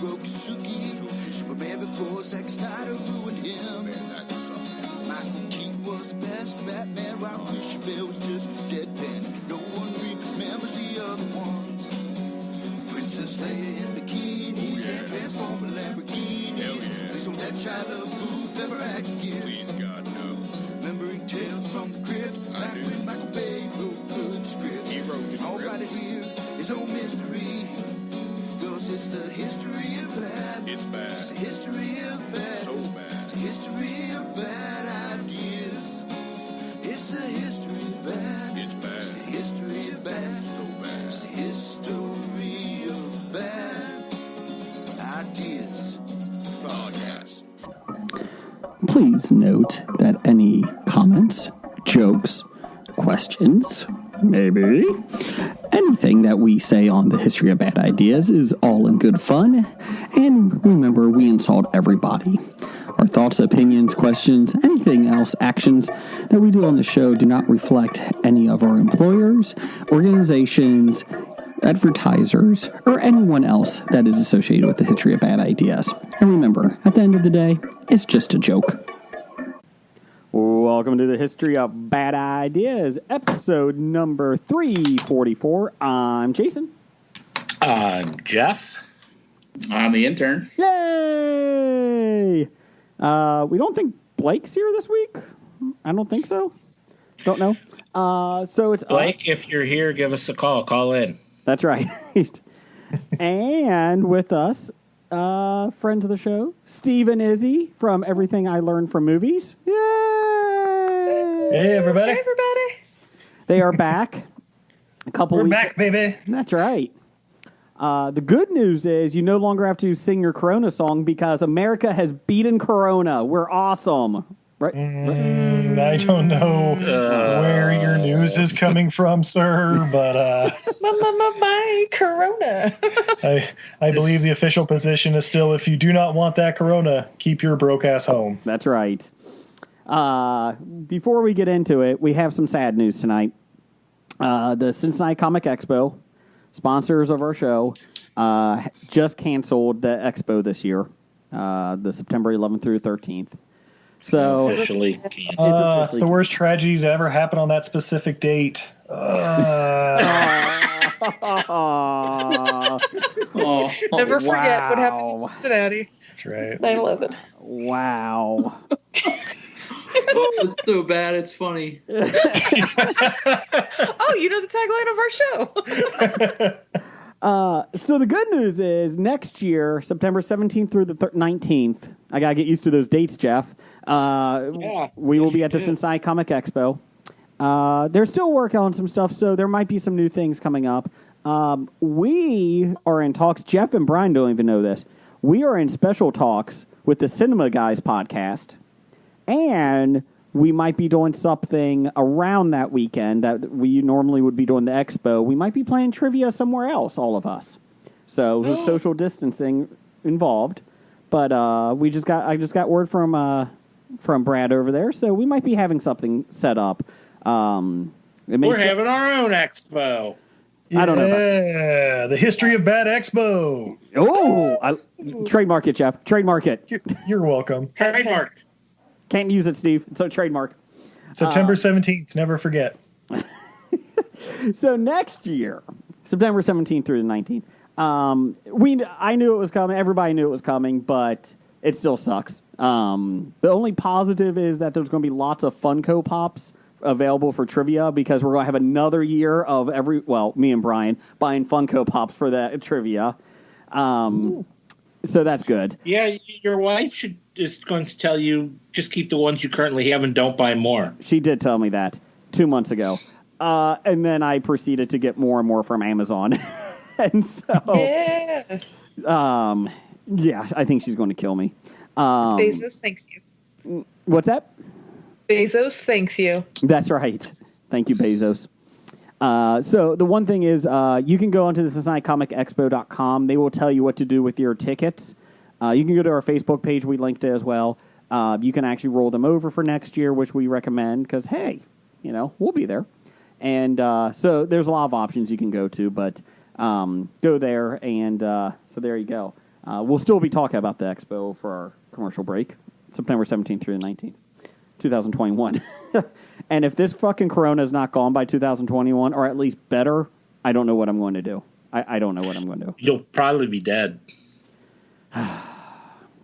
broke Suki. Superman before Zack Snyder ruined him. Michael Keaton was the best Batman. Rob Christian Bale was just deadpan. No one remembers the other ones. Princess Leia in bikinis and Transformer Lamborghinis. Please don't let Shia LaBeouf ever act again. Please, God, no. Remembering Tales from the Crypt, back when Michael Bay wrote good scripts. He wrote the All script. right here is no mystery, 'cause it's the history of bad. It's bad. It's the history of bad. So bad. It's the history of bad ideas. It's the history of bad. It's bad. It's the history of bad. So bad. It's the history of bad ideas. Podcast. Please note that any comments, jokes, questions, maybe anything that we say on the history of bad ideas is all in good fun. And remember, we insult everybody. Our thoughts, opinions, questions, anything else, actions that we do on the show do not reflect any of our employers, organizations, advertisers, or anyone else that is associated with the history of bad ideas. And remember, at the end of the day, it's just a joke. Welcome to the History of Bad Ideas, episode number 344. I'm Jason. I'm Jeff. I'm the intern. Yay! We don't think Blake's here this week. I don't think so. Don't know. So it's Blake, us. if you're here, give us a call. Call in. That's right. And with us, friends of the show, Steve and Izzy from Everything I Learned from Movies. Yay! Hey, everybody. Hey, everybody. They are back. We're weeks. back, baby. That's right. The good news is you no longer have to sing your Corona song because America has beaten Corona. We're awesome. Right? I don't know where your news is coming from, sir, but My Corona. I believe the official position is still, if you do not want that Corona, keep your broke ass home. That's right. Before we get into it, we have some sad news tonight. The Cincinnati Comic Expo, sponsors of our show, just canceled the expo this year, the September 11th through 13th. So Officially. It's the worst tragedy to ever happen on that specific date. Never forget what happened in Cincinnati. That's right. 9/11. Wow. It's so bad, it's funny. Oh, you know the tagline of our show. So the good news is next year, September 17th through the 19th, I got to get used to those dates, Jeff. We will be at the Cincinnati Comic Expo. They're still working on some stuff, so there might be some new things coming up. We are in talks. Jeff and Brian don't even know this. We are in special talks with the Cinema Guys podcast, and we might be doing something around that weekend that we normally would be doing the expo. We might be playing trivia somewhere else, all of us. So there's social distancing involved, but I just got word from Brad over there, so we might be having something set up. We're having our own expo. I don't know about Yeah, the History of Bad Expo. trademark it, Jeff. Trademark it. You're welcome. Trademark. Can't use it, Steve. So trademark. September 17th, never forget. So next year, September 17th through the 19th, I knew it was coming. Everybody knew it was coming, but it still sucks. The only positive is that there's going to be lots of Funko Pops available for trivia because we're going to have another year of me and Brian buying Funko Pops for that trivia. So that's good. Yeah, your wife is going to tell you just keep the ones you currently have and don't buy more. She did tell me that 2 months ago. And then I proceeded to get more and more from Amazon. And so, yeah, I think she's going to kill me. Bezos thanks you. What's that? Bezos thanks you. That's right. Thank you, Bezos. So the one thing is you can go onto the CincinnatiComicExpo.com. They will tell you what to do with your tickets. You can go to our Facebook page. We linked it as well. You can actually roll them over for next year, which we recommend because, hey, we'll be there. And so there's a lot of options you can go to, but go there. And so there you go. We'll still be talking about the expo for our commercial break, September 17th through the 19th, 2021. And if this fucking corona is not gone by 2021, or at least better, I don't know what I'm going to do. I don't know what I'm going to do. You'll probably be dead.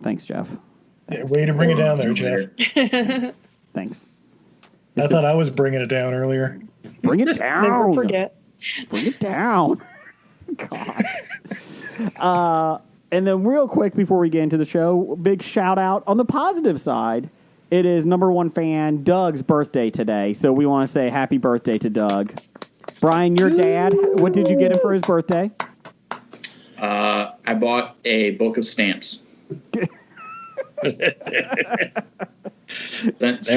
Thanks, Jeff. Yeah, way to bring it down there, Jeff. Thanks. I thought I was bringing it down earlier. Bring it Never down. forget. Bring it down. God. And then real quick before we get into the show, big shout out on the positive side. It is number one fan Doug's birthday today, so we want to say happy birthday to Doug. Brian, your dad, what did you get him for his birthday? I bought a book of stamps. There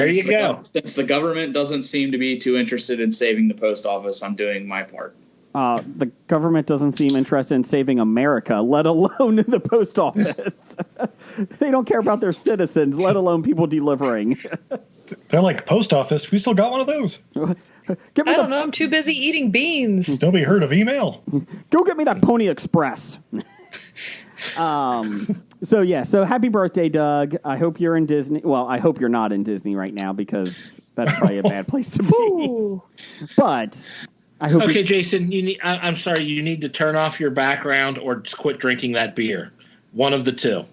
you go. Since the government doesn't seem to be too interested in saving the post office, I'm doing my part. The government doesn't seem interested in saving America, let alone the post office. They don't care about their citizens, let alone people delivering. They're like, post office, we still got one of those. Give me I don't know. I'm too busy eating beans. Nobody heard of email. Go get me that Pony Express. So happy birthday, Doug. I hope you're in Disney. Well, I hope you're not in Disney right now because that's probably a bad place to be. Ooh. But I hope. Okay, Jason, you need. I'm sorry. You need to turn off your background or just quit drinking that beer. One of the two.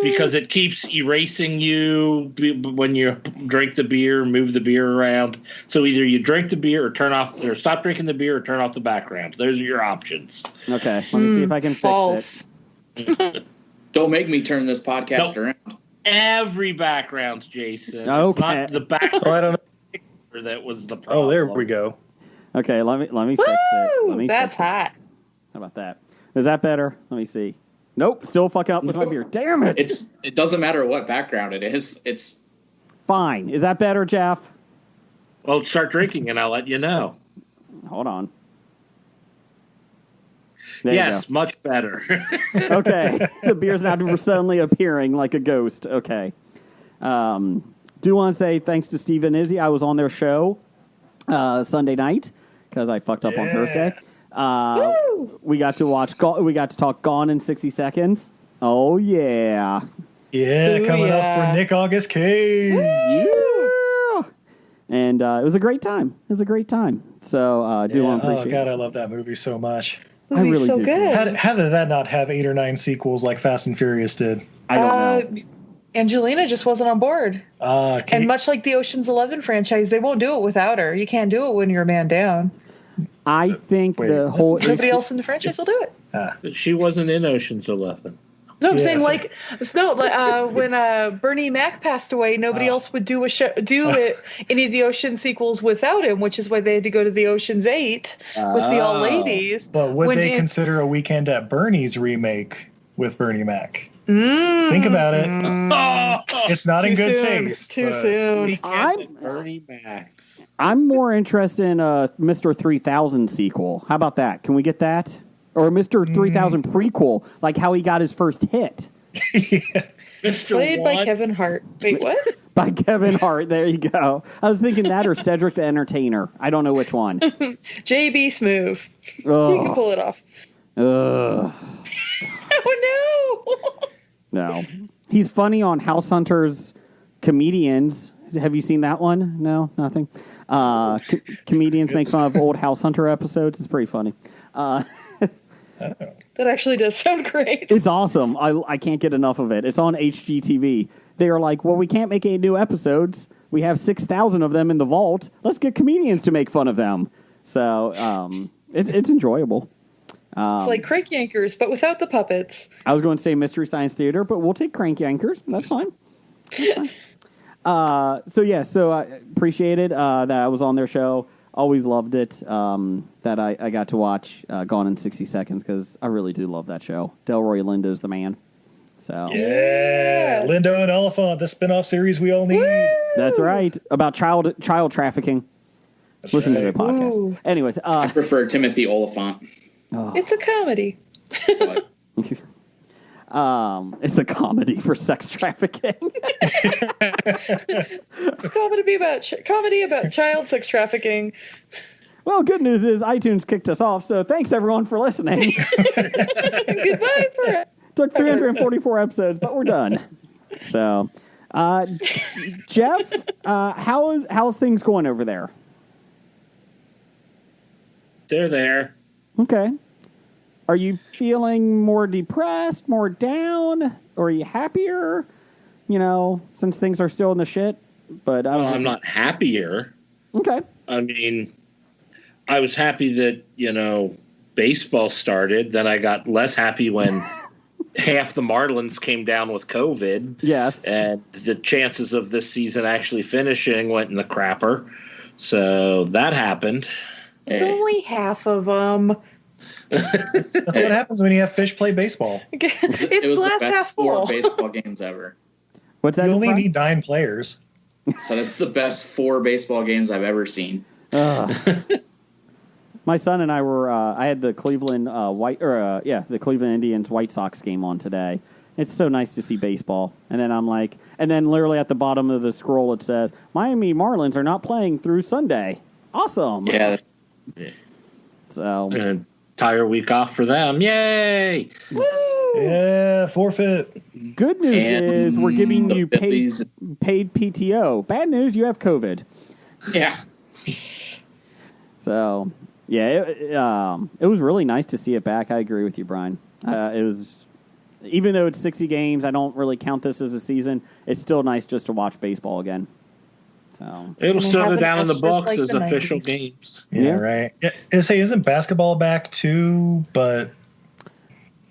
Because it keeps erasing you when you drink the beer, move the beer around. So either you drink the beer or turn off, or stop drinking the beer or turn off the background. Those are your options. Okay, let me see if I can fix it. Don't make me turn this podcast around. Every background, Jason. Okay. It's not the background. I don't know. That was the problem. Oh, there we go. Okay, let me fix it. Let me That's fix it. hot. How about that? Is that better? Let me see. Nope, still fucking up with my beer. Damn it! It doesn't matter what background it is. It's Fine. Is that better, Jeff? Well, start drinking and I'll let you know. Hold on. There Yes, much better. Okay. The beer's now suddenly appearing like a ghost. Okay. Do want to say thanks to Steve and Izzy. I was on their show Sunday night because I fucked up on Thursday. We got to watch. We got to talk Gone in 60 Seconds. Oh yeah. Yeah, Ooh, coming yeah. up for Nick August Cage. Yeah. And it was a great time. It was a great time. So do want to appreciate. Oh God, I love that movie so much. I really so do, too. good. How did that not have 8 or 9 sequels like Fast and Furious did? I don't know. Angelina just wasn't on board. Can And you- much like the Ocean's 11 franchise, they won't do it without her. You can't do it when you're a man down. I think Wait, the whole Nobody else in the franchise will do it. She wasn't in Ocean's 11. No, I'm Yeah, saying when Bernie Mac passed away, nobody else would do any of the Ocean sequels without him, which is why they had to go to the Ocean's 8 with the all ladies. But would when they it- consider a Weekend at Bernie's remake with Bernie Mac? Think about it. It's not in good taste. Too but- soon. Bernie Max. I'm more interested in a Mr. 3000 sequel. How about that? Can we get that? Or a Mr. 3000 prequel, like how he got his first hit Mr. Played by One. Kevin Hart. Wait, what? by Kevin Hart. There you go. I was thinking that or Cedric the Entertainer. I don't know which one. JB Smoove. You can Ugh. pull it off. Ugh. Oh No. He's funny on House Hunters Comedians. Have you seen that one? No, nothing. Comedians make fun of old House Hunter episodes. It's pretty funny. no! That actually does sound great. It's awesome. I can't get enough of it. It's on HGTV. They are like, well, we can't make any new episodes. We have 6,000 of them in the vault. Let's get comedians to make fun of them. So it's enjoyable. It's like Crank Yankers, but without the puppets. I was going to say Mystery Science Theater, but we'll take Crank Yankers. That's fine. So I appreciate it that I was on their show. Always loved it that I got to watch Gone in 60 Seconds because I really do love that show. Delroy Lindo's the man. So Yeah, Lindo and Elephant, the spin-off series we all need. that's right. About child trafficking. Listen to their podcast. Ooh. Anyways, I prefer Timothy Oliphant. It's a comedy. But it's a comedy for sex trafficking. It's comedy about child sex trafficking. Well, good news is iTunes kicked us off, so thanks everyone for listening. Goodbye, Brett. Took 344 episodes, but we're done. So, Jeff, how's things going over there? They're there. Okay. Are you feeling more depressed, more down, or are you happier? Since things are still in the shit. But I'm not happier. Okay. I mean, I was happy that baseball started. Then I got less happy when half the Marlins came down with COVID. Yes. And the chances of this season actually finishing went in the crapper. So that happened. It's only half of them. That's what happens when you have fish play baseball. It's glass half full. 4 baseball games ever. What's that? You only need 9 players. So that's the best 4 baseball games I've ever seen. My son and I were. I had the Cleveland the Cleveland Indians White Sox game on today. It's so nice to see baseball. And then I'm like, literally at the bottom of the scroll it says, Miami Marlins are not playing through Sunday. Awesome. Yeah. So entire week off for them. Yay! Woo! Yeah, forfeit. Good news is we're giving you paid Phillies. PTO. Bad news, you have COVID. Yeah. So, yeah, it was really nice to see it back. I agree with you, Brian. It was, even though it's 60 games, I don't really count this as a season. It's still nice just to watch baseball again. So it'll still go down in the asterisk books like as the official 90s. games. Yeah, Yeah. right. Isn't basketball back too? But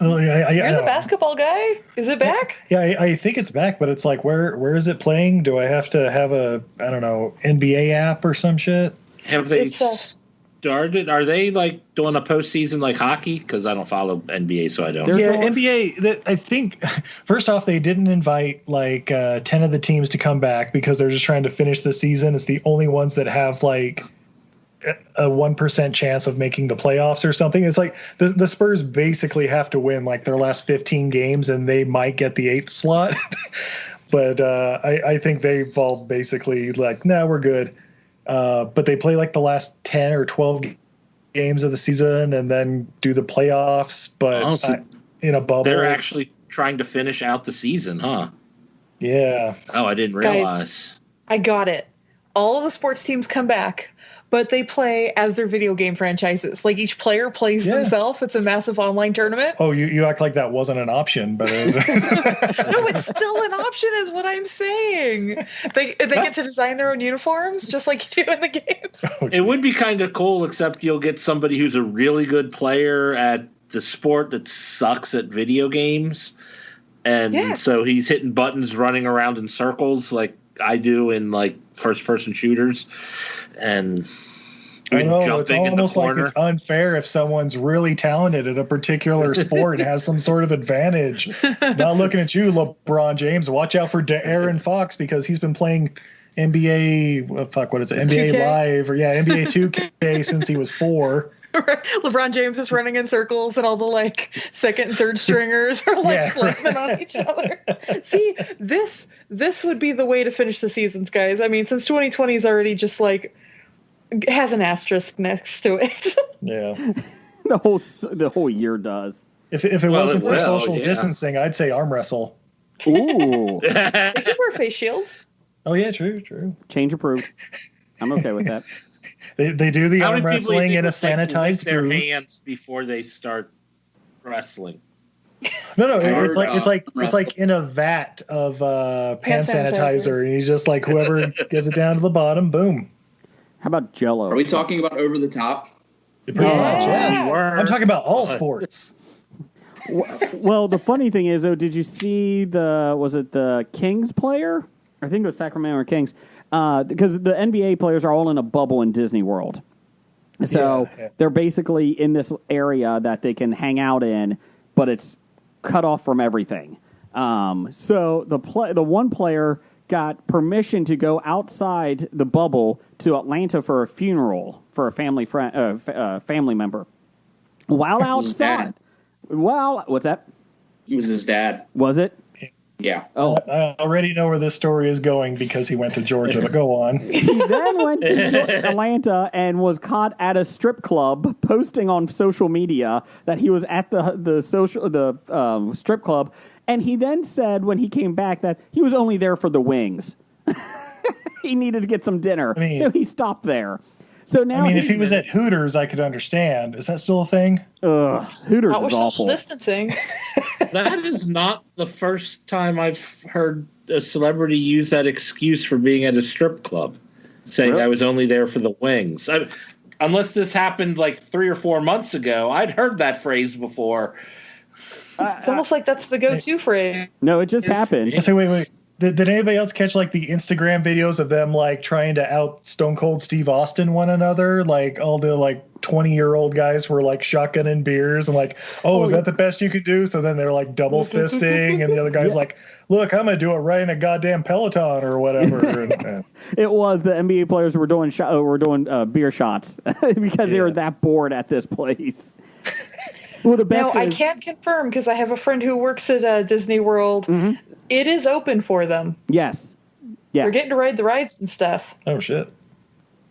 You're the basketball guy. Is it back? Yeah, I think it's back, but it's like, where is it playing? Do I have to have a NBA app or some shit? Have they It's a- started? Are they doing a postseason like hockey? Because I don't follow NBA, so I don't. They're Yeah, doing- NBA. I think first off, they didn't invite 10 of the teams to come back because they're just trying to finish the season. It's the only ones that have a 1% chance of making the playoffs or something. It's like the Spurs basically have to win their last 15 games and they might get the 8th slot. But I think they've all basically no, we're good. But they play the last 10 or 12 games of the season and then do the playoffs. But Honestly, in a bubble, they're actually trying to finish out the season, huh? yeah. Oh, I didn't Guys. realize. I got it. All of the sports teams come back, but they play as their video game franchises. Each player plays Yeah. themselves. It's a massive online tournament. Oh, you act like that wasn't an option, but No, it's still an option, is what I'm saying. They get to design their own uniforms, just like you do in the games. It would be kind of cool, except you'll get somebody who's a really good player at the sport that sucks at video games. And Yeah. so he's hitting buttons, running around in circles like I do in first-person shooters. And I know, it's jumping in the almost like corner. it's unfair if someone's really talented at a particular sport and has some sort of advantage. Not looking at you, LeBron James. Watch out for Aaron Fox because he's been playing NBA. What is it? NBA 2K? Live or NBA 2K since he was 4. LeBron James is running in circles, and all the second and third stringers are Yeah, slamming on each other. See, this would be the way to finish the seasons, guys. I mean, since 2020 is already just has an asterisk next to it. Yeah. the whole year does. If it Well, wasn't it for will, social yeah. distancing, I'd say arm wrestle. Ooh, They can wear face shields. Oh yeah, true. change approved. I'm okay with that. They do the How arm many people do you wrestling think in a would lick sanitized their room. hands before they start wrestling? No, Or, it's like in a vat of hand Hand sanitizer. sanitizer, and you just whoever gets it down to the bottom, boom. How about Jello? Are we talking about over the top? Pretty much, yeah. You were. I'm talking about all sports. Well, the funny thing is, though, did you see was it the Kings player? I think it was Sacramento Kings. Because the NBA players are all in a bubble in Disney World. So Yeah. they're basically in this area that they can hang out in, but it's cut off from everything. So the one player got permission to go outside the bubble to Atlanta for a funeral for a family member. While His outside, dad. what's that? It was his dad. Was it? Yeah. Oh, I already know where this story is going because he went to Georgia. But go on. he then went to Atlanta and was caught at a strip club posting on social media that he was at the strip club. And he then said when he came back that he was only there for the wings. He needed to get some dinner, so he stopped there. So now, if he was at Hooters, I could understand. Is that still a thing? Hooters is awful. Distancing. That is not the first time I've heard a celebrity use that excuse for being at a strip club, saying I was only there for the wings. Unless this happened like 3 or 4 months ago, I'd heard that phrase before. It's almost like that's the go-to phrase. No, it just happened. So wait. Did anybody else catch like the Instagram videos of them like trying to out Stone Cold Steve Austin one another? Like all the like 20-year-old guys were like shotgunning beers and like, is that the best you could do? So then they're like double fisting, and the other guy's like, look, I'm gonna do it right in a goddamn Peloton or whatever. It was the NBA players were doing beer shots because they were that bored at this place. Well, the best. Now I can't confirm because I have a friend who works at Disney World. Mm-hmm. It is open for them. Yes. Yeah. They're getting to ride the rides and stuff. Oh shit.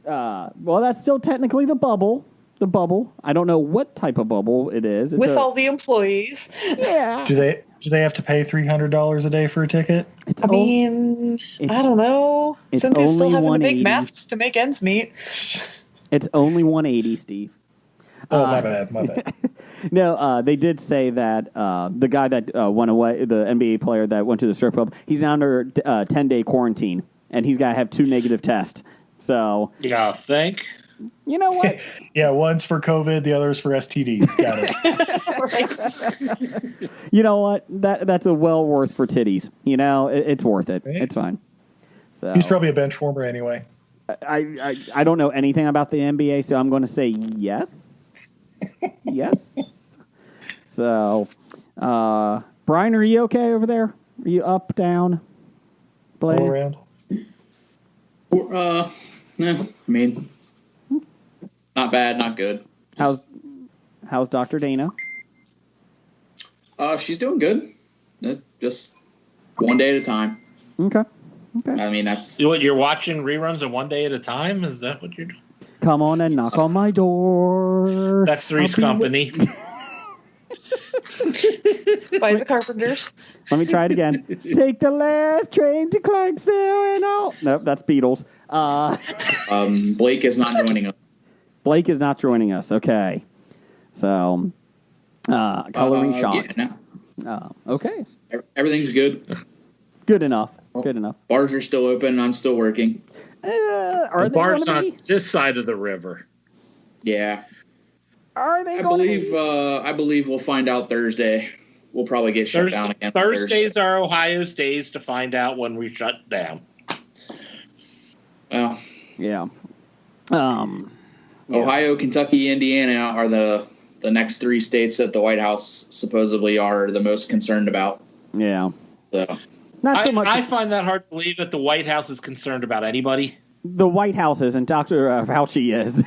Well, that's still technically the bubble. The bubble. I don't know what type of bubble it is. With all the employees. Yeah. Do they have to pay $300 a day for a ticket? I don't know. Cynthia's still having to make masks to make ends meet. It's only $180, Steve. Oh, my bad. No, they did say that the guy that went away, the NBA player that went to the strip club, he's now under 10-day quarantine, and he's got to have 2 negative tests. So, yeah, think. You know what? Yeah, one's for COVID, the other's for STDs. Got it. You know what? That's a well worth for titties. You know, it's worth it. Right? It's fine. So he's probably a bench warmer anyway. I don't know anything about the NBA, so I'm going to say yes. Yes. So, Brian, are you okay over there? Are you up, down, Blade? All around. Not bad, not good. How's Dr. Dana? She's doing good. Just one day at a time. Okay. I mean, that's what you're watching reruns of One Day at a Time. Is that what you're doing? Come on and knock on my door. That's Three's Company. By the Carpenters. Let me try it again. Take the last train to Clarksville and all. Nope, that's Beatles. Blake is not joining us. Blake is not joining us. Okay. So, coloring shocked. Yeah, no. Okay. Everything's good. Good enough. Good enough. Bars are still open. I'm still working. Are the they bars on this side of the river? Yeah. Are they? I believe we'll find out Thursday. We'll probably get shut down again. Thursdays are Ohio's days to find out when we shut down. Well. Yeah. Ohio, Kentucky, Indiana are the next 3 states that the White House supposedly are the most concerned about. Yeah. So. Not so much. I find that hard to believe that the White House is concerned about anybody. The White House is, and Dr. Fauci is.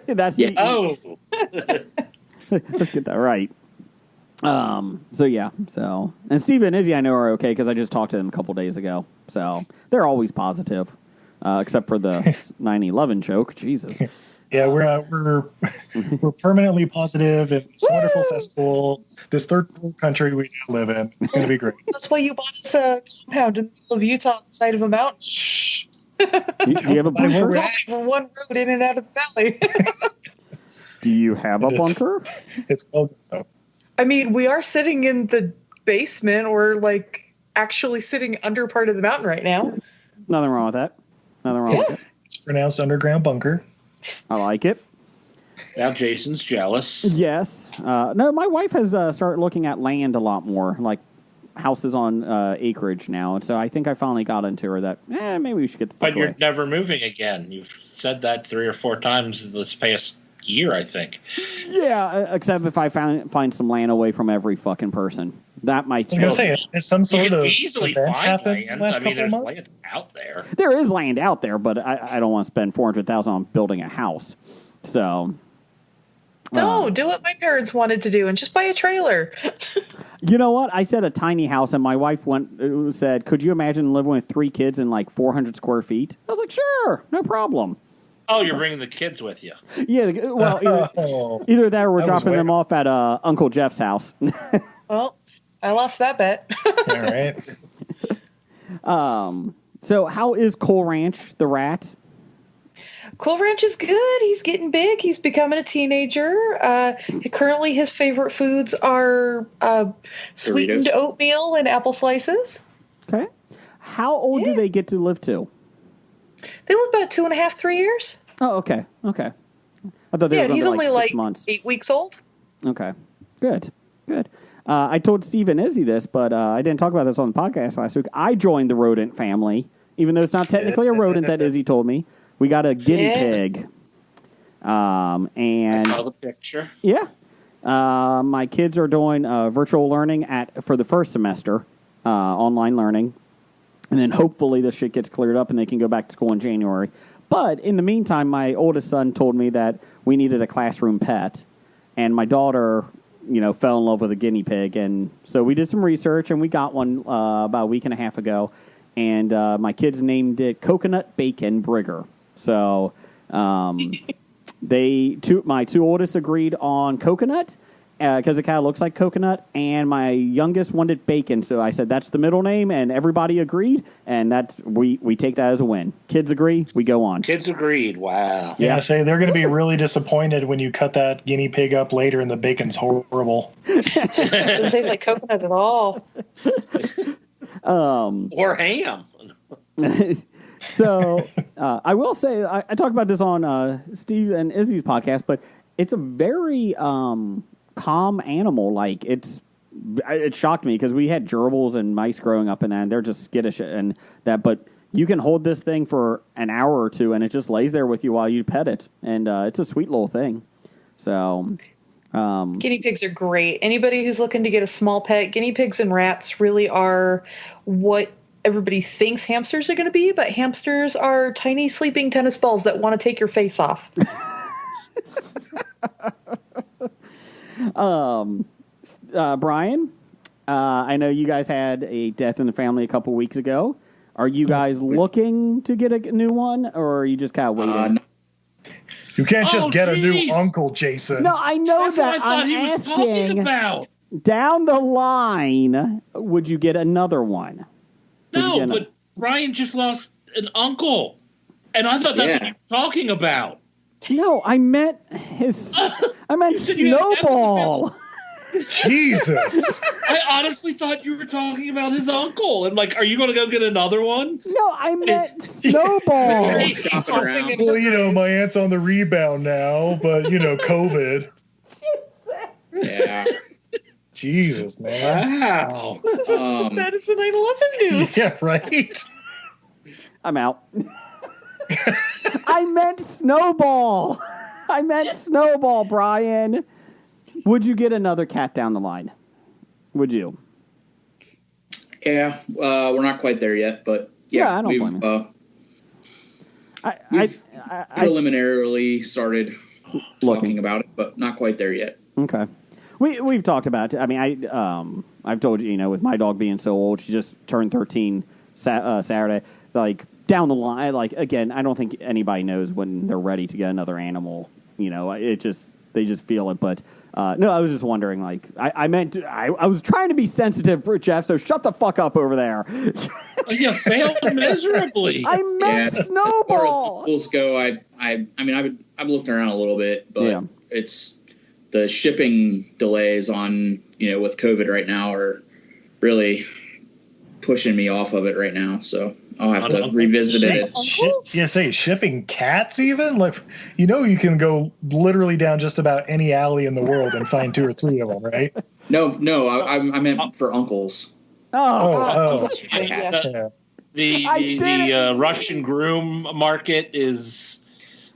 That's let's get that right. So yeah. So and Steve and Izzy I know are okay because I just talked to them a couple days ago. So they're always positive, except for the 9/11 joke. Jesus. Yeah, we're permanently positive in this wonderful cesspool, this third world country we now live in. It's going to be great. That's why you bought us a compound in the middle of Utah on the side of a mountain. Do you have a bunker? One road in and out of the valley. Do you have a bunker? It's called. I mean, we are sitting in the basement, or like actually sitting under part of the mountain right now. Nothing wrong with that. Nothing wrong with it. It's pronounced underground bunker. I like it. Now Jason's jealous. Yes. No, my wife has started looking at land a lot more, like houses on acreage now. And so I think I finally got into her that, maybe we should get the fuck But you're away. never moving again. You've said that 3 or 4 times this past year, I think. Yeah, except if I find some land away from every fucking person. That might I was going to say, is some sort you of can easily event find happened land. last I mean, couple there's months? land out there. There is land out there, but I don't want to spend $400,000 on building a house. So No, do what my parents wanted to do and just buy a trailer. You know what? I said a tiny house, and my wife said, "Could you imagine living with 3 kids in like 400 square feet?" I was like, "Sure, no problem." Oh, you're bringing the kids with you. Yeah, well, either that or we're dropping them off at Uncle Jeff's house. Well, I lost that bet. All right. So how is Cool Ranch the rat? Cool Ranch is good. He's getting big. He's becoming a teenager. Currently, his favorite foods are sweetened Doritos. oatmeal and apple slices. Okay. How old do they get to live to? They live about 2.5, 3 years. Oh, okay. Okay. I thought they were Yeah, going he's to only like 6 like months. 8 weeks old. Okay. Good. Good. I told Steve and Izzy this, but I didn't talk about this on the podcast last week. I joined the rodent family, even though it's not technically a rodent that Izzy told me. We got a guinea pig. And I saw the picture. yeah, my kids are doing virtual learning for the first semester, online learning. And then hopefully this shit gets cleared up and they can go back to school in January. But in the meantime, my oldest son told me that we needed a classroom pet. And my daughter, fell in love with a guinea pig. And so we did some research and we got one about a week and a half ago. And my kids named it Coconut Bacon Brigger. So my 2 oldest agreed on coconut because it kind of looks like coconut, and my youngest wanted bacon. So I said that's the middle name, and everybody agreed, and we take that as a win. Kids agree, we go on. Kids agreed. Wow. Yeah, say they're going to be really disappointed when you cut that guinea pig up later and the bacon's horrible. Doesn't taste like coconut at all. Or ham. So I will say I talked about this on Steve and Izzy's podcast, but it's a very calm animal. Like it shocked me because we had gerbils and mice growing up, and they're just skittish and that. But you can hold this thing for an hour or two, and it just lays there with you while you pet it, and it's a sweet little thing. So. Guinea pigs are great. Anybody who's looking to get a small pet, guinea pigs and rats really are what everybody thinks hamsters are going to be, but hamsters are tiny sleeping tennis balls that want to take your face off. Brian, I know you guys had a death in the family a couple weeks ago. Are you guys looking to get a new one, or are you just kind of waiting? You can't just get a new geez. uncle, Jason. No, I know That's what I that. thought I'm he was talking asking about. down the line, would you get another one? No, but Brian just lost an uncle. And I thought that's what you were talking about. No, I meant Snowball. Jesus. I honestly thought you were talking about his uncle. And like, are you going to go get another one? No, I meant Snowball. Shopping around. Well, my aunt's on the rebound now, but, COVID. Yeah. Jesus, man. Wow. This is as bad as the 9/11 news. Yeah, right? I'm out. I meant Snowball. I meant Snowball, Brian. Would you get another cat down the line? Would you? Yeah, we're not quite there yet, but Yeah, I don't blame you. We've preliminarily started talking about it, but not quite there yet. Okay. We've talked about it. I mean, I've told you, with my dog being so old, she just turned 13 Saturday. Like, down the line, like, again, I don't think anybody knows when they're ready to get another animal. They just feel it. But, no, I was just wondering, like, I was trying to be sensitive, Jeff, so shut the fuck up over there. You failed miserably. I meant Snowball. As far as the go, I've looked around a little bit, but it's the shipping delays on, with COVID right now are really pushing me off of it right now. So I'll have to revisit it. Shipping cats even? Like, you can go literally down just about any alley in the world and find 2 or 3 of them, right? No, I meant for uncles. Oh. Yeah. The Russian groom market is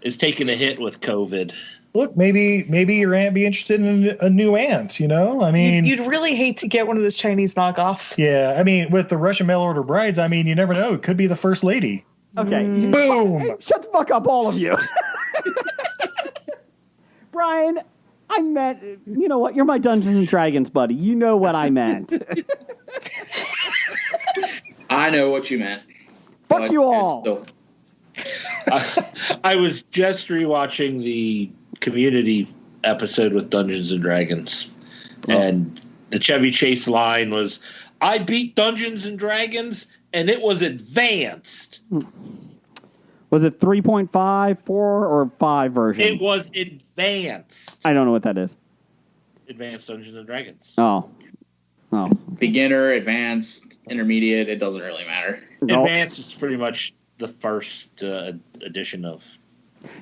taking a hit with COVID. Look, maybe your aunt be interested in a new aunt, I mean... You'd really hate to get one of those Chinese knockoffs. Yeah, I mean, with the Russian mail-order brides, I mean, you never know. It could be the first lady. Okay. Boom! Hey, shut the fuck up, all of you. Brian, I meant, you know what? You're my Dungeons and Dragons buddy. You know what I meant. I know what you meant. Fuck you all. I was just rewatching the Community episode with Dungeons and Dragons, and the Chevy Chase line was, "I beat Dungeons and Dragons, and it was advanced." Was it 3.5, 4, or 5 version? It was advanced. I don't know what that is. Advanced Dungeons and Dragons. Oh. Beginner, advanced, intermediate, it doesn't really matter. Advanced is pretty much the first edition of.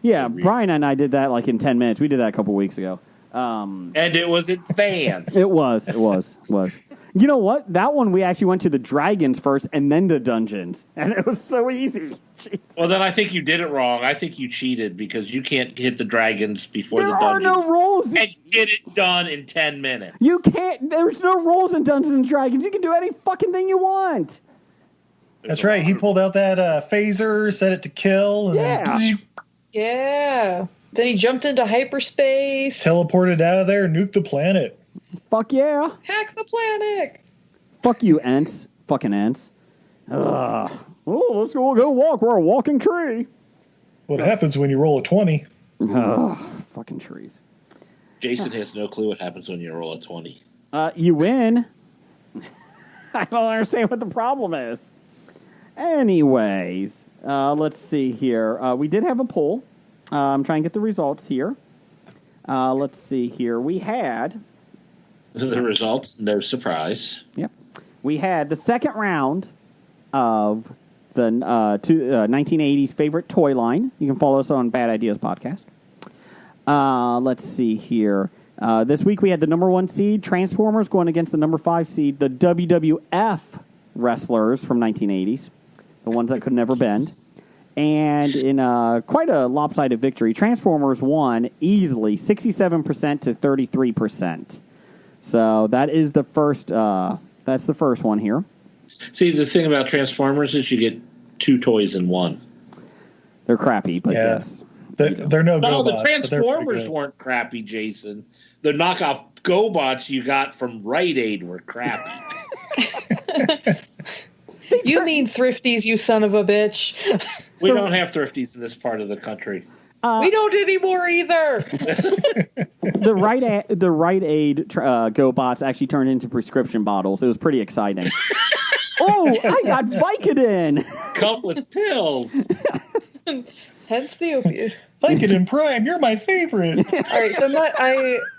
Yeah, Brian and I did that like in 10 minutes. We did that a couple weeks ago. And it was advanced. It was. You know what? That one we actually went to the dragons first and then the dungeons. And it was so easy. Jeez. Well, then I think you did it wrong. I think you cheated because you can't hit the dragons before the dungeons. There are no rules. And get it done in 10 minutes. You can't. There's no rules in Dungeons and Dragons. You can do any fucking thing you want. That's right. He pulled out that phaser, set it to kill, and then Yeah. Then he jumped into hyperspace. teleported out of there, nuked the planet. Fuck yeah. Hack the planet. Fuck you, Ents. Fucking Ents. Ugh. Oh, let's go walk. We're a walking tree. What happens when you roll a 20? Ugh. Fucking trees. Jason has no clue what happens when you roll a 20. You win. I don't understand what the problem is. Anyways, let's see here. We did have a poll. I'm trying to get the results here. Let's see here. We had... The results, no surprise. Yep. We had the second round of the 1980s favorite toy line. You can follow us on Bad Ideas Podcast. Let's see here. This week we had the number 1 seed, Transformers, going against the number 5 seed, the WWF wrestlers from 1980s, the ones that could never bend. And in quite a lopsided victory, Transformers won easily, 67% to 33%. So that is the first. That's the first one here. See, the thing about Transformers is you get 2 toys in one. They're crappy, but yes. They're no No, the GoBots, Transformers weren't crappy, Jason. The knockoff GoBots you got from Rite Aid were crappy. You mean Thrifties, you son of a bitch. We don't have Thrifties in this part of the country. We don't anymore either. The Rite Aid GoBots actually turned into prescription bottles. It was pretty exciting. Oh, I got Vicodin. Come with pills. Hence the opiate. Vicodin Prime, you're my favorite. All right, so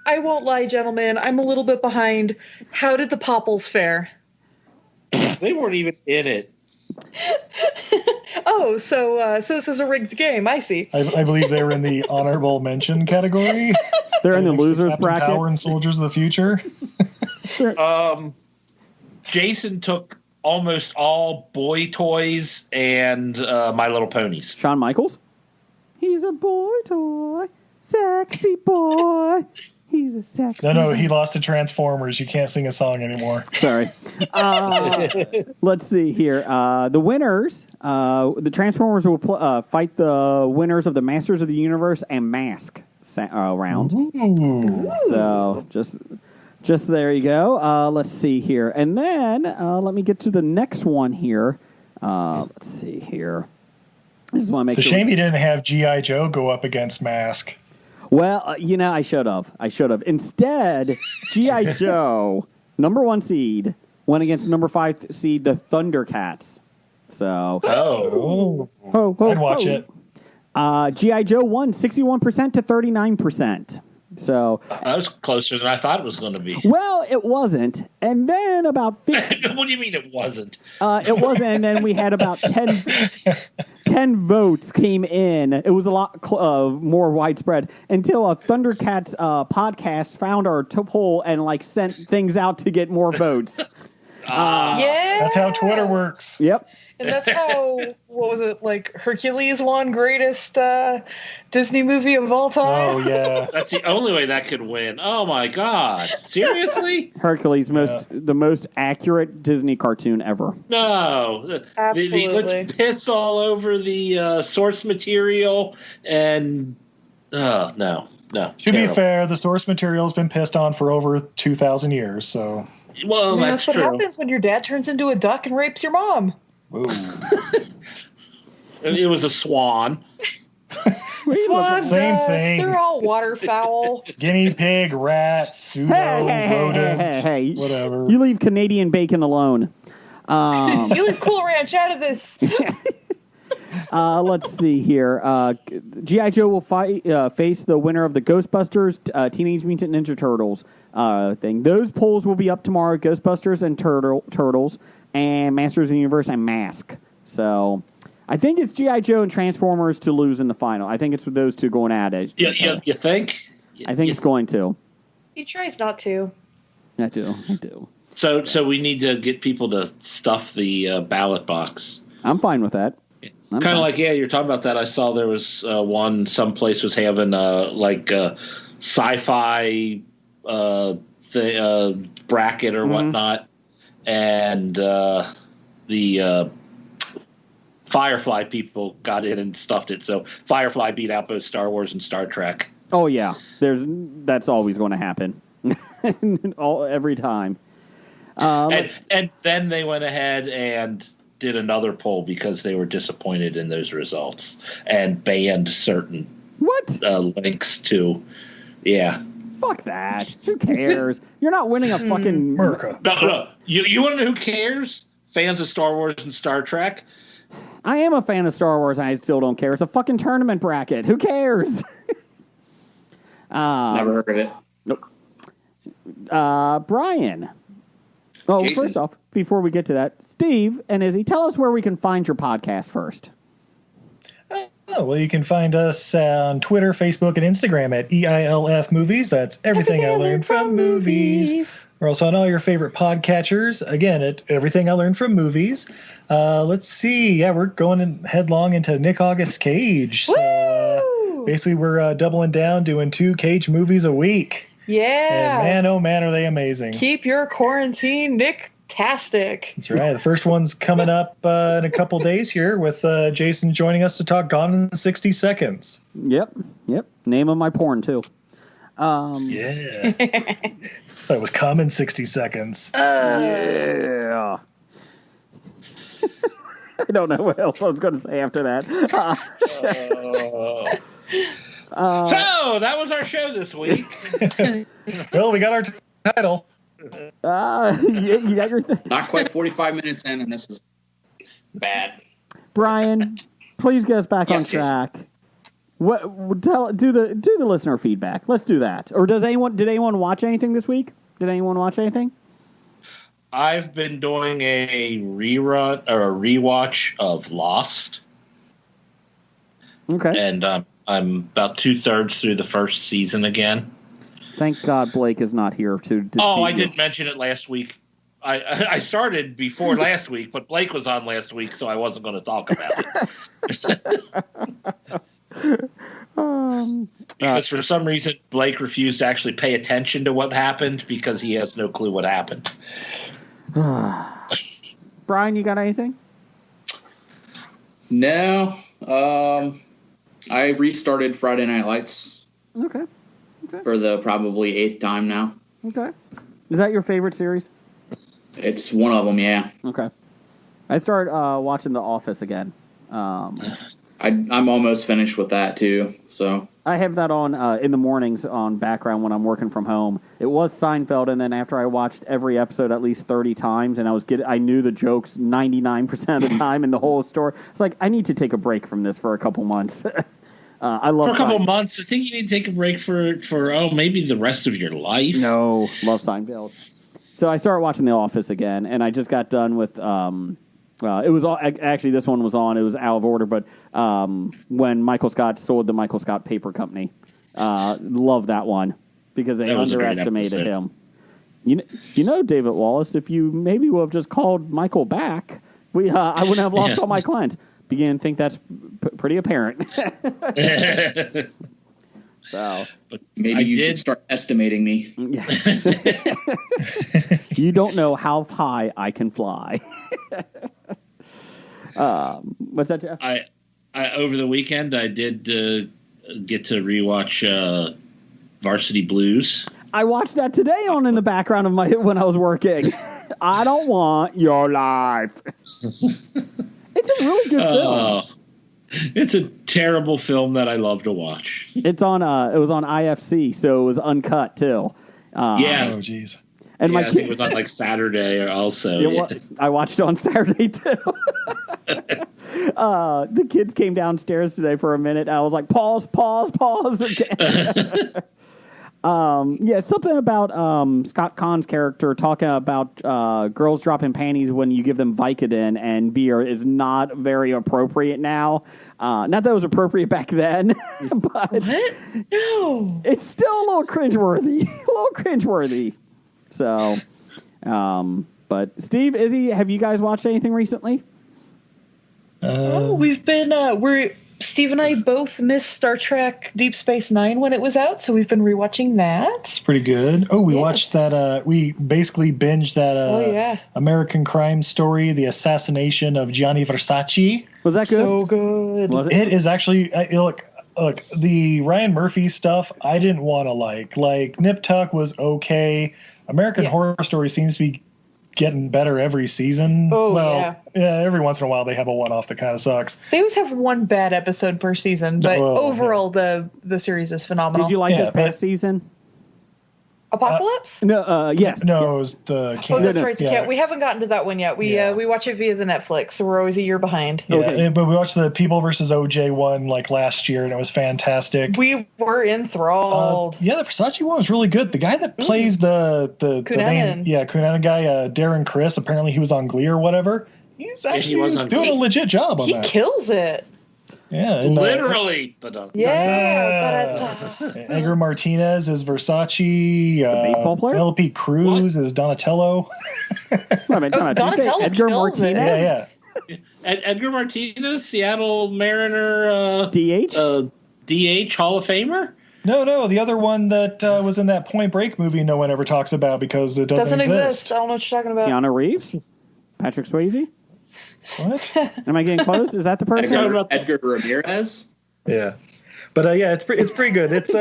I won't lie, gentlemen. I'm a little bit behind. How did the Popples fare? They weren't even in it. Oh, so this is a rigged game. I see. I believe they were in the honorable mention category. They're in the Next to losers Captain bracket. Power and Soldiers of the Future. Jason took almost all boy toys and My Little Ponies. Shawn Michaels? He's a boy toy. Sexy boy. He's a sexy No, boy. he lost to Transformers. You can't sing a song anymore. Sorry. Let's see here. The winners, the Transformers will fight the winners of the Masters of the Universe and Mask round. Ooh. So just there you go. Let's see here. And then let me get to the next one here. Let's see here. I just want to make It's a sure. shame you didn't have G.I. Joe go up against Mask. Well, I should have. Instead, G.I. Joe, number 1 seed, went against number 5 seed, the Thundercats. So, I'd watch it. G.I. Joe won 61% to 39%. So, That was closer than I thought it was going to be. well, it wasn't. And then about 50, What do you mean it wasn't? it wasn't. And then we had about 10 votes came in. It was a lot more widespread until a Thundercats podcast found our poll and sent things out to get more votes. Yeah. That's how Twitter works. Yep. And that's how, what was it, Hercules won greatest Disney movie of all time? Oh, yeah. That's the only way that could win. Oh, my God. Seriously? Hercules, the most accurate Disney cartoon ever. No. Absolutely. Let's piss all over the source material and... no. No. To be fair, the source material's been pissed on for over 2,000 years, so. Well, that's what true. happens when your dad turns into a duck and rapes your mom. Ooh. It was a swan. Swan, Same ducks, thing. they're all waterfowl. Guinea pig, rat, pseudo, rodent, hey. whatever. You leave Canadian bacon alone. You leave Cool Ranch out of this. Let's see here. G.I. Joe will face the winner of the Ghostbusters Teenage Mutant Ninja Turtles thing. Those polls will be up tomorrow. Ghostbusters and Turtles and Masters of the Universe and Mask. So I think it's G.I. Joe and Transformers to lose in the final. I think it's with those two going at it. You think? I think it's going to. He tries not to. I do. So we need to get people to stuff the ballot box. I'm fine with that. Kind of like, you're talking about that. I saw there was one, someplace was having sci-fi bracket or whatnot, and the Firefly people got in and stuffed it. So Firefly beat out both Star Wars and Star Trek. Oh yeah, that's always going to happen, every time. And then they went ahead and did another poll because they were disappointed in those results and banned certain links to. Yeah. Fuck that. Who cares? You're not winning a fucking America. No. You want to know who cares? Fans of Star Wars and Star Trek. I am a fan of Star Wars and I still don't care. It's a fucking tournament bracket. Who cares? Never heard of it. Nope. Brian. Oh, Jason? First off, before we get to that, Steve and Izzy, tell us where we can find your podcast first. Oh, well, you can find us on Twitter, Facebook, and Instagram at EILF Movies. That's everything I learned from movies. We're also on all your favorite podcatchers. Again, at Everything I Learned from Movies. Let's see. Yeah, we're going headlong into Nick August Cage. So basically, we're doubling down, doing 2 Cage movies a week. Yeah. And man, oh man, are they amazing. Keep your quarantine Nick-tastic. That's right. The first one's coming up in a couple days here with Jason joining us to talk Gone in 60 Seconds. Yep. Name of my porn, too. Yeah. That was Come in 60 Seconds. Yeah. I don't know what else I was going to say after that. So that was our show this week. Well, we got our title. You got your thing. Not quite 45 minutes in, and this is bad. Brian, please get us back on track. Do the listener feedback. Let's do that. Or did anyone watch anything this week? Did anyone watch anything? I've been doing a rerun or a rewatch of Lost. Okay. And I'm about 2/3 through the first season again. Thank God Blake is not here to I didn't mention it last week. I started before last week, but Blake was on last week, so I wasn't going to talk about it. Because for some reason, Blake refused to actually pay attention to what happened because he has no clue what happened. Brian, you got anything? No. I restarted Friday Night Lights. Okay. For the probably 8th time now. Okay. Is that your favorite series? It's one of them, yeah. Okay. I started watching The Office again. I'm almost finished with that too. So I have that on in the mornings on background when I'm working from home. It was Seinfeld, and then after I watched every episode at least 30 times, and I knew the jokes 99% of the time in the whole story. It's like I need to take a break from this for a couple months. I love for a couple Seinfeld. months. I think you need to take a break for maybe the rest of your life. No, love Seinfeld. So I started watching The Office again, and I just got done with. It was all actually this one was on. It was out of order, but when Michael Scott sold the Michael Scott Paper Company, love that one because they underestimated him. You know, David Wallace, if you maybe would have just called Michael back, I wouldn't have lost all my clients. Begin to think that's pretty apparent. So, but maybe you should start estimating me. You don't know how high I can fly. What's that, Jeff? I over the weekend I did get to rewatch Varsity Blues. I watched that today in the background of when I was working. I don't want your life. It's a really good film. It's a terrible film that I love to watch. It's on. It was on IFC, so it was uncut too. Yeah. Oh, jeez. And I think it was on like Saturday also. I watched it on Saturday too. The kids came downstairs today for a minute. I was like, pause again. Something about Scott Caan's character talking about girls dropping panties when you give them Vicodin and beer is not very appropriate now. Not that it was appropriate back then, but What? No. it's still a little cringeworthy. So, but Steve, Izzy, have you guys watched anything recently? We've been Steve and I both missed Star Trek Deep Space Nine when it was out, so we've been rewatching that. It's pretty good. Oh, we watched that. We basically binged that American Crime Story, The Assassination of Gianni Versace. Was that good? So good. Was It is actually look the Ryan Murphy stuff. I didn't want to like Nip Tuck was okay. American Horror Story seems to be getting better every season. Oh, every once in a while they have a one-off that kind of sucks. They always have one bad episode per season, but overall the series is phenomenal. Did you like this past season? Apocalypse? No, yes. No, it was the Oh, that's right. Yeah. We haven't gotten to that one yet. We watch it via the Netflix, so we're always a year behind. Yeah, but we watched the People versus OJ one like last year, and it was fantastic. We were enthralled. The Versace one was really good. The guy that plays the main Cunanan guy, Darren Criss, apparently he was on Glee or whatever. He's actually doing a legit job on that. He kills it. Yeah, literally. Edgar Martinez is Versace. The baseball player. Penelope Cruz is Donatello. Donatello. Did you say Edgar Martinez? Yeah. Edgar Martinez, Seattle Mariner. DH. DH Hall of Famer. No, the other one that was in that Point Break movie no one ever talks about because it doesn't exist. I don't know what you're talking about. Keanu Reeves. Patrick Swayze. What? Am I getting close? Is that the person? Edgar Ramirez. Yeah, but it's pretty good. It's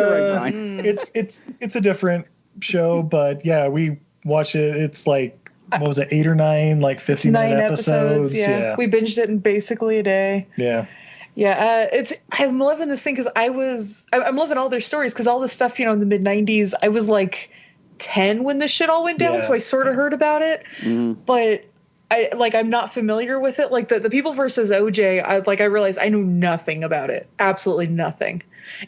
it's a different show, but we watch it. It's like what was it, 8 or 9, like 59 episodes. Yeah, we binged it in basically a day. Yeah. Yeah, I'm loving this thing because I'm loving all their stories because all this stuff, in the mid 90s, I was like 10 when this shit all went down, so I sort of heard about it, but I'm not familiar with it. Like the People versus OJ, I realized I knew nothing about it, absolutely nothing.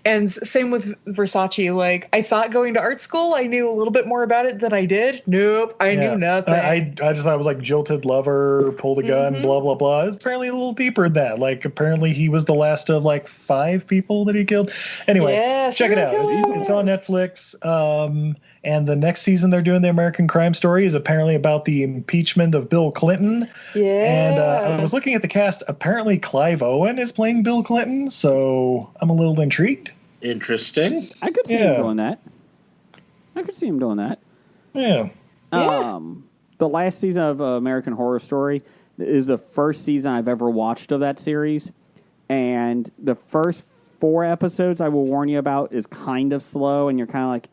And same with Versace. Like I thought going to art school, I knew a little bit more about it than I did. Nope, I knew nothing. I just thought it was like jilted lover, pulled a gun, blah blah blah. It's apparently a little deeper than that. Like apparently he was the last of like 5 people that he killed. Anyway, check it out. It's on Netflix. And the next season they're doing the American Crime Story is apparently about the impeachment of Bill Clinton. Yeah. And I was looking at the cast. Apparently Clive Owen is playing Bill Clinton, so I'm a little intrigued. Interesting. I could see him doing that. Yeah. The last season of American Horror Story is the first season I've ever watched of that series. And the first 4 episodes, I will warn you about, is kind of slow. And you're kind of like,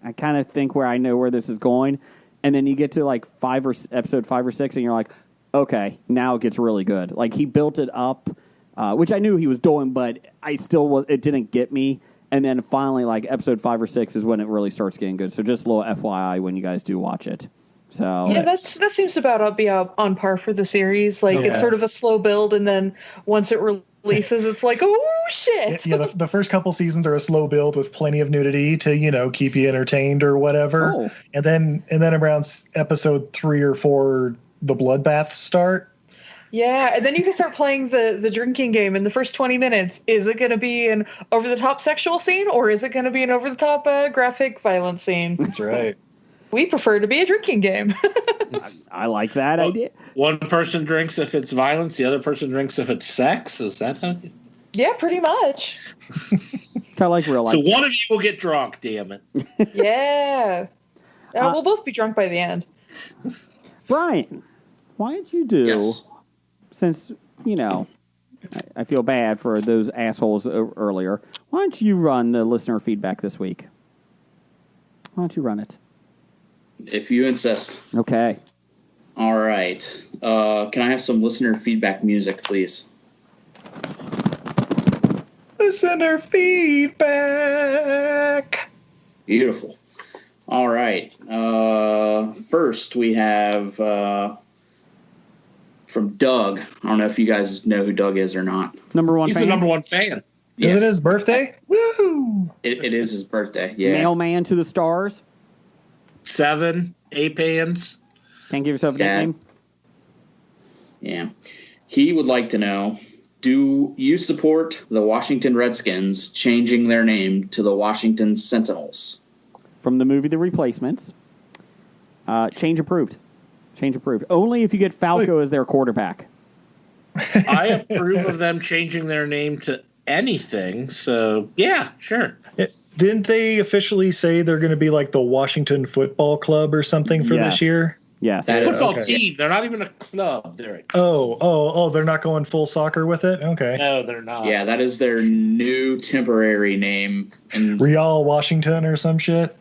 I kind of think I know where this is going. And then you get to like episode 5 or 6 and you're like, okay, now it gets really good. Like he built it up, which I knew he was doing, but it didn't get me. And then finally, like episode 5 or 6 is when it really starts getting good. So just a little FYI when you guys do watch it. So that seems about be on par for the series. Like it's sort of a slow build, and then once it releases, it's like, oh shit. Yeah, the first couple seasons are a slow build with plenty of nudity to keep you entertained or whatever. Oh. And then around episode 3 or 4, the bloodbaths start. Yeah, and then you can start playing the drinking game in the first 20 minutes. Is it going to be an over-the-top sexual scene, or is it going to be an over-the-top graphic violence scene? That's right. We prefer to be a drinking game. I like that idea. One person drinks if it's violence, the other person drinks if it's sex. Is that how? Yeah, pretty much. Kind of like real life. So one of you will get drunk, damn it. Yeah. We'll both be drunk by the end. Brian, why did you do, since, I feel bad for those assholes earlier, why don't you run the listener feedback this week? Why don't you run it? If you insist. Okay. All right. Can I have some listener feedback music, please? Listener feedback. Beautiful. All right. First, we have from Doug. I don't know if you guys know who Doug is or not. Number one He's fan? the number one fan. Yeah. Is it his birthday? Woo! It is his birthday. Yeah. Mailman to the stars. 7 A-Pans. Can't give yourself a Yeah. nickname. Yeah. He would like to know, do you support the Washington Redskins changing their name to the Washington Sentinels? From the movie The Replacements. Change approved. Change approved. Only if you get Falco as their quarterback. I approve of them changing their name to anything. So, yeah, sure. Didn't they officially say they're going to be like the Washington Football Club or something for Yes. this year? Yes. That is- Football okay. team. They're not even a club. They're a Oh, they're not going full soccer with it? Okay. No, they're not. Yeah, that is their new temporary name. And Real Washington or some shit?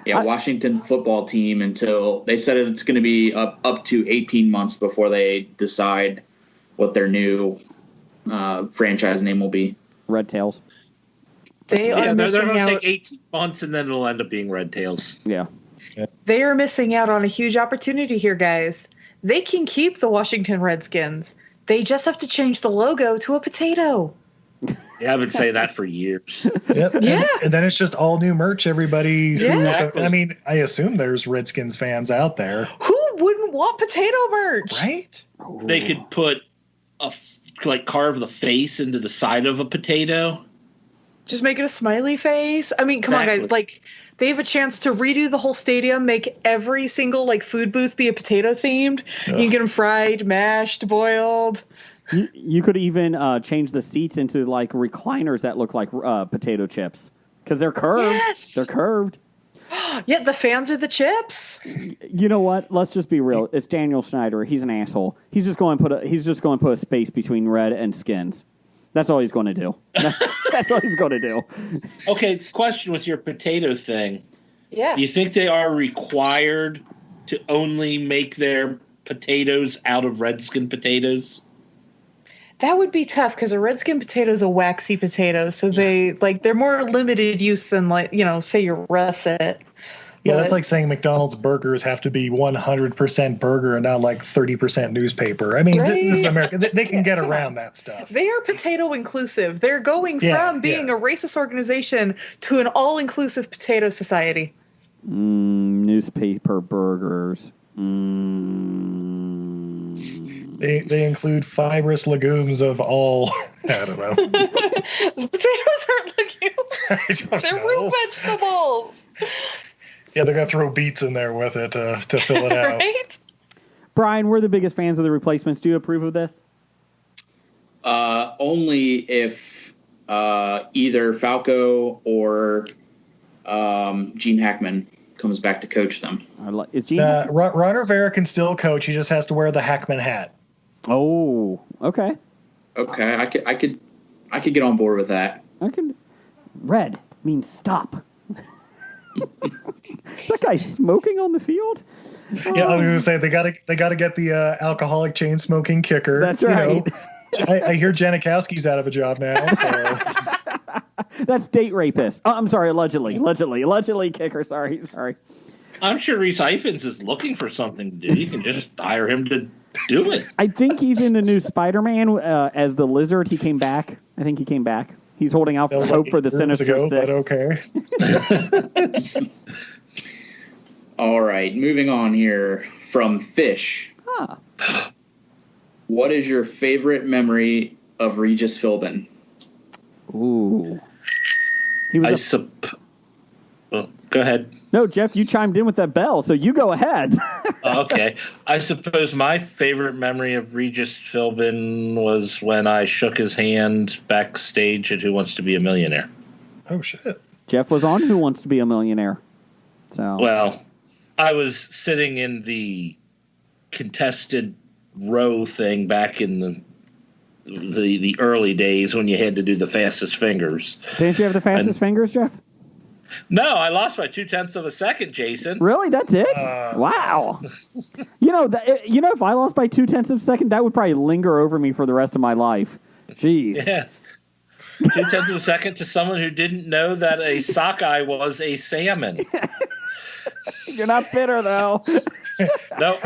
yeah, Washington football team until they said it's going to be up to 18 months before they decide what their new franchise name will be. Red Tails. They Yeah, are they're missing going to out. take 18 months, and then it'll end up being Red Tails. Yeah. They are missing out on a huge opportunity here, guys. They can keep the Washington Redskins. They just have to change the logo to a potato. Yeah, I've been saying that for years. Yep. Yeah. And then it's just all new merch. Everybody. Yeah. Exactly. I mean, I assume there's Redskins fans out there, Who wouldn't want potato merch? right? They could put carve the face into the side of a potato. Just make it a smiley face. I mean, come on, Exactly. guys. Like, they have a chance to redo the whole stadium, make every single food booth be a potato themed. You can get them fried, mashed, boiled. You could even change the seats into recliners that look like potato chips because they're curved. Yes! They're curved. Yeah, the fans are the chips. You know what? Let's just be real. It's Daniel Snyder. He's an asshole. He's just going to put a space between red and skins. That's all he's going to do. That's all he's going to do. Okay, question with your potato thing. Yeah. Do you think they are required to only make their potatoes out of Redskin potatoes? That would be tough because a redskin potato is a waxy potato, so they're more limited use than say your russet. Yeah, But- that's like saying McDonald's burgers have to be 100% burger and not 30% newspaper. I mean, this is Right. America. They can get around that stuff. They are potato inclusive. They're going Yeah, from being yeah. a racist organization to an all-inclusive potato society. Newspaper burgers. They include fibrous legumes of all. I don't know. Potatoes aren't legumes. I don't They're know. root vegetables. Yeah, they're gonna throw beets in there with it to fill it out. Right? Brian, we're the biggest fans of the replacements. Do you approve of this? Only if either Falco or Gene Hackman comes back to coach them. Is Gene? Ron Rivera can still coach. He just has to wear the Hackman hat. Oh, okay. Okay, I could get on board with that. I can. Red means stop. Is that guy smoking on the field? Yeah, I was gonna say they gotta get the alcoholic chain smoking kicker. That's You know, right. I hear Janikowski's out of a job now. So. That's date rapist. Oh, I'm sorry, allegedly kicker. Sorry. I'm sure Reese Ifans is looking for something to do. You can just hire him to do it. I think he's in the new Spider-Man as the Lizard. He came back. I think he came back. He's holding out That was hope for the 8 years Sinister ago, Six. but okay. All right, moving on here from Fish. Huh. What is your favorite memory of Regis Philbin? Ooh. He was Go ahead. No, Jeff, you chimed in with that bell, so you go ahead. Okay. I suppose my favorite memory of Regis Philbin was when I shook his hand backstage at Who Wants to Be a Millionaire. Oh shit. Jeff was on Who Wants to Be a Millionaire. So Well, I was sitting in the contested row thing back in the early days when you had to do the fastest fingers. Didn't you have the fastest fingers, Jeff? No, I lost by 0.2 of a second, Jason. Really? That's it? Wow. If I lost by 0.2 of a second, that would probably linger over me for the rest of my life. Jeez. Yes. 0.2 of a second to someone who didn't know that a sockeye was a salmon. You're not bitter, though. Nope.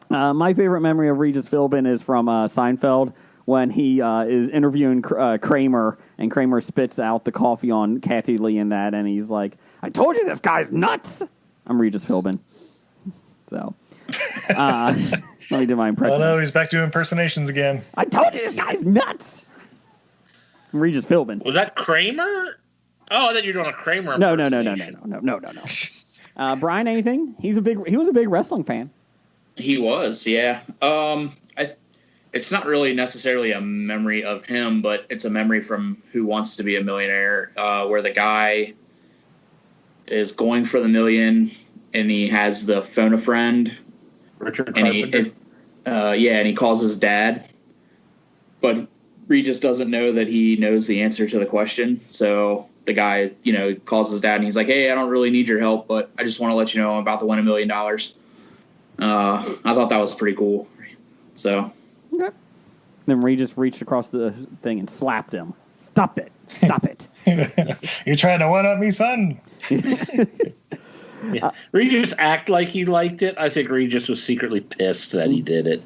My favorite memory of Regis Philbin is from Seinfeld when he is interviewing Kramer, and Kramer spits out the coffee on Kathy Lee and that, and he's like, "I told you this guy's nuts." I'm Regis Philbin. So, let me do my impression. Oh no, he's back to impersonations again. I told you this guy's nuts. I'm Regis Philbin. Was that Kramer? Oh, I thought you were doing a Kramer No. impersonation. Brian, anything? He was a big wrestling fan. He was, yeah. It's not really necessarily a memory of him, but it's a memory from Who Wants to Be a Millionaire, where the guy is going for the million, and he has the phone a friend. Richard Carpenter. And he calls his dad, but Regis doesn't know that he knows the answer to the question. So the guy, calls his dad, and he's like, "Hey, I don't really need your help, but I just want to let you know I'm about to win $1 million." I thought that was pretty cool. So. Okay. Then Regis reached across the thing and slapped him. Stop it. Stop it. You're trying to one-up me, son. Yeah. Regis act like he liked it. I think Regis was secretly pissed that he did it.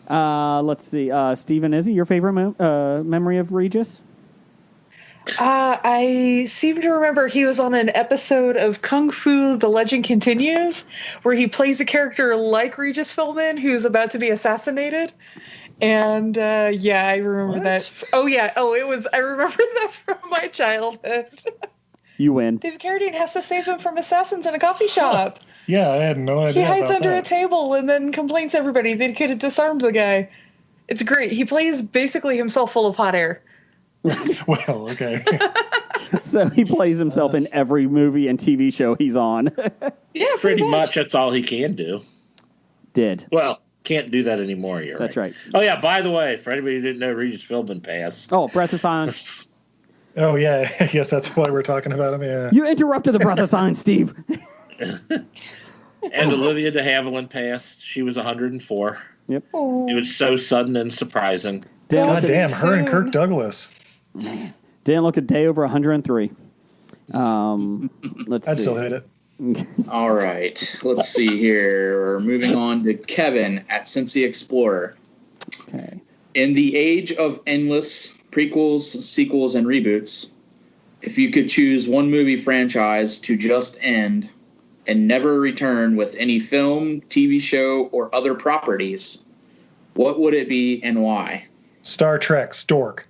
Let's see. Stephen, Izzy, your favorite memory of Regis? I seem to remember he was on an episode of Kung Fu: The Legend Continues, where he plays a character like Regis Philbin who's about to be assassinated. And I remember that. Oh yeah. Oh, I remember that from my childhood. You win. David Carradine has to save him from assassins in a coffee shop. Yeah, I had no idea. He hides about under that. a table and then complains to everybody they could have disarmed the guy. It's great. He plays basically himself full of hot air. Well, okay. So he plays himself in every movie and TV show he's on. Yeah, Pretty much that's all he can do. Did. Well, can't do that anymore. That's right. Oh, yeah, by the way, for anybody who didn't know, Regis Philbin passed. Oh, Breath of Silence. Oh, yeah. I guess that's why we're talking about him. Yeah. You interrupted the Breath of Silence, Steve. And Olivia de Havilland passed. She was 104. Yep. It was so sudden and surprising. God damn, her and Kirk Douglas. Man. Didn't look a day over 103. Let's I'd see. still hit it. All right. Let's see here. We're moving on to Kevin at Cincy Explorer. Okay. In the age of endless prequels, sequels, and reboots, if you could choose one movie franchise to just end and never return with any film, TV show, or other properties, what would it be and why? Star Trek, Stork.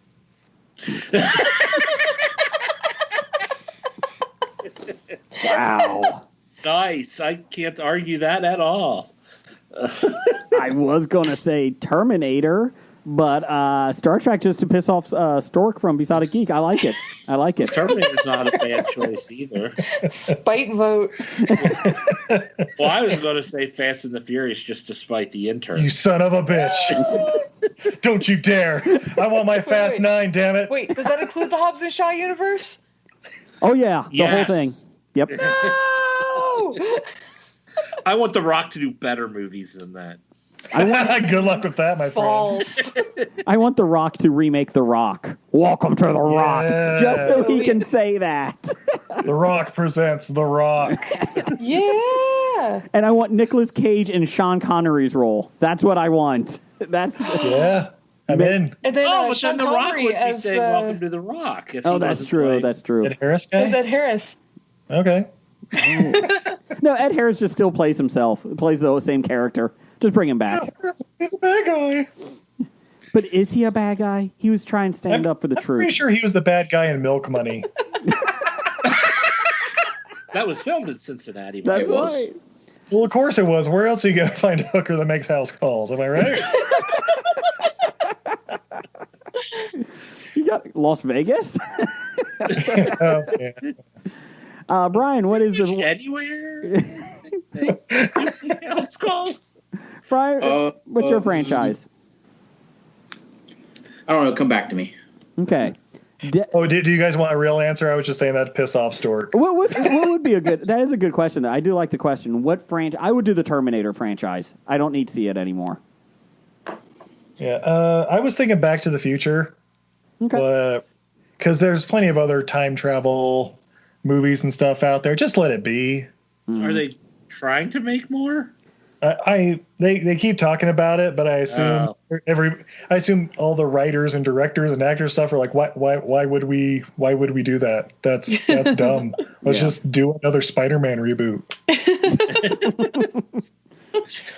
Wow. Nice. I can't argue that at all. I was going to say Terminator, but Star Trek just to piss off Stork from Besotted Geek. I like it. Terminator's not a bad choice either. Spite vote. Well, I was going to say Fast and the Furious just to spite the intern. You son of a bitch. Don't you dare. I want my Fast 9, damn it. Wait, does that include the Hobbs and Shaw universe? Oh, yeah. The whole thing. Yep. No! I want The Rock to do better movies than that. Good luck with that, my friend. False. I want The Rock to remake The Rock. Welcome to The Rock. Just so he can say that. The Rock presents The Rock. Yeah. And I want Nicolas Cage in Sean Connery's role. That's what I want. Yeah. I'm in. And then, But Sean then The Rock Connery would be as saying "Welcome to The Rock." If Oh, he that's wasn't true. playing. That's true. Ed Harris guy? Ed Harris. Okay. No, Ed Harris just still plays himself. Plays the same character. Just bring him back. He's a bad guy. But is he a bad guy? He was trying to stand up for the I'm truth. pretty sure he was the bad guy in Milk Money. That was filmed in Cincinnati. That's It was. right. Well, of course it was. Where else are you going to find a hooker that makes house calls? Am I right? You got Las Vegas? Oh, yeah. Brian, what is the... Anywhere? House calls? Brian, what's your franchise? I don't know. Come back to me. Okay. Do you guys want a real answer? I was just saying that to piss off Stork. What would be a good? That is a good question. I do like the question. What franchise? I would do the Terminator franchise. I don't need to see it anymore. Yeah, I was thinking Back to the Future. Okay. Because there's plenty of other time travel movies and stuff out there. Just let it be. Are they trying to make more? They keep talking about it, but I assume all the writers and directors and actors stuff are like, why would we do that? That's dumb. Let's just do another Spider-Man reboot.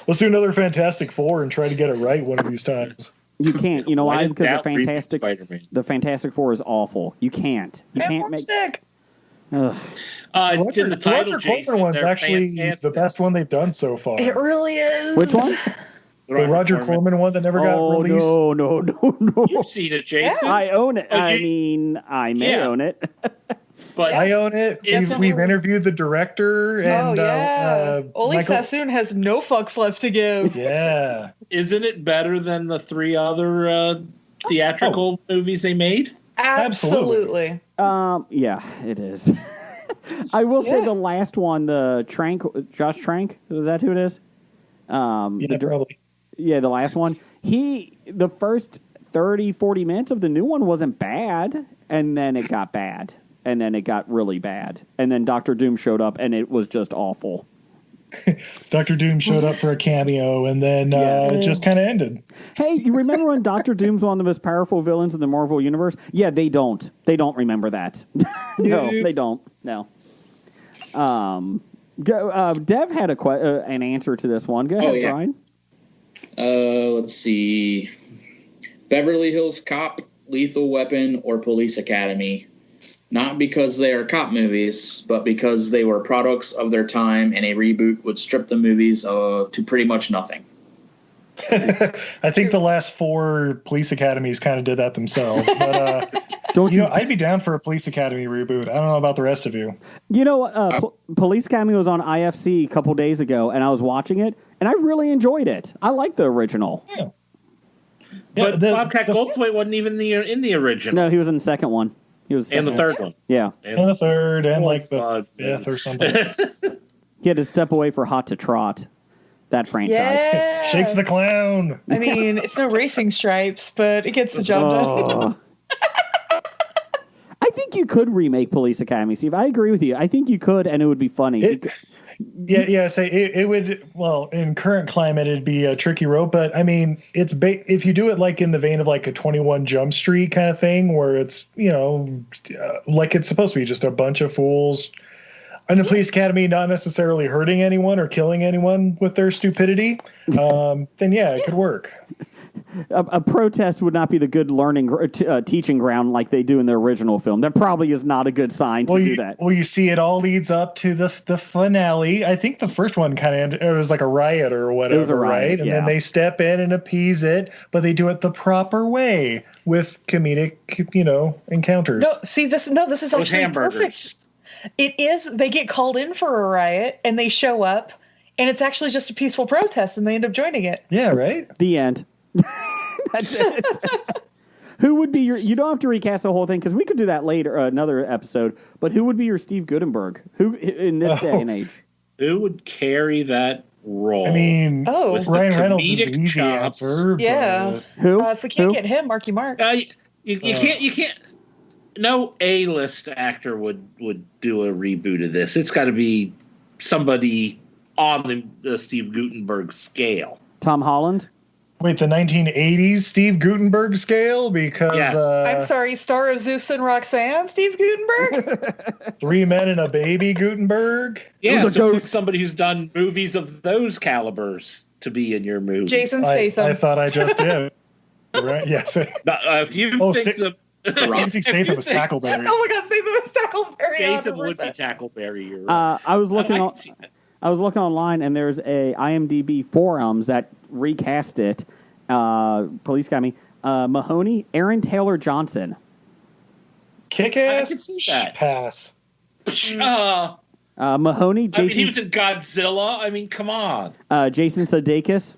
Let's do another Fantastic Four and try to get it right one of these times. You can't. You know why? Because Spider-Man. the Fantastic Four is awful. You can't. You can't make. It's in the title. Roger Corman one's actually the best one they've done so far. It really is. Which one? The Roger Corman one that never got released. No. You've seen it, Jason. I own it. I may own it. But I own it. We've interviewed the director, and Ole Sassoon has no fucks left to give. Yeah. Isn't it better than the 3 other theatrical movies they made? Absolutely. Yeah, it is. I will say the last one, Josh Trank, is that who it is? Probably. Yeah, the last one. The first 30, 40 minutes of the new one wasn't bad, and then it got bad. And then it got really bad. And then Dr. Doom showed up, and it was just awful. Dr. Doom showed up for a cameo, and then it just kind of ended. Hey, you remember when Dr. Doom's one of the most powerful villains in the Marvel Universe? Yeah, they don't. They don't remember that. No, they don't. No. Dev had an answer to this one. Go ahead, Brian. Let's see. Beverly Hills Cop, Lethal Weapon, or Police Academy. Not because they are cop movies, but because they were products of their time, and a reboot would strip the movies to pretty much nothing. I think the last 4 Police Academies kind of did that themselves. But I'd be down for a Police Academy reboot. I don't know about the rest of you. You know what? Police Academy was on IFC a couple days ago, and I was watching it, and I really enjoyed it. I like the original. Yeah. But Bobcat Goldthwait wasn't even in the original. No, he was in the second one. He was and the third one. Yeah. And the third, and like the 5th or something. He had to step away for Hot to Trot, that franchise. Yeah. Shakes the Clown. I mean, it's no Racing Stripes, but it gets the job done. I think you could remake Police Academy, Steve. I agree with you. I think you could, and it would be funny. It would. Well, in current climate, it'd be a tricky road. But I mean, it's if you do it like in the vein of like a 21 Jump Street kind of thing, where it's like it's supposed to be just a bunch of fools in the police academy, not necessarily hurting anyone or killing anyone with their stupidity. Then it could work. A protest would not be the good teaching ground like they do in the original film. That probably is not a good sign to do that. Well, you see, it all leads up to the finale. I think the first one kind of ended, it was like a riot or whatever, it was a riot, right? And then they step in and appease it, but they do it the proper way with comedic, encounters. No, see, this is actually perfect. It is. They get called in for a riot, and they show up, and it's actually just a peaceful protest, and they end up joining it. Yeah, right? The end. That's it. Who would be you don't have to recast the whole thing, because we could do that later, another episode, but who would be your Steve Gutenberg? Who, in this day and age? Who would carry that role? I mean, with Ryan Reynolds is the comedic easy chops. answer. Yeah. Who? If we can't get him, Marky Mark. You can't. No A-list actor would do a reboot of this. It's got to be somebody on the Steve Gutenberg scale. Tom Holland? Wait, the 1980s Steve Gutenberg scale? Because Yes. I'm sorry, star of Zeus and Roxanne, Steve Gutenberg? 3 Men and a Baby Gutenberg? Yeah, so pick somebody who's done movies of those calibers to be in your movie. Jason Statham. I thought I just did. Right? Yes. If you think Statham was Tackleberry. Oh my God, Statham was Tackleberry. Statham would be Tackleberry. You're right. I was looking online, and there's a IMDb forums that recast it. Police Academy. Mahoney, Aaron Taylor Johnson. Kick-ass? I can see that. Pass. Mahoney, Jason. he was in Godzilla. Come on. Jason Sudeikis.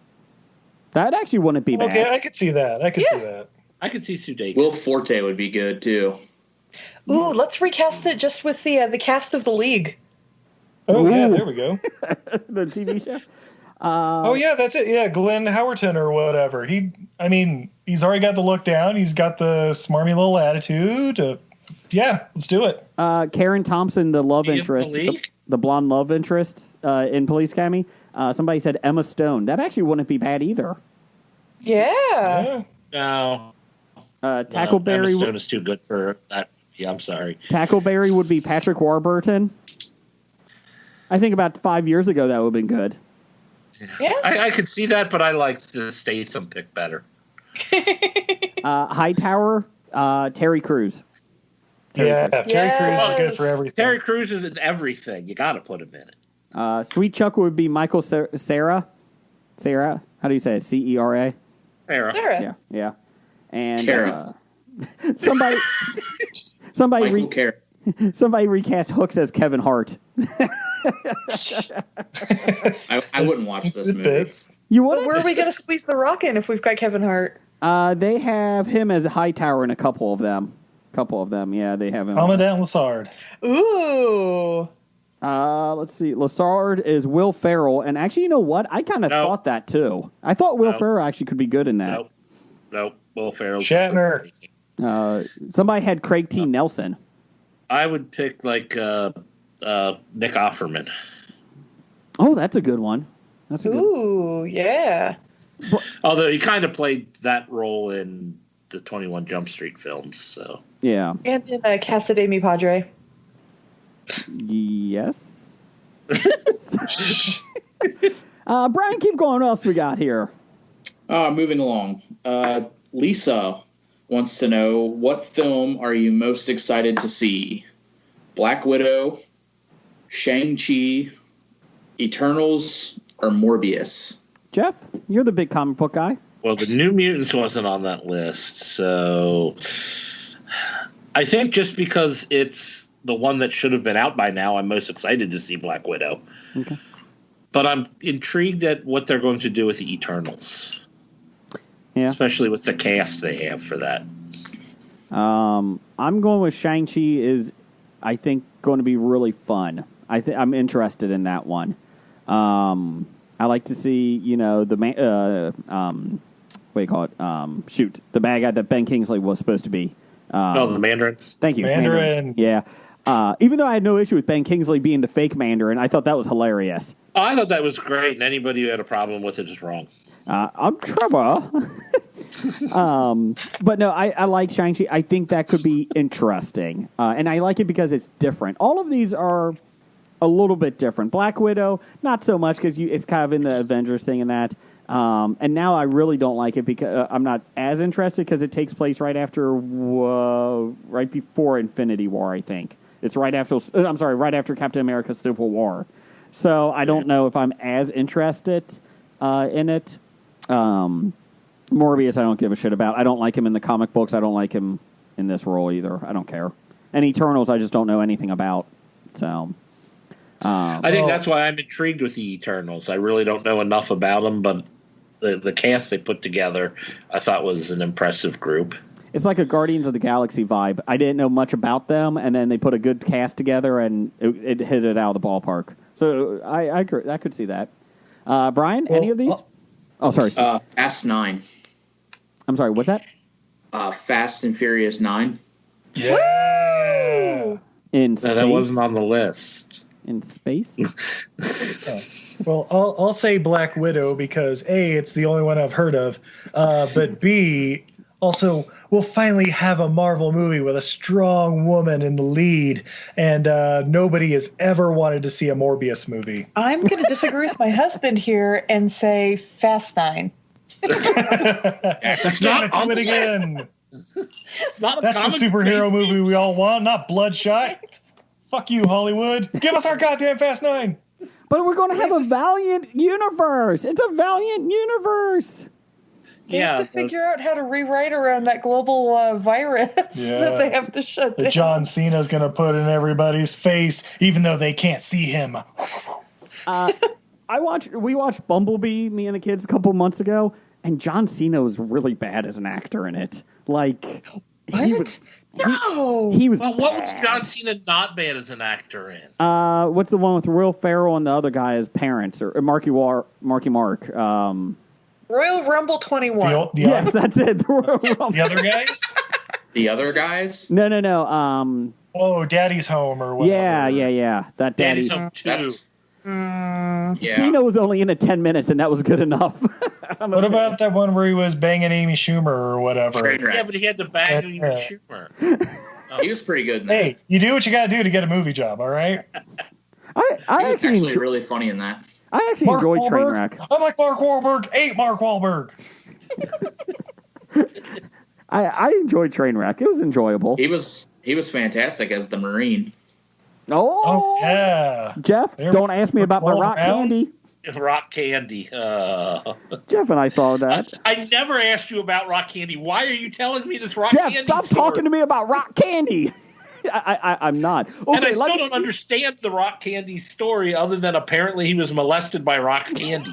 That actually wouldn't be bad. Okay, I could see that. I could see Sudeikis. Will Forte would be good too. Ooh, let's recast it just with the cast of The League. Oh, yeah, there we go. The TV show. Oh, yeah, that's it. Yeah, Glenn Howerton or whatever. He's already got the look down. He's got the smarmy little attitude. Yeah, let's do it. Karen Thompson, the love interest, the blonde love interest in Police Academy. Somebody said Emma Stone. That actually wouldn't be bad either. Yeah. No. Tackleberry. Emma Stone is too good for that. Yeah, I'm sorry. Tackleberry would be Patrick Warburton. I think about 5 years ago that would have been good. Yeah. I could see that, but I like the Statham pick better. Hightower, Terry Crews. Terry Crews is good for everything. Terry Crews is in everything. You got to put him in it. Sweet Chuck would be Michael Cera. Cera? How do you say it? Cera? Sarah. Yeah. And Michael somebody recast Hooks as Kevin Hart. I wouldn't watch this movie. You wouldn't? Where are we going to squeeze The Rock in if we've got Kevin Hart? They have him as a Hightower in a couple of them. Yeah, they have him. Commandant Lassard. Ooh. Let's see. Lassard is Will Ferrell, and actually, you know what? I kind of thought that too. I thought Will Ferrell actually could be good in that. Nope. Will Ferrell. Shatner. Somebody had Craig T. Nelson. I would pick Nick Offerman. Oh, that's a good one. Ooh, yeah. Although he kind of played that role in the 21 Jump Street films, so. Yeah. And in Casa de Mi Padre. Yes. Brian, keep going. What else we got here? Moving along. Lisa wants to know, what film are you most excited to see? Black Widow, Shang-Chi, Eternals, or Morbius? Jeff, you're the big comic book guy. Well, the New Mutants wasn't on that list, so I think just because it's the one that should have been out by now, I'm most excited to see Black Widow. Okay. But I'm intrigued at what they're going to do with the Eternals. Yeah. Especially with the cast they have for that. I'm going with Shang-Chi is, I think, going to be really fun. I'm interested in that one. I like to see, the what do you call it? The bad guy that Ben Kingsley was supposed to be. The Mandarin. Thank you, Mandarin. Yeah. Even though I had no issue with Ben Kingsley being the fake Mandarin, I thought that was hilarious. Oh, I thought that was great, and anybody who had a problem with it is wrong. I'm trouble. But no, I like Shang-Chi. I think that could be interesting. And I like it because it's different. All of these are a little bit different. Black Widow, not so much because it's kind of in the Avengers thing and that. And now I really don't like it because I'm not as interested because it takes place right before Infinity War, I think. It's right after Captain America Civil War. So I don't know if I'm as interested in it. Morbius, I don't give a shit about. I don't like him in the comic books. I don't like him in this role either. I don't care. And Eternals, I just don't know anything about. So, I think that's why I'm intrigued with the Eternals. I really don't know enough about them, but the cast they put together, I thought was an impressive group. It's like a Guardians of the Galaxy vibe. I didn't know much about them, and then they put a good cast together, and it hit it out of the ballpark. So I could see that. Brian, any of these? Sorry. Fast 9. I'm sorry, what's that? Fast and Furious 9. Yeah. In space? That wasn't on the list. In space? Well, I'll say Black Widow because A, it's the only one I've heard of, but B, also we'll finally have a Marvel movie with a strong woman in the lead, and nobody has ever wanted to see a Morbius movie. I'm going to disagree with my husband here and say Fast 9. That's not on it again. It's not That's the superhero movie we all want, not Bloodshot. Fuck you, Hollywood. Give us our goddamn Fast 9. But we're going to have a Valiant universe. It's a Valiant universe. They have to figure out how to rewrite around that global virus that they have to shut down. John Cena's going to put in everybody's face, even though they can't see him. We watched Bumblebee, me and the kids, a couple months ago, and John Cena was really bad as an actor in it. Like, he was. No. He was. Well, what was bad. John Cena not bad as an actor in? What's the one with Will Ferrell and the other guy as parents, or Marky Mark? Royal Rumble 21. Yes, that's it. The Royal Rumble. The other guys? The other guys? No. Oh, Daddy's Home or whatever. Yeah. That Daddy's Daddy. Home 2. That's, yeah. Cena was only in it 10 minutes, and that was good enough. What about that one where he was banging Amy Schumer or whatever? Trainwreck. Yeah, but he had to bang Amy Schumer. He was pretty good in that. Hey, you do what you got to do to get a movie job, all right? I He was actually actually really funny in that. I actually Mark enjoyed Wahlberg? Trainwreck. I'm like Mark Wahlberg. Ain't Mark Wahlberg. I enjoyed Trainwreck. It was enjoyable. He was fantastic as the Marine. Oh, yeah. Jeff, There don't ask me about my 12 rock rounds? candy. Rock candy. Jeff and I saw that. I never asked you about rock candy. Why are you telling me this rock Jeff, candy stop story? talking to me about rock candy. I'm not. Okay, And I still don't understand the rock candy story other than apparently he was molested by rock candy.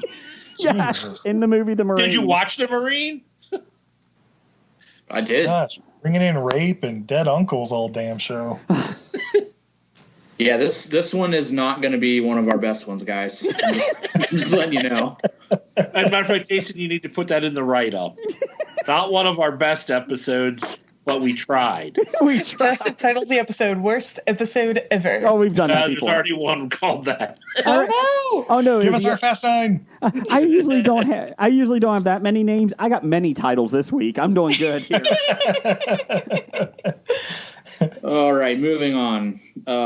Yes, in the movie The Marine. Did you watch The Marine? I did. Gosh, bringing in rape and dead uncles all damn show. Yeah, this one is not going to be one of our best ones, guys. I'm just letting you know. As a matter of fact, Jason, you need to put that in the write-up. Not one of our best episodes, but we tried. We tried. Titled the episode "Worst Episode Ever." Oh, we've done that There's before. already one called that. Oh no! Give us our Fast 9. I usually don't have that many names. I got many titles this week. I'm doing good here. All right, moving on.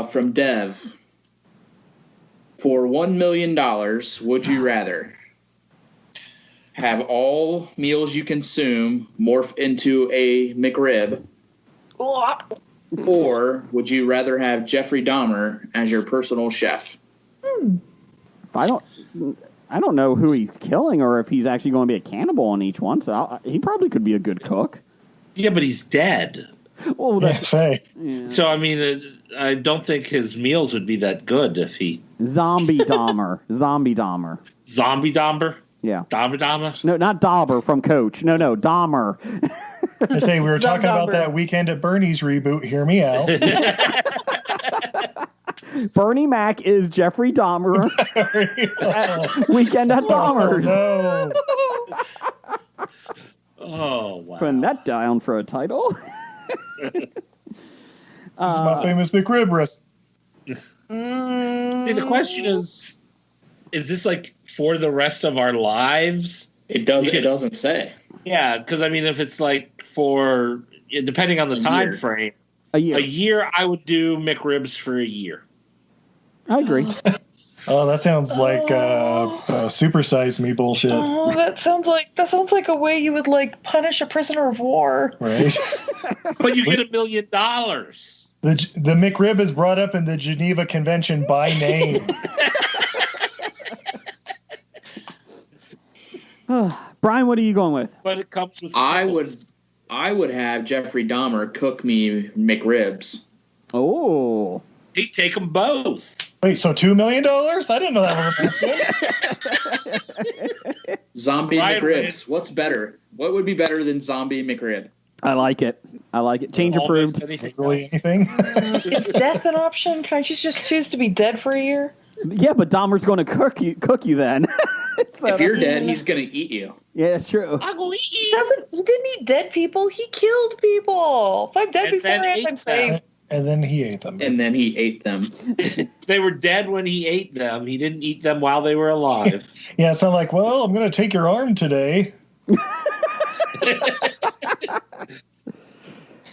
From Dev. For $1 million, would you rather have all meals you consume morph into a McRib, or would you rather have Jeffrey Dahmer as your personal chef? I don't know who he's killing or if he's actually going to be a cannibal on each one. So he probably could be a good cook. Yeah, but he's dead. Oh, Yeah, that's say. So, I mean, I don't think his meals would be that good if he... Zombie Dahmer. Zombie Dahmer. Zombie Dahmer? Yeah. Dahmer? No, not Dauber from Coach. No, Dahmer. I say we were talking about Dumber. that Weekend at Bernie's reboot. Hear me out. Bernie Mac is Jeffrey Dahmer. Weekend at Dahmer's. No. Oh, wow. Putting that down for a title. This is my famous McRib recipe. See, the question is this like for the rest of our lives? It doesn't say. Yeah, because I mean, if it's like for, depending on the A time year. frame, A year. a year, I would do McRibs for a year. I agree. Oh, that sounds like supersize me bullshit, Oh, that sounds like a way you would like punish a prisoner of war. right? But you get $1 million. The McRib is brought up in the Geneva Convention by name. Brian, what are you going with? But it comes with. I would have Jeffrey Dahmer cook me McRibs. Oh. He'd take them both. Wait, so $2 million? I didn't know that was a thing. Zombie Ryan McRibs. What's better? What would be better than Zombie McRib? I like it. Change Almost approved. anything Really else. anything? Is death an option? Can I just choose to be dead for a year? Yeah, but Dahmer's going to cook you then. So If you're that's- dead, he's gonna eat you. Yeah, it's true. I'll go eat He you. didn't eat dead people. He killed people. If I'm dead And then beforehand, ate I'm safe. And then he ate them. And then he ate them. They were dead when he ate them. He didn't eat them while they were alive. Yeah, it's not like, well, I'm going to take your arm today.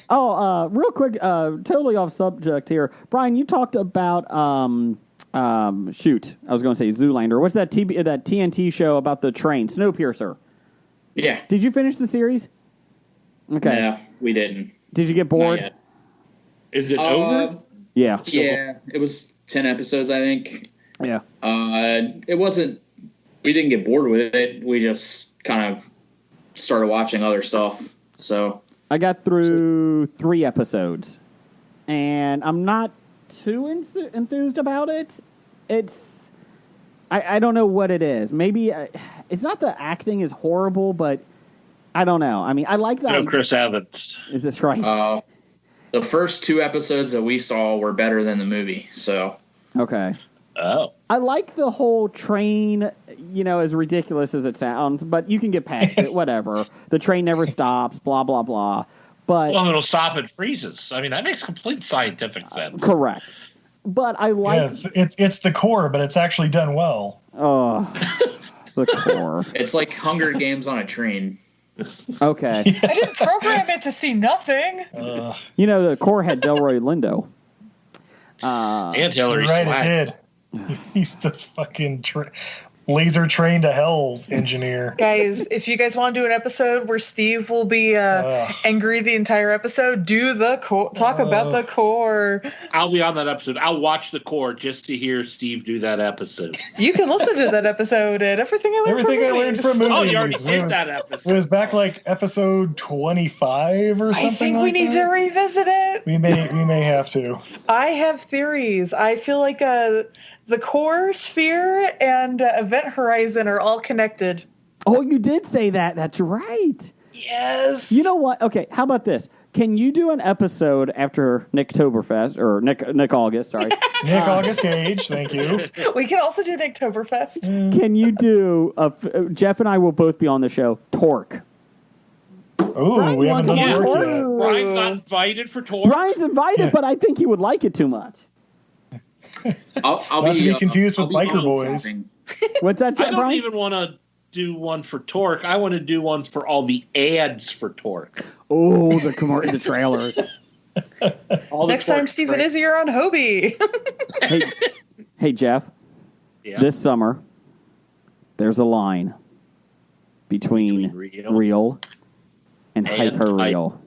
Real quick, totally off subject here. Brian, you talked about I was going to say Zoolander. What's that that TNT show about the train, Snowpiercer? Yeah. Did you finish the series? Okay. No, we didn't. Did you get Not bored? yet. Is it over? Yeah. Yeah, it was 10 episodes, I think. Yeah. It wasn't. We didn't get bored with it. We just kind of started watching other stuff. So I got through 3 episodes, and I'm not too enthused about it. I don't know what it is. Maybe it's not the acting is horrible, but I don't know. I mean, I like that. No, Chris Evans. Is this right? The first 2 episodes that we saw were better than the movie. So okay. Oh. I like the whole train, as ridiculous as it sounds, but you can get past it, whatever. The train never stops, blah, blah, blah. But Well, it'll stop and freezes. I mean, that makes complete scientific sense. Correct. But I like... Yeah, it's the core, but it's actually done well. Oh, the core. it's like Hunger Games on a train. Okay. I didn't program it to see nothing. The core had Delroy Lindo. And Hillary Right, Swank. it did. He's the fucking laser train to hell engineer. Guys, if you guys want to do an episode where Steve will be angry the entire episode, do the core. Talk about the core. I'll be on that episode. I'll watch the core just to hear Steve do that episode. You can listen to that episode at Everything I Learned from Movies. Oh, you already did that episode. It was back like episode 25 or something. I think we need to revisit it. We may have to. I have theories. I feel like the core sphere and Event Horizon are all connected. Oh, you did say that. That's right. Yes. You know what? Okay, how about this? Can you do an episode after Nicktoberfest, or Nick August, sorry. Nick August Gage, thank you. We can also do Nicktoberfest. Can you do, Jeff and I will both be on the show, Torque. Oh, Brian, we you haven't wanna done come the on work board? yet. Brian's not invited for tour. Brian's invited, but I think he would like it too much. I'll Not to be be confused I'll with be Biker bottle Boys. shopping. What's that, I don't Brian? even want to do one for Torque. I want to do one for all the ads for Torque. Oh, the trailers. All the Next time Torque Steve and tra- Izzy are on Hobie. Hey, Jeff, Yeah. this summer, there's a line between Between real and and hyper-real.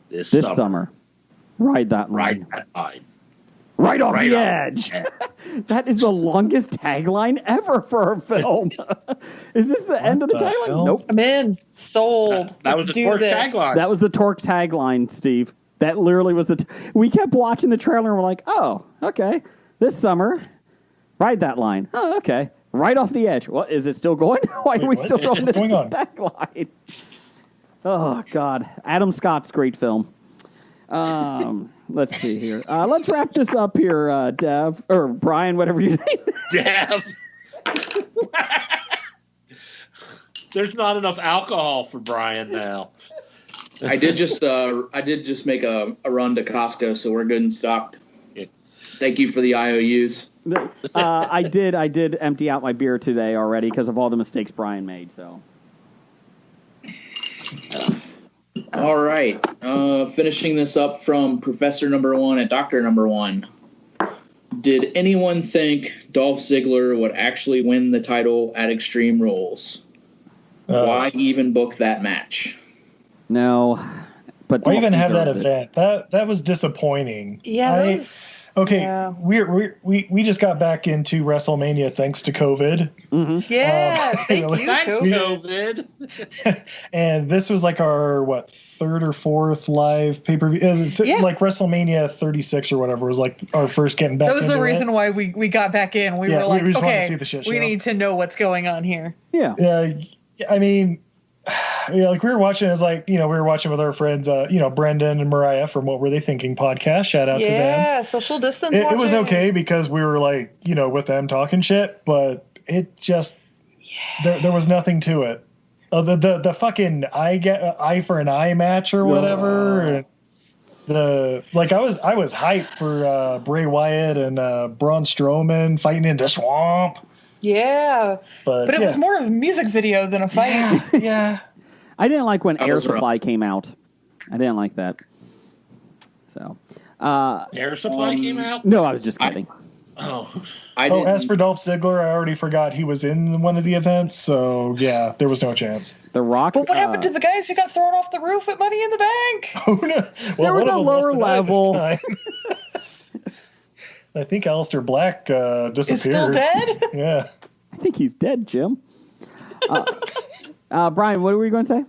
This This summer. summer, ride that line. Right that line. Right off Right the off. edge. That is the longest tagline ever for a film. Is this the end of the the tagline? hell? Nope. I'm in. Sold. That was Let's the do Torque this. tagline. That was the Torque tagline, Steve. That literally was we kept watching the trailer and we're like, oh, okay. This summer, ride that line. Oh, okay. Right off the edge. What, is it still going? Why are we what? still going What's this going on? tagline? Oh, God. Adam Scott's great film. Let's see here. Let's wrap this up here, Dev. Or Brian, whatever your name is. Dev. There's not enough alcohol for Brian now. I did just make a run to Costco, so we're good and stocked. Yeah. Thank you for the IOUs. I did empty out my beer today already because of all the mistakes Brian made. So All right. Finishing this up from Professor Number 1 and Doctor Number 1. Did anyone think Dolph Ziggler would actually win the title at Extreme Rules? Why even book that match? no, but Why Dolph even have that deserves it. event? That was disappointing. Yeah. Okay, Yeah. we just got back into WrestleMania thanks to COVID, Yeah. Thank you. Thanks, Kobe. COVID. and this was like our third or fourth live pay per view. Yeah. Like WrestleMania 36 or whatever was like our first getting back. That was the into reason it. why we got back in. We Yeah, were like, we just wanted to okay, see the shit we show. need to know what's going on here. Yeah. I mean, yeah, like we were watching as we were watching with our friends, Brendan and Mariah from What Were They Thinking podcast. Shout out to them. Yeah, social distance. It was watching. okay because we were with them talking shit, but it just there was nothing to it. The fucking eye for an eye match or whatever. And I was hyped for Bray Wyatt and Braun Strowman fighting in the swamp. Yeah, but it was more of a music video than a fight. Yeah. I didn't like when That Air was rough. Supply came out. I didn't like that. So, Air Supply came out? no, I was just kidding. Oh. As for Dolph Ziggler, I already forgot he was in one of the events, so yeah, there was no chance. The Rock. But what happened to the guys who got thrown off the roof at Money in the Bank? Oh, no. There was one of a them lower lost an eye level. this time. I think Aleister Black disappeared. Is still dead? Yeah. I think he's dead, Jim. Brian, what were you going to say?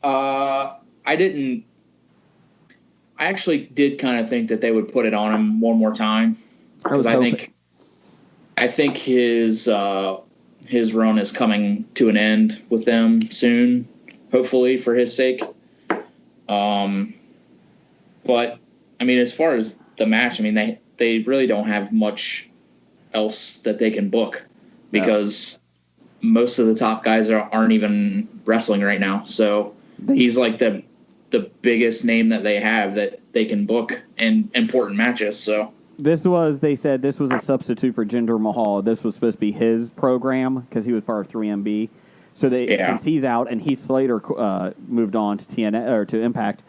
I actually did kind of think that they would put it on him one more time because I think I think his run is coming to an end with them soon, hopefully for his sake. But I mean, as far as the match, I mean, they really don't have much else that they can book because most of the top guys aren't even wrestling right now. So he's like the biggest name that they have that they can book in important matches. So they said this was a substitute for Jinder Mahal. This was supposed to be his program because he was part of 3MB. So since he's out and Heath Slater moved on to TNA or to Impact,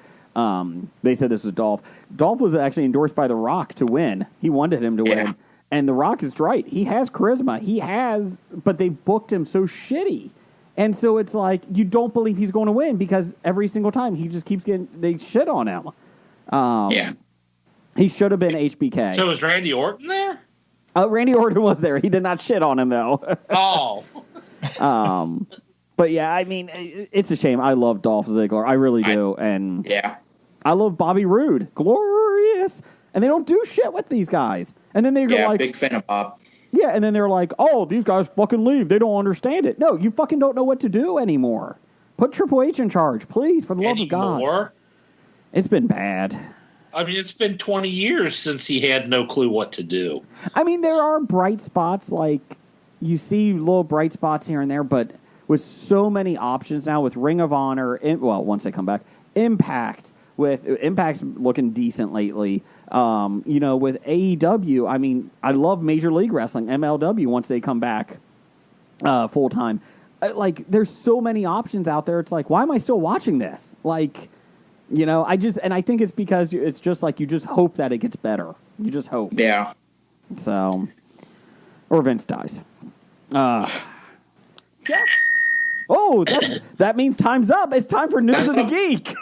they said this was Dolph. Dolph was actually endorsed by The Rock to win. He wanted him to win. And The Rock is right. He has charisma. But they booked him so shitty. And so it's like, you don't believe he's going to win because every single time he just keeps they shit on him. He should have been HBK. So was Randy Orton there? Randy Orton was there. He did not shit on him, though. Oh. But yeah, I mean, it's a shame. I love Dolph Ziggler. I really do. And I love Bobby Roode. Glorious. And they don't do shit with these guys. And then they go like, big fan of Bob. Yeah, and then they're like, oh, these guys fucking leave. They don't understand it. No, you fucking don't know what to do anymore. Put Triple H in charge, please, for the love of God. It's been bad. I mean, it's been 20 years since he had no clue what to do. I mean, there are bright spots, like, you see little bright spots here and there, but with so many options now with Ring of Honor, once they come back, Impact's looking decent lately. With AEW, I mean, I love Major League Wrestling, MLW, once they come back full time. There's so many options out there. It's like, why am I still watching this? I think it's because it's just like you just hope that it gets better. You just hope. Yeah. So, or Vince dies. Jeff. Oh, that means time's up. It's time for News of the Geek.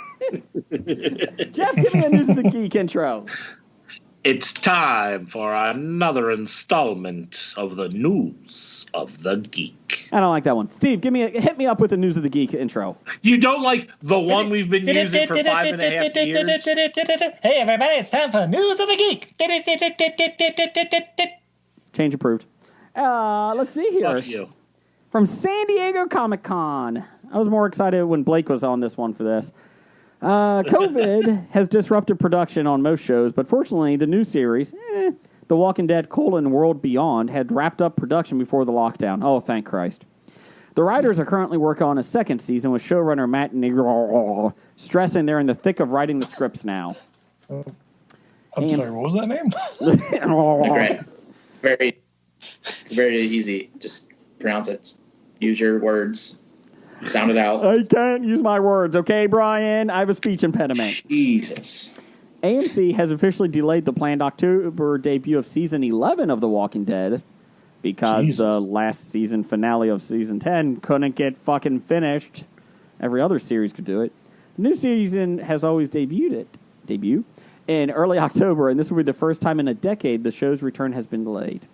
Jeff, give me a News of the Geek intro. It's time for another installment of the News of the Geek. I don't like that one. Steve, hit me up with the News of the Geek intro. You don't like the one we've been using for 5.5 years? Hey, everybody, it's time for News of the Geek. Change approved. Let's see here. Fuck you. From San Diego Comic-Con. I was more excited when Blake was on this one for this. COVID has disrupted production on most shows, but fortunately, the new series, The Walking Dead: World Beyond, had wrapped up production before the lockdown. Oh, thank Christ. The writers are currently working on a second season with showrunner Matt Negro stressing they're in the thick of writing the scripts now. I'm sorry, what was that name? It's very easy. Just pronounce it. Use your words. Sound it out. I can't use my words, okay, Brian? I have a speech impediment. Jesus. AMC has officially delayed the planned October debut of Season 11 of The Walking Dead because the last season finale of Season 10 couldn't get fucking finished. Every other series could do it. The new season has always debut in early October, and this will be the first time in a decade the show's return has been delayed.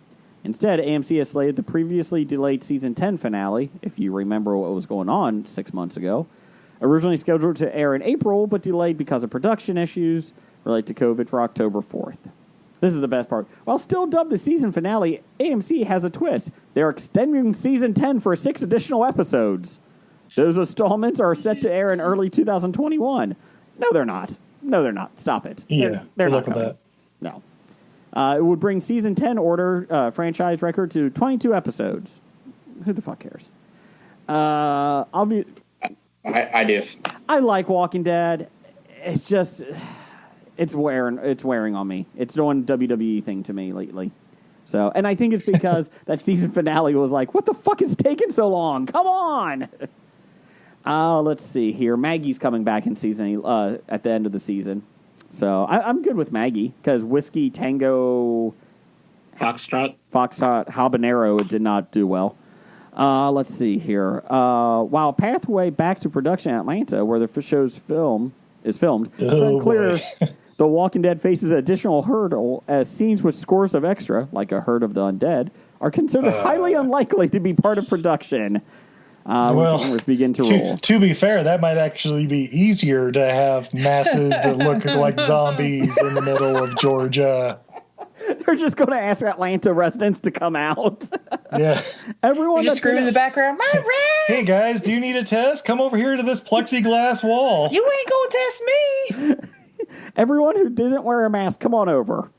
Instead, AMC has slated the previously delayed Season 10 finale, if you remember what was going on 6 months ago, originally scheduled to air in April, but delayed because of production issues related to COVID for October 4th. This is the best part. While still dubbed the season finale, AMC has a twist. They're extending Season 10 for 6 additional episodes. Those installments are set to air in early 2021. No, they're not. Stop it. Yeah, they're not coming. that. No. It would bring Season 10 franchise record to 22 episodes. Who the fuck cares? I do. I like Walking Dead. It's just, it's wearing on me. It's doing WWE thing to me lately. So, and I think it's because that season finale was like, what the fuck is taking so long? Come on. Let's see here. Maggie's coming back in season at the end of the season. So I'm good with Maggie because Whiskey Tango Foxtrot Habanero did not do well. Let's see here. While Pathway back to production in Atlanta, where the show's filmed, it's unclear. The Walking Dead faces an additional hurdle as scenes with scores of extra, like a herd of the undead, are considered highly unlikely to be part of production. When cameras begin to roll. To be fair, that might actually be easier to have masses that look like zombies in the middle of Georgia. They're just going to ask Atlanta residents to come out. Yeah. Everyone You just scream in the background, my rats! Hey guys, do you need a test? Come over here to this plexiglass wall. You ain't gonna test me! Everyone who doesn't wear a mask, come on over.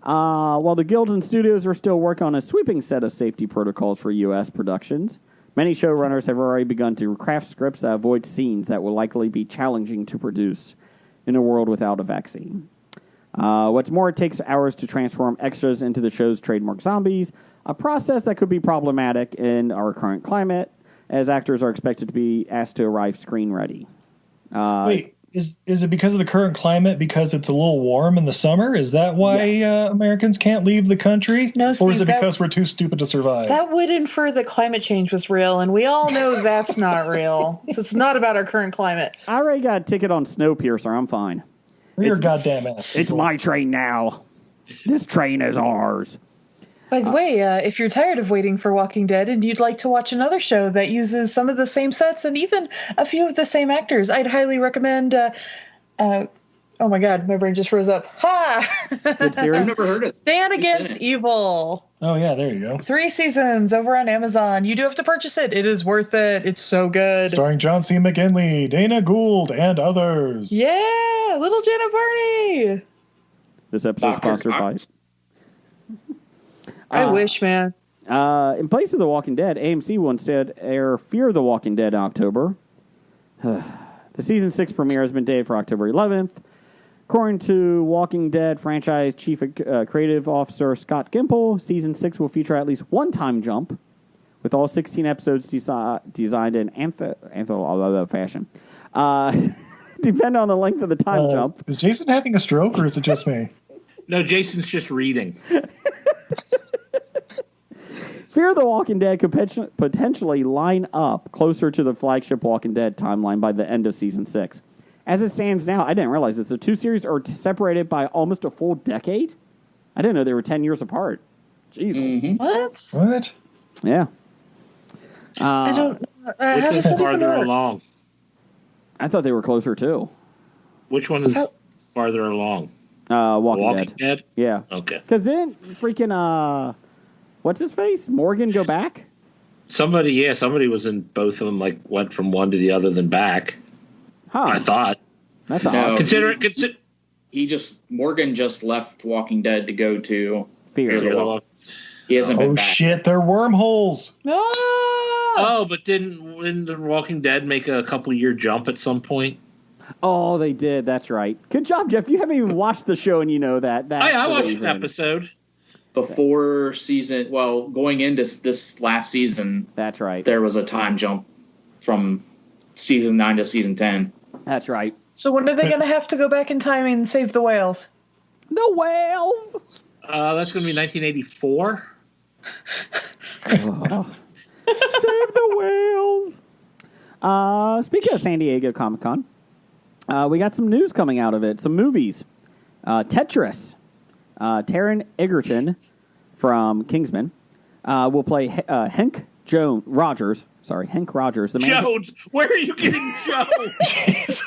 While the guilds and studios are still working on a sweeping set of safety protocols for U.S. productions, many showrunners have already begun to craft scripts that avoid scenes that will likely be challenging to produce in a world without a vaccine. What's more, it takes hours to transform extras into the show's trademark zombies, a process that could be problematic in our current climate, as actors are expected to be asked to arrive screen ready. Wait, is it because of the current climate, because it's a little warm in the summer? Is that why Americans can't leave the country? No, Steve, or is it because we're too stupid to survive? That would infer that climate change was real, and we all know that's not real. So it's not about our current climate. I already got a ticket on Snowpiercer. I'm fine. You're a goddamn ass. It's my train now. This train is ours. By the way, if you're tired of waiting for Walking Dead and you'd like to watch another show that uses some of the same sets and even a few of the same actors, I'd highly recommend. Oh my God, my brain just froze up. Ha! Good series. I've never heard of it. Stand Against Evil. Oh yeah, there you go. 3 seasons over on Amazon. You do have to purchase it. It is worth it. It's so good. Starring John C. McGinley, Dana Gould, and others. Yeah, little Jenna Barney. This episode is sponsored by. I wish, man. In place of The Walking Dead, AMC will instead air Fear the Walking Dead in October. The season 6 premiere has been dated for October 11th. According to Walking Dead franchise chief creative officer Scott Gimple, season 6 will feature at least one time jump, with all 16 episodes designed in anthological fashion. Depending on the length of the time jump. Is Jason having a stroke, or is it just me? No, Jason's just reading. Fear the Walking Dead could potentially line up closer to the flagship Walking Dead timeline by the end of season 6. As it stands now, I didn't realize that the two series are separated by almost a full decade. I didn't know they were 10 years apart. Jeez. Mm-hmm. What? Yeah. I don't know. Which one's farther along? I thought they were closer too. Which one is farther along? Walking Dead? Yeah. Okay. Because didn't freaking, what's his face? Morgan go back? Somebody was in both of them, like went from one to the other, then back. Huh. I thought. That's No. odd. Morgan just left Walking Dead to go to Fear. He hasn't been Oh back. shit, they're wormholes. Oh, but didn't The Walking Dead make a couple year jump at some point? Oh, they did. That's right. Good job, Jeff. You haven't even watched the show and you know that. I watched an episode. Before going into this last season, That's right. there was a time jump from season 9 to season 10. That's right. So when are they going to have to go back in time and save the whales? The whales. That's going to be 1984. Oh. Save the whales. Speaking of San Diego Comic-Con, we got some news coming out of it. Some movies. Tetris. Taron Egerton from Kingsman will play Hank Rogers. Sorry, Hank Rogers. The man Jones. Where are you getting Jones?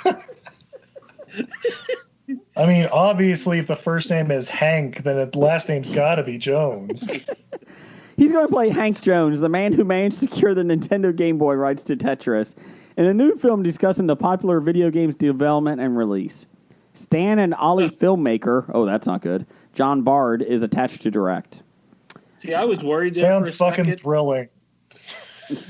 I mean, obviously, if the first name is Hank, then the last name's got to be Jones. He's going to play Hank Jones, the man who managed to secure the Nintendo Game Boy rights to Tetris, in a new film discussing the popular video game's development and release. Stan and Ollie filmmaker, that's not good, John Bard, is attached to direct. See, I was worried there Sounds for a fucking second thrilling.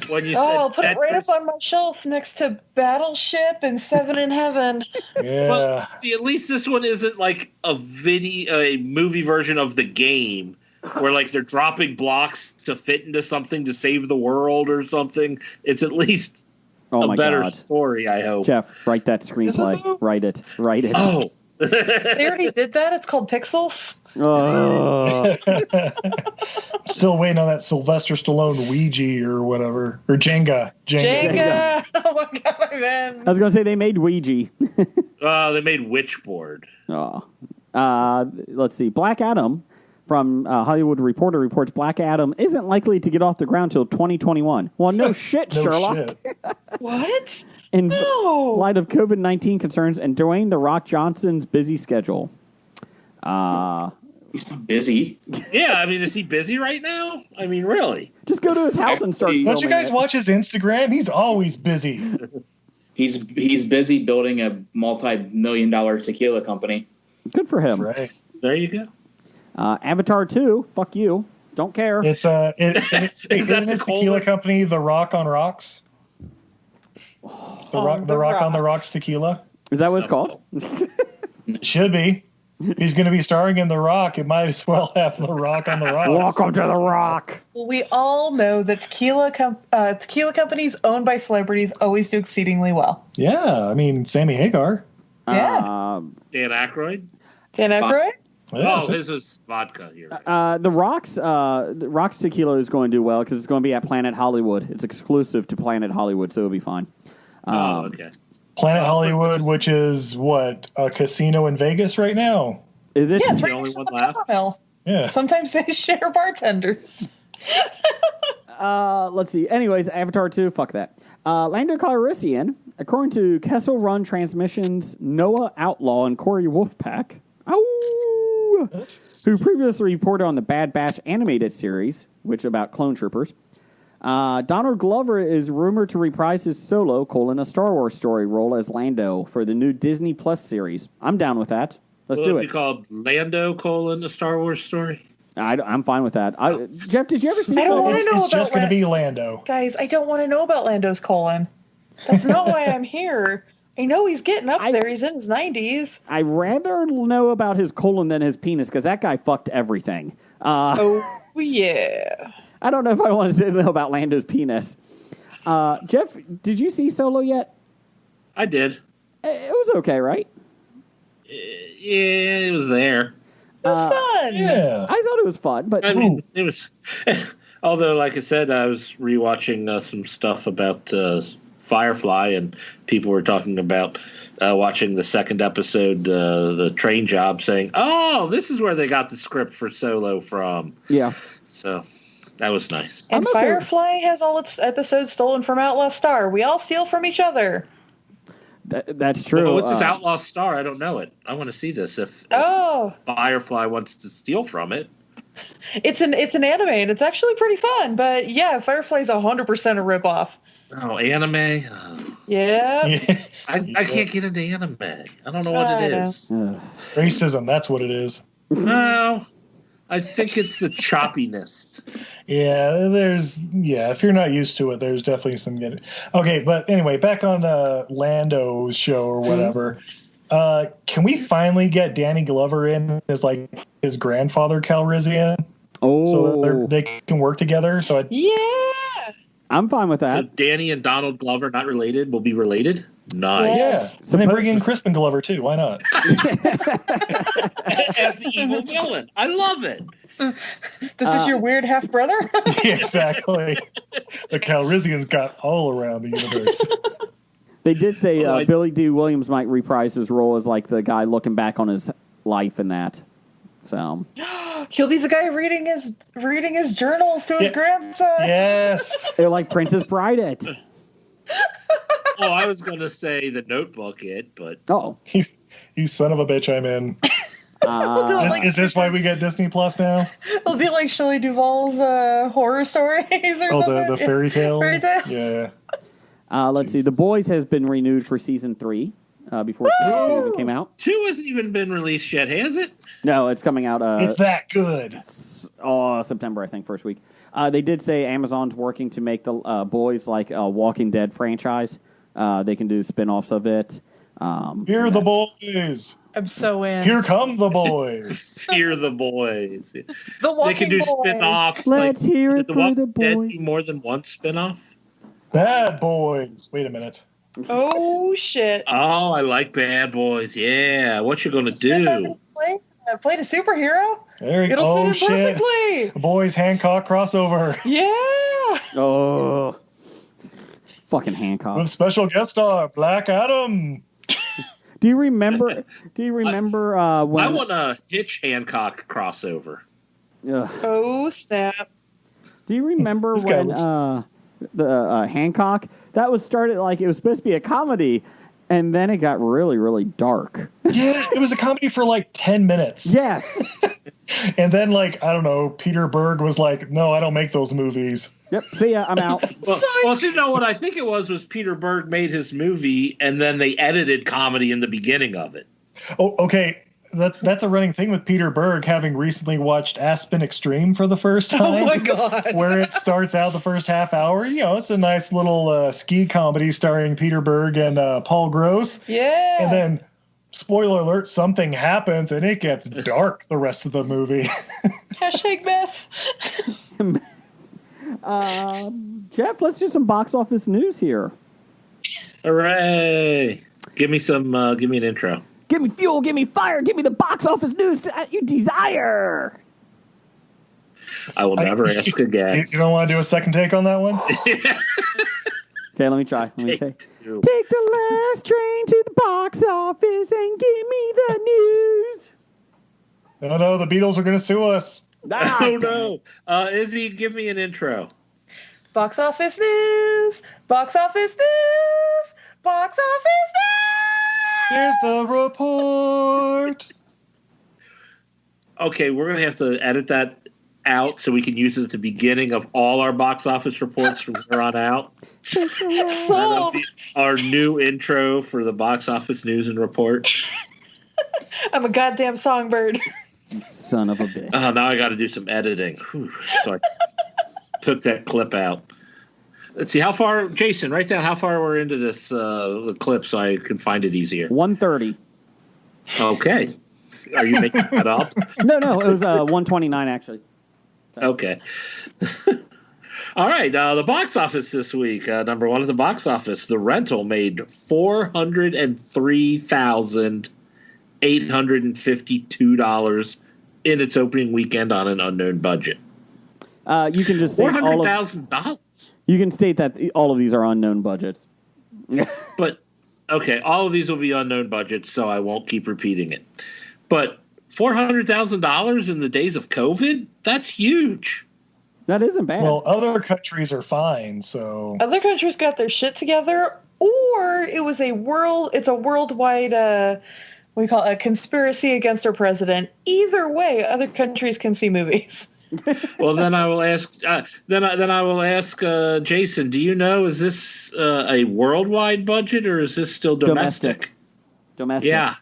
when you I'll said put it right up Tetris. on my shelf next to Battleship and Seven in Heaven. Yeah. Well, see, at least this one isn't like a movie version of the game where like they're dropping blocks to fit into something to save the world or something. It's at least a better story, I hope. Jeff, write that screenplay. Write it. Oh. They already did that. It's called Pixels. Oh. Still waiting on that Sylvester Stallone Ouija or whatever. Or Jenga. Jenga. Oh my god, man. I was going to say they made Ouija. They made Witchboard. Let's see. Black Adam from Hollywood Reporter reports Black Adam isn't likely to get off the ground till 2021. Well, no shit, No Sherlock. shit. What? In No. light of COVID-19 concerns and Dwayne "The Rock" Johnson's busy schedule. He's not busy. Yeah, I mean, is he busy right now? I mean, really? Just go to his house and start filming Don't you guys it. watch his Instagram? He's always busy. He's busy building a multi-million-dollar tequila company. Good for him. Right. There you go. Avatar 2, fuck you. Don't care. It's that isn't his the tequila Coleman? company The Rock on Rocks? The Rock on the Rocks tequila? Is that what it's called? It should be. If he's going to be starring in The Rock, it might as well have The Rock on the Rocks. Welcome to the Rock. Well, we all know that tequila companies owned by celebrities always do exceedingly well. Yeah, I mean, Sammy Hagar. Yeah. Dan Aykroyd? Dan Aykroyd? Yeah, Oh, so- his is vodka here. The Rock's tequila is going to do well because it's going to be at Planet Hollywood. It's exclusive to Planet Hollywood, so it'll be fine. Okay. Planet Hollywood, which is what, a casino in Vegas right now? Is it? Yeah, it's the right only next to one the left? Peppermill. Yeah. Sometimes they share bartenders. Let's see. Anyways, Avatar 2, fuck that. Lando Calrissian, according to Kessel Run Transmission's Noah Outlaw and Corey Wolfpack, who previously reported on the Bad Batch animated series, which about clone troopers. Donald Glover is rumored to reprise his Solo: a Star Wars story role as Lando for the new Disney Plus series. I'm down with that. Let's Will do it be it. called Lando: a Star Wars story? I'm fine with that. Jeff, did you ever see? I don't wanna It's, know it's about just going to that. be Lando. Guys, I don't want to know about Lando's colon. That's not why I'm here. I know he's getting up there. He's in his 90s. I'd rather know about his colon than his penis because that guy fucked everything. Oh, yeah. I don't know if I want to know about Lando's penis. Jeff, did you see Solo yet? I did. It was okay, right? Yeah, it was there. It was fun. Yeah. I thought it was fun, but I mean, it was. Although, like I said, I was rewatching some stuff about Firefly, and people were talking about watching the second episode, the train job, saying, "Oh, this is where they got the script for Solo from." yeah. So that was nice. And I'm okay. Firefly has all its episodes stolen from Outlaw Star. We all steal from each other. That's true. But what's this Outlaw Star? I don't know it. I want to see this. If Oh, Firefly wants to steal from it. it's an anime, and it's actually pretty fun. But yeah, Firefly's 100% a ripoff. Oh, anime. Oh, Yeah. Yeah. I can't get into anime. I don't know what I it know. is. Racism, that's what it is. No, I think it's the choppiness. Yeah, if you're not used to it, there's definitely some good. Okay, but anyway, back on Lando's show or whatever. Can we finally get Danny Glover in as like his grandfather Calrissian, so that they can work together? So Yeah. I'm fine with So that. Danny and Donald Glover, not related, will be related? Nice. yeah, and then bring in Crispin Glover too. Why not? As the evil villain. I love it. This is your weird half brother. Yeah, exactly. The Calrissians got all around the universe. They did say Oh, Billy D. Williams might reprise his role as like the guy looking back on his life in that. So He'll be the guy reading his journals to his grandson. Yes. they're like Princess Bride it. Oh, I was going to say the Notebook but Oh, You son of a bitch, I'm in. We'll do it like Is this why we get Disney Plus now? It'll be like Shelley Duvall's horror stories or Oh, something. the fairy tale? Fairy tales? Yeah. let's see. The Boys has been renewed for season 3 before season 2 even came out. 2 hasn't even been released yet, has it? No, it's coming out It's that good. September, I think, first week. They did say Amazon's working to make the Boys like a Walking Dead franchise. They can do spin-offs of it. Here are the boys. I'm so in. Here come the boys. Hear the Boys. The They Walking can do Boys. spin-offs. Let's hear it did the for Walking the Dead boys. do more than one spin-off? Bad boys. Wait a minute. Oh shit! Oh, I like Bad Boys. Yeah. What you going to do? Played a superhero. There you go. It'll Oh, fit in shit. perfectly. Boys Hancock crossover Yeah. Oh, fucking Hancock. with special guest star Black Adam. Do you remember? When? I want a Hitch Hancock crossover. Ugh. Oh snap! Do you remember This guy when looks- the Hancock that was started like it was supposed to be a comedy, And then it got really, really dark. Yeah, it was a comedy for like 10 minutes. Yes. And then, like, I don't know, Peter Berg was like, no, I don't make those movies. Yep. See ya. I'm out. Well, you know what I think it was Peter Berg made his movie, and then they edited comedy in the beginning of it. Oh, okay. That's a running thing with Peter Berg, having recently watched Aspen Extreme for the first time. Oh my God. Where it starts out the first half hour. You know, it's a nice little ski comedy starring Peter Berg and Paul Gross. Yeah. And then, spoiler alert, something happens and it gets dark the rest of the movie. Hashtag meth. Jeff, let's do some box office news here. Hooray! Give me an intro. Give me fuel, give me fire, give me the box office news that you desire. I will never ask again. You don't want to do a second take on that one? Okay, let me try. Take two. Take the last train to the box office and give me the news. No, the Beatles are going to sue us. Oh no! Izzy, give me an intro. Box office news. Box office news. Box office news. Here's the report. Okay, we're gonna have to edit that out so we can use it at the beginning of all our box office reports from here on out. Sold. Our new intro for the box office news and report. I'm a goddamn songbird. You son of a bitch. Now I got to do some editing. Whew, so I took that clip out. Let's see how far, Jason. Write down how far we're into this the clip so I can find it easier. 130. Okay. Are you making that up? No, it was 129 actually. Okay. All right. The box office this week. Number one at the box office, The Rental made $403,852 in its opening weekend on an unknown budget. You can just say $400,000. You can state that all of these are unknown budgets. But okay, all of these will be unknown budgets, so I won't keep repeating it. But $400,000 in the days of COVID? That's huge. That isn't bad. Well, other countries are fine, so Other countries got their shit together, or it's a worldwide what do you call it, a conspiracy against our president. Either way, other countries can see movies. Well, then I will ask. Then I will ask Jason. Do you know, is this a worldwide budget or is this still domestic? Domestic. Yeah,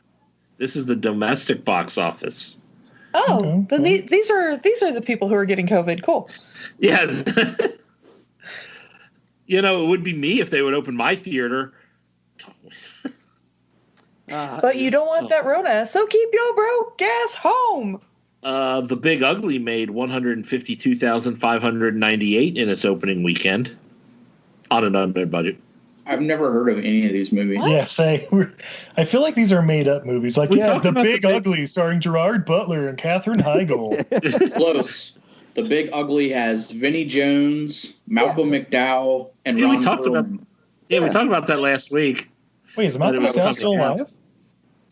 this is the domestic box office. Oh, then these are the people who are getting COVID. Cool. Yeah. It would be me if they would open my theater. But you don't want that Rona, so keep your broke ass home. The Big Ugly made $152,598 in its opening weekend on an unknown budget. I've never heard of any of these movies. yeah, I feel like these are made up movies. Like, The Big Ugly starring Gerard Butler and Katherine Heigl. Close. The Big Ugly has Vinnie Jones, Malcolm McDowell, and Ron Perlman. We talked about that last week. Wait, is Malcolm McDowell still alive?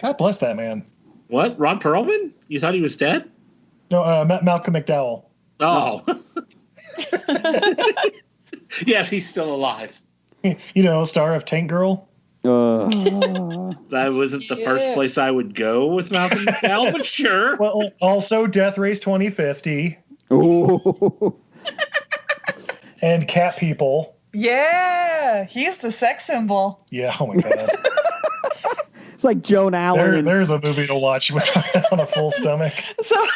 God bless that man. What? Ron Perlman? You thought he was dead? No, Malcolm McDowell. Oh. Yes, he's still alive. Star of Tank Girl. That wasn't the first place I would go with Malcolm McDowell, but sure. Well, also Death Race 2050. Ooh. And Cat People. Yeah, he's the sex symbol. Yeah, oh my God. It's like Joan Allen. There's a movie to watch on a full stomach. So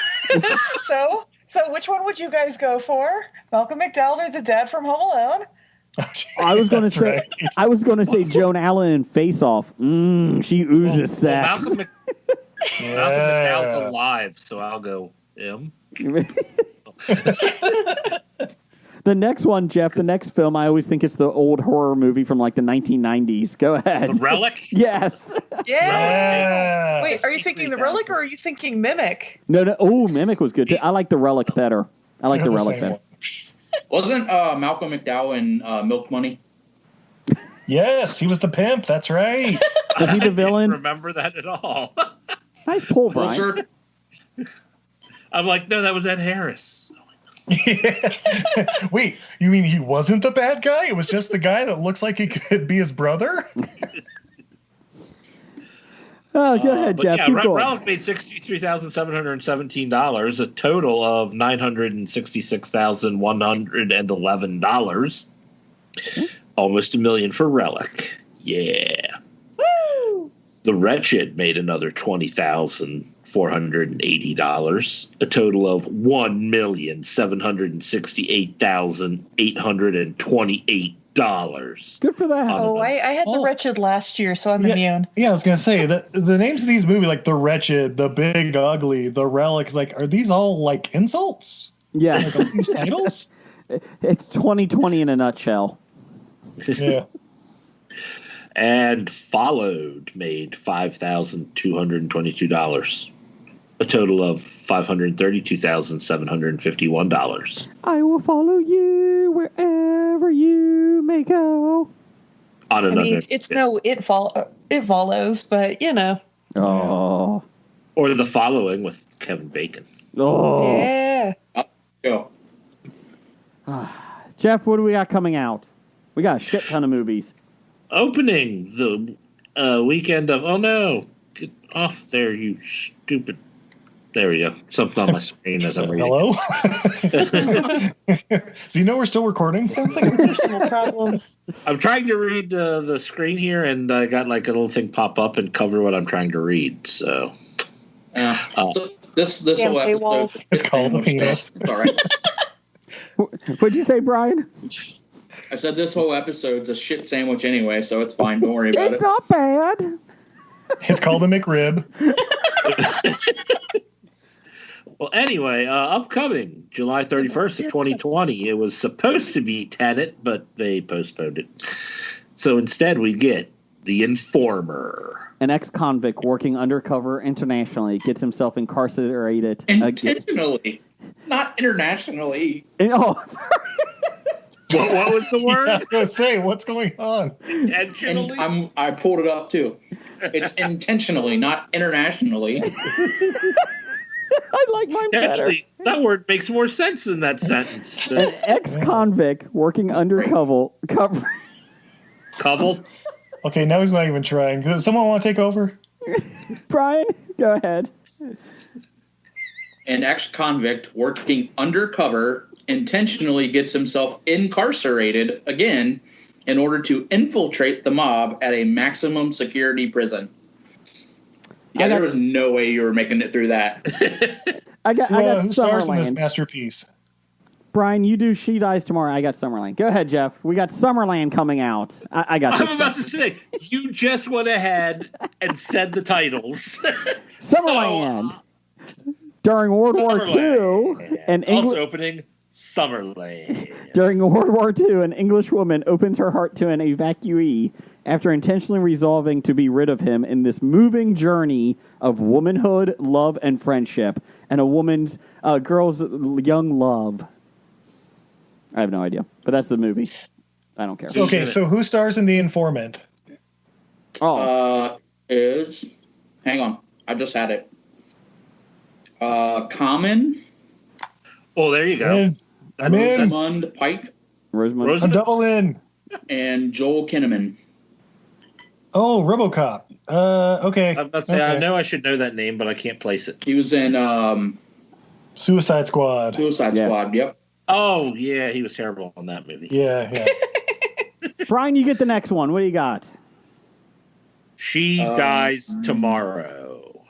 which one would you guys go for? Malcolm McDowell or the dad from Home Alone? I was going to say right. I was going to say Joan Allen in Face Off. She oozes sex. Malcolm McDowell's alive, so I'll go him. The next one, Jeff, the next film, I always think it's the old horror movie from like the 1990s. Go ahead. The Relic? Yes. Yeah. Wait, are you thinking The Relic or are you thinking Mimic? No. Oh, Mimic was good too. I like The Relic better. The Relic better. Wasn't Malcolm McDowell in Milk Money? Yes, he was the pimp. That's right. Was he the villain? I didn't remember that at all. Nice pull, Brian. I'm like, no, that was Ed Harris. Wait, you mean he wasn't the bad guy? It was just the guy that looks like he could be his brother? Oh, go ahead, Jeff. Yeah, Keep going. Relic made $63,717, a total of $966,111. Almost $1 million for Relic. Yeah. Woo! The Wretched made another $20,480, a total of $1,768,828. Good for that. Oh, I had The Wretched last year, so I'm immune. Yeah, I was gonna say the names of these movies, like The Wretched, The Big Ugly, The Relic, like, are these all like insults? Yeah. Like, are these titles? It's 2020 in a nutshell. Yeah. And Followed made $5,222, a total of $532,751. I will follow you wherever you may go. On another, It follows, but you know. Oh. or The Following with Kevin Bacon. Oh. Yeah. Go. Jeff, what do we got coming out? We got a shit ton of movies. Opening the weekend of, oh no, get off there, you stupid. There we go. Something on my screen as I'm reading. Hello? So you know we're still recording? Sounds like a personal problem. I'm trying to read the screen here, and I got like a little thing pop up and cover what I'm trying to read. So, This Damn whole episode. paywalls. It's called a penis. It's all right. What'd you say, Brian? I said this whole episode's a shit sandwich anyway, so it's fine. Don't worry about It's it. not bad. It's called a McRib. well, anyway, upcoming July 31st of 2020. It was supposed to be Tenet, but they postponed it. So instead, we get The Informer. An ex-convict working undercover internationally gets himself incarcerated again. Intentionally, not internationally. Oh, sorry. What was the word? I was going to say, what's going on? Intentionally? And I pulled it up too. It's intentionally, not internationally. I like mine better. Actually, that word makes more sense in that sentence. An ex-convict working undercover. Couple? Okay, now he's not even trying. Does someone want to take over? Brian, go ahead. An ex-convict working undercover intentionally gets himself incarcerated again in order to infiltrate the mob at a maximum security prison. Yeah, there was no way you were making it through that. I got Who stars in this Summerland. masterpiece? Brian, you do She Dies Tomorrow. I got Summerland. Go ahead, Jeff. We got Summerland coming out. I got this. I'm about to say, you just went ahead and said the titles. Summerland. During World War II, an Also opening Summerland. During World War II, an English woman opens her heart to an evacuee after intentionally resolving to be rid of him in this moving journey of womanhood, love, and friendship, and a girl's young love. I have no idea, but that's the movie. I don't care. Okay, so who stars in The Informant? Hang on, I just had it. Common. Oh, there you go. I'm in. Rosamund Pike Rosamund. I'm double in. and Joel Kinnaman. Oh, RoboCop. Okay. I'm about to say, Okay. I know I should know that name, but I can't place it. He was in Suicide Squad. Suicide Yeah. Squad. Yep. Oh, yeah, he was terrible on that movie. Yeah. Brian, you get the next one. What do you got? She Dies Tomorrow.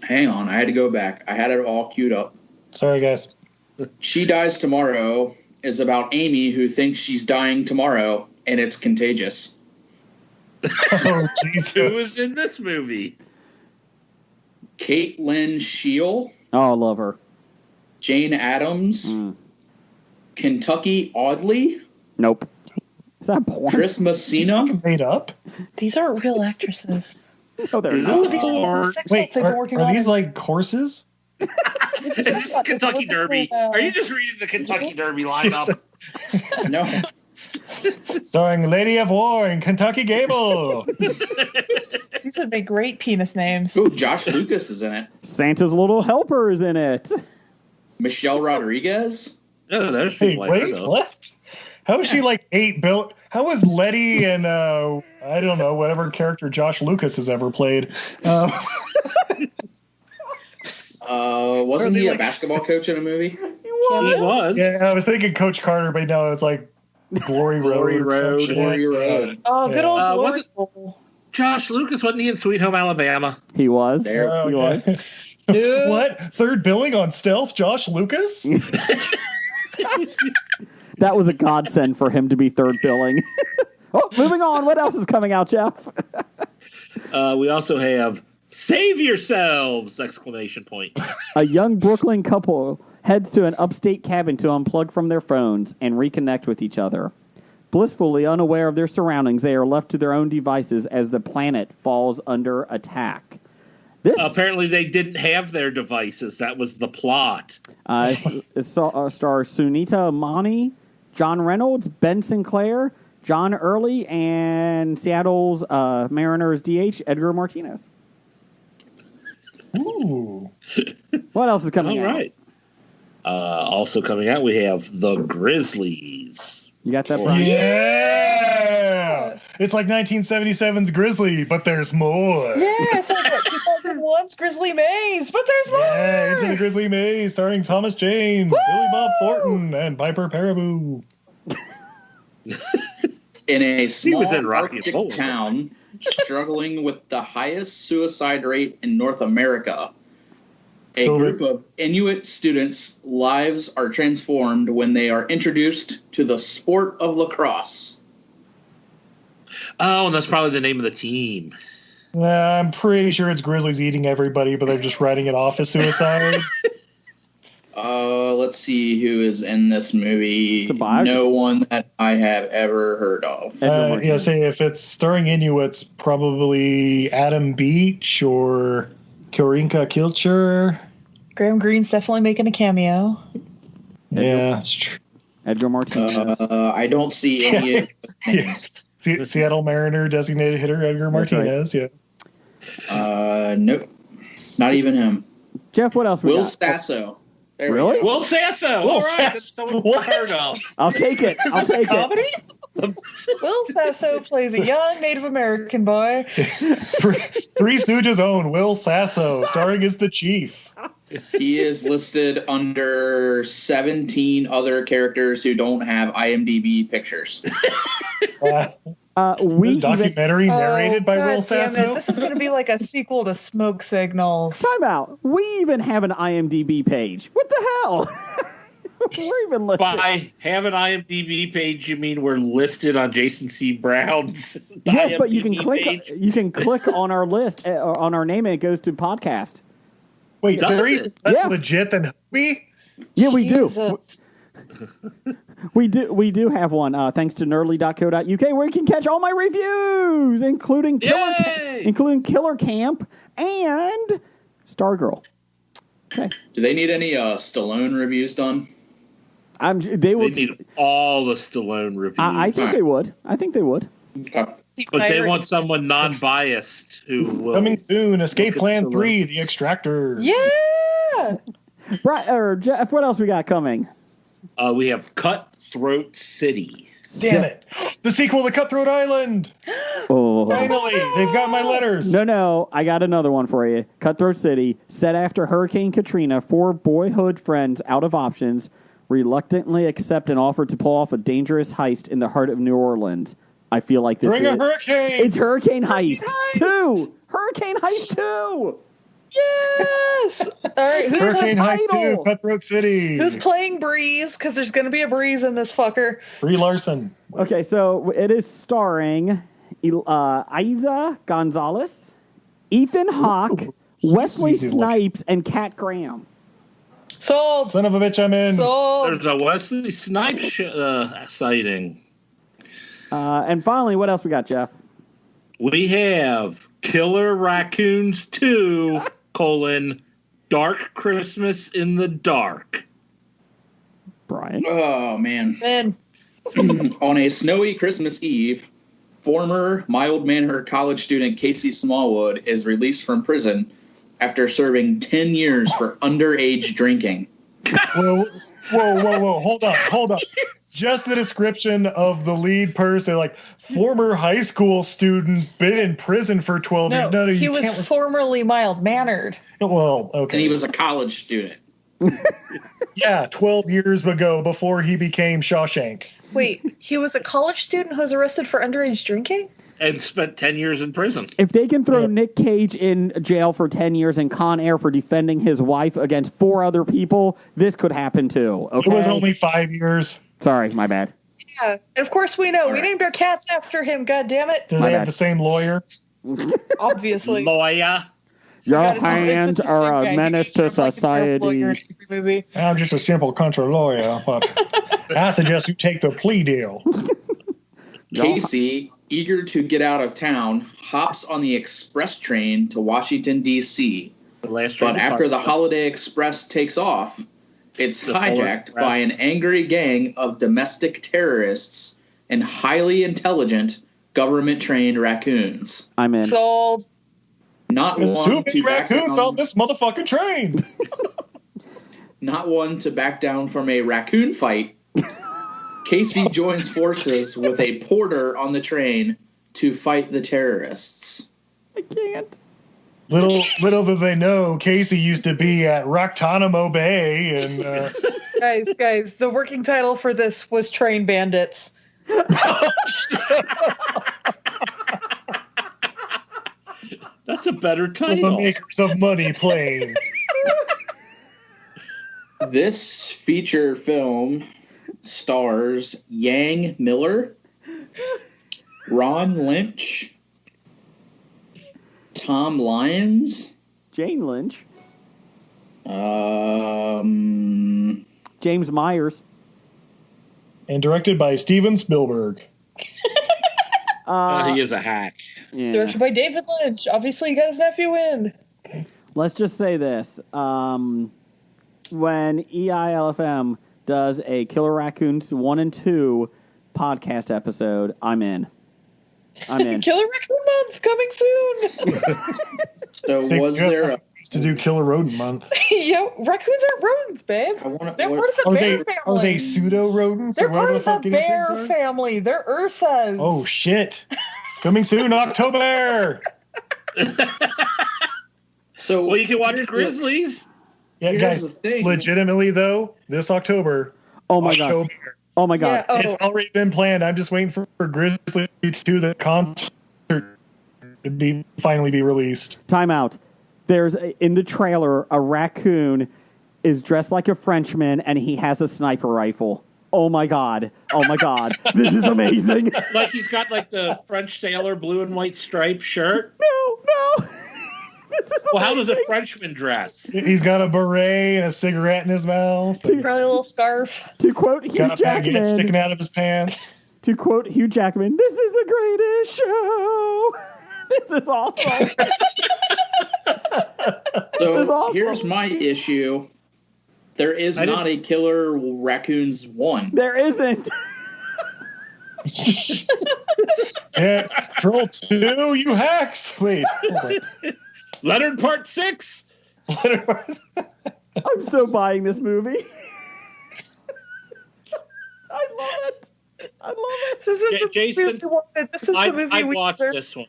Hang on, I had to go back. I had it all queued up. Sorry, guys. She Dies Tomorrow is about Amy who thinks she's dying tomorrow, and it's contagious. Oh, Jesus. Who was in this movie? Caitlin Scheel, Oh, I love her. Jane Addams, Kentucky Audley, Nope. Is that porn? Chris Messina. Made up? These aren't real actresses. Oh, they're Is not. this These are porn? sex Wait, tapes they've been are working on. these like horses? Is this Kentucky Derby? Are you just reading the Kentucky Derby lineup? No, Starring Lady of War and Kentucky Gable. These would make great penis names. ooh, Josh Lucas is in it. Santa's Little Helper is in it. Michelle Rodriguez. No, there's Hey, people like her, wait, though. what? How is she like 8 bill? How is Letty and I don't know, whatever character Josh Lucas has ever played? Wasn't he a basketball coach in a movie? He was. Yeah, I was thinking Coach Carter, but no, it's like Glory Road. Glory Road. Glory Road. Oh, good old Glory Hole. Josh Lucas, wasn't he in Sweet Home Alabama? He was. There. He was. Dude. What? Third billing on Stealth, Josh Lucas? That was a godsend for him to be third billing. Oh, moving on. What else is coming out, Jeff? We also have Save Yourselves! ! A young Brooklyn couple heads to an upstate cabin to unplug from their phones and reconnect with each other. Blissfully unaware of their surroundings, they are left to their own devices as the planet falls under attack. Apparently, they didn't have their devices. That was the plot. Stars Sunita Mani, John Reynolds, Ben Sinclair, John Early, and Seattle's Mariners DH Edgar Martinez. Ooh. What else is coming All out? right. Also coming out, we have The Grizzlies. You got that, Brian? Yeah! It's like 1977's Grizzly, but there's more. Yeah, it's like 2001's Grizzly Maze, but there's more. Yeah, Into the Grizzly Maze, starring Thomas Jane, Billy Bob Thornton, and Piper Perabo. In a small was in Rocky Arctic Bull. town struggling with the highest suicide rate in North America, a group of Inuit students' lives are transformed when they are introduced to the sport of lacrosse. Oh, and that's probably the name of the team. I'm pretty sure it's Grizzlies eating everybody, but they're just writing it off as suicide. Let's see who is in this movie. It's a biography. No one that I have ever heard of. Yeah, say if it's starring Inuits, probably Adam Beach or Korinka Kilcher. Graham Greene's definitely making a cameo. Yeah, it's true. Edgar Martinez. I don't see any of the names. Seattle Mariner designated hitter Edgar That's Martinez. right. Yeah. Nope. Not even him. Jeff, what else we Will got? Sasso. There we Really? go. Will Sasso. Will All right, that's Sasso. someone What? I've heard of. I'll take it. I'll take it. Will Sasso plays a young Native American boy. Three Stooges' own Will Sasso, starring as the Chief. He is listed under 17 other characters who don't have IMDb pictures. We Documentary narrated by God Will damn Sasso. it. This is going to be like a sequel to Smoke Signals. time out. We even have an IMDb page. What the hell? We're even listed. By have an IMDb page, you mean we're listed on Jason C. Brown's Yes, but you can IMDb click. page? You can click on our list or on our name, and it goes to podcast. Wait, Does Barry, it? that's Yeah. legit then me? Yeah, we do. Jesus. We do have one. Thanks to nerdly.co.uk, where you can catch all my reviews, including Yay! Killer Camp and Stargirl. Okay, Do they need any Stallone reviews done? they will. They need all the Stallone reviews. I think they would. I think they would. Okay. But they want someone non-biased who will. Coming soon, Escape Look at Plan Stallone. 3, The Extractor. Yeah. Right, or Jeff, what else we got coming? We have Cutthroat City. Damn it. The sequel to Cutthroat Island. Oh. Finally, they've got my letters. No, I got another one for you. Cutthroat City, set after Hurricane Katrina, 4 boyhood friends out of options reluctantly accept an offer to pull off a dangerous heist in the heart of New Orleans. I feel like this Bring is... a hurricane. It's Hurricane Heist Heist! 2! Hurricane Heist 2! Yes. All right. Who's, Hurricane Heist 2, title. Cutthroat City. who's playing Breeze? Because there's going to be a Breeze in this fucker. Brie Larson. Okay, so it is starring Isa Gonzalez, Ethan Hawke, Wesley easy to look. Snipes, and Kat Graham. Sold. Son of a bitch, I'm in. Sold. There's a Wesley Snipes sighting. And finally, what else we got, Jeff? We have Killer Raccoons 2, Dark Christmas in the Dark. Brian? Oh, man. Man. On a snowy Christmas Eve, former mild-mannered college student Casey Smallwood is released from prison after serving 10 years for underage drinking. Whoa. Hold up. just the description of the lead person, like former high school student, been in prison for 12 years. No, he was formerly mild-mannered. Well, okay. And he was a college student. Yeah, 12 years ago before he became Shawshank. Wait, he was a college student who was arrested for underage drinking? And spent 10 years in prison. If they can throw Nick Cage in jail for 10 years and Con Air for defending his wife against 4 other people, this could happen too. Okay? It was only 5 years. Sorry, my bad. Yeah, and of course we know. We named our cats after him, God damn it. Do they have the same lawyer? Obviously. Lawyer. Your hands are a menace to society. I'm just a simple country lawyer, but I suggest you take the plea deal. Casey, eager to get out of town, hops on the express train to Washington, D.C. But after the Holiday Express takes off, it's hijacked by an angry gang of domestic terrorists and highly intelligent government-trained raccoons. I'm in. Sold. Not There's one too many to back raccoons down, on this motherfucking train. Not one to back down from a raccoon fight. Casey joins forces with a porter on the train to fight the terrorists. I can't. Little did they know, Casey used to be at Guantanamo Bay, and Guys, the working title for this was Train Bandits. That's a better the title. makers of Money Plane. This feature film stars Yang Miller, Ron Lynch, Tom Lyons, Jane Lynch. James Myers. And directed by Steven Spielberg. He is a hack. Yeah. Directed by David Lynch. Obviously, he got his nephew in. Let's just say this. When EILFM does a Killer Raccoons 1 and 2 podcast episode, I'm in. Killer Raccoon Month coming soon. So was there a to do Killer Rodent Month? Yo, raccoons aren't rodents, babe. They're part of the bear family. Are they pseudo rodents? They're part of the bear family. They're Ursas. Oh shit! Coming soon, October. So well, you can watch Grizzlies. Yeah, guys. Legitimately though, this October. Oh my god. Oh my god. Yeah, It's already been planned. I'm just waiting for Grizzly 2, the concert, to finally be released. Time out. There's in the trailer a raccoon is dressed like a Frenchman and he has a sniper rifle. Oh my god. Oh my god. This is amazing. Like he's got like the French sailor blue and white striped shirt. No. This is well, how does amazing. a Frenchman dress? He's got a beret and a cigarette in his mouth. Probably a little scarf. To quote Hugh Got a Jackman, baguette sticking out of his pants. To quote Hugh Jackman, this is the greatest show. This is awesome. So is awesome. here's my issue. There is not a Killer Raccoons 1. There isn't. Yeah, Troll 2, you hacks. Wait. Leonard Part 6. I'm so buying this movie. I love it. This is the Jason, movie we wanted. This is the movie I we watched deserve. this one.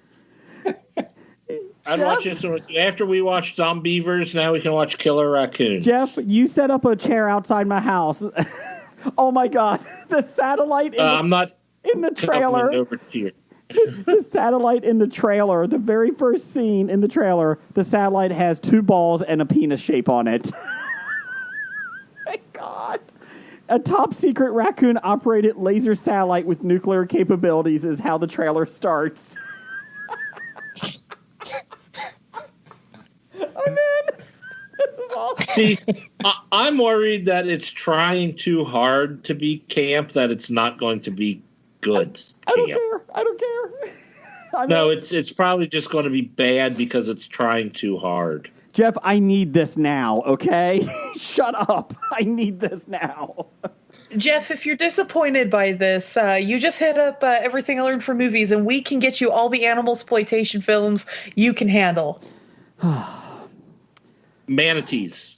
I'd watch this one with you. After we watched Zombievers, now we can watch Killer Raccoon. Jeff, you set up a chair outside my house. Oh my god. The satellite I'm not in the trailer. over to you. The satellite in the trailer, the very first scene in the trailer, the satellite has 2 balls and a penis shape on it. My god. A top secret raccoon operated laser satellite with nuclear capabilities is how the trailer starts. I'm in. This is awesome. See, I'm worried that it's trying too hard to be camp, that it's not going to be good I don't camp. care. I don't care. No, it's probably just going to be bad because it's trying too hard. Jeff, I need this now, okay? Shut up. I need this now. Jeff, if you're disappointed by this, you just hit up Everything I Learned from Movies, and we can get you all the animal exploitation films you can handle. Manatees.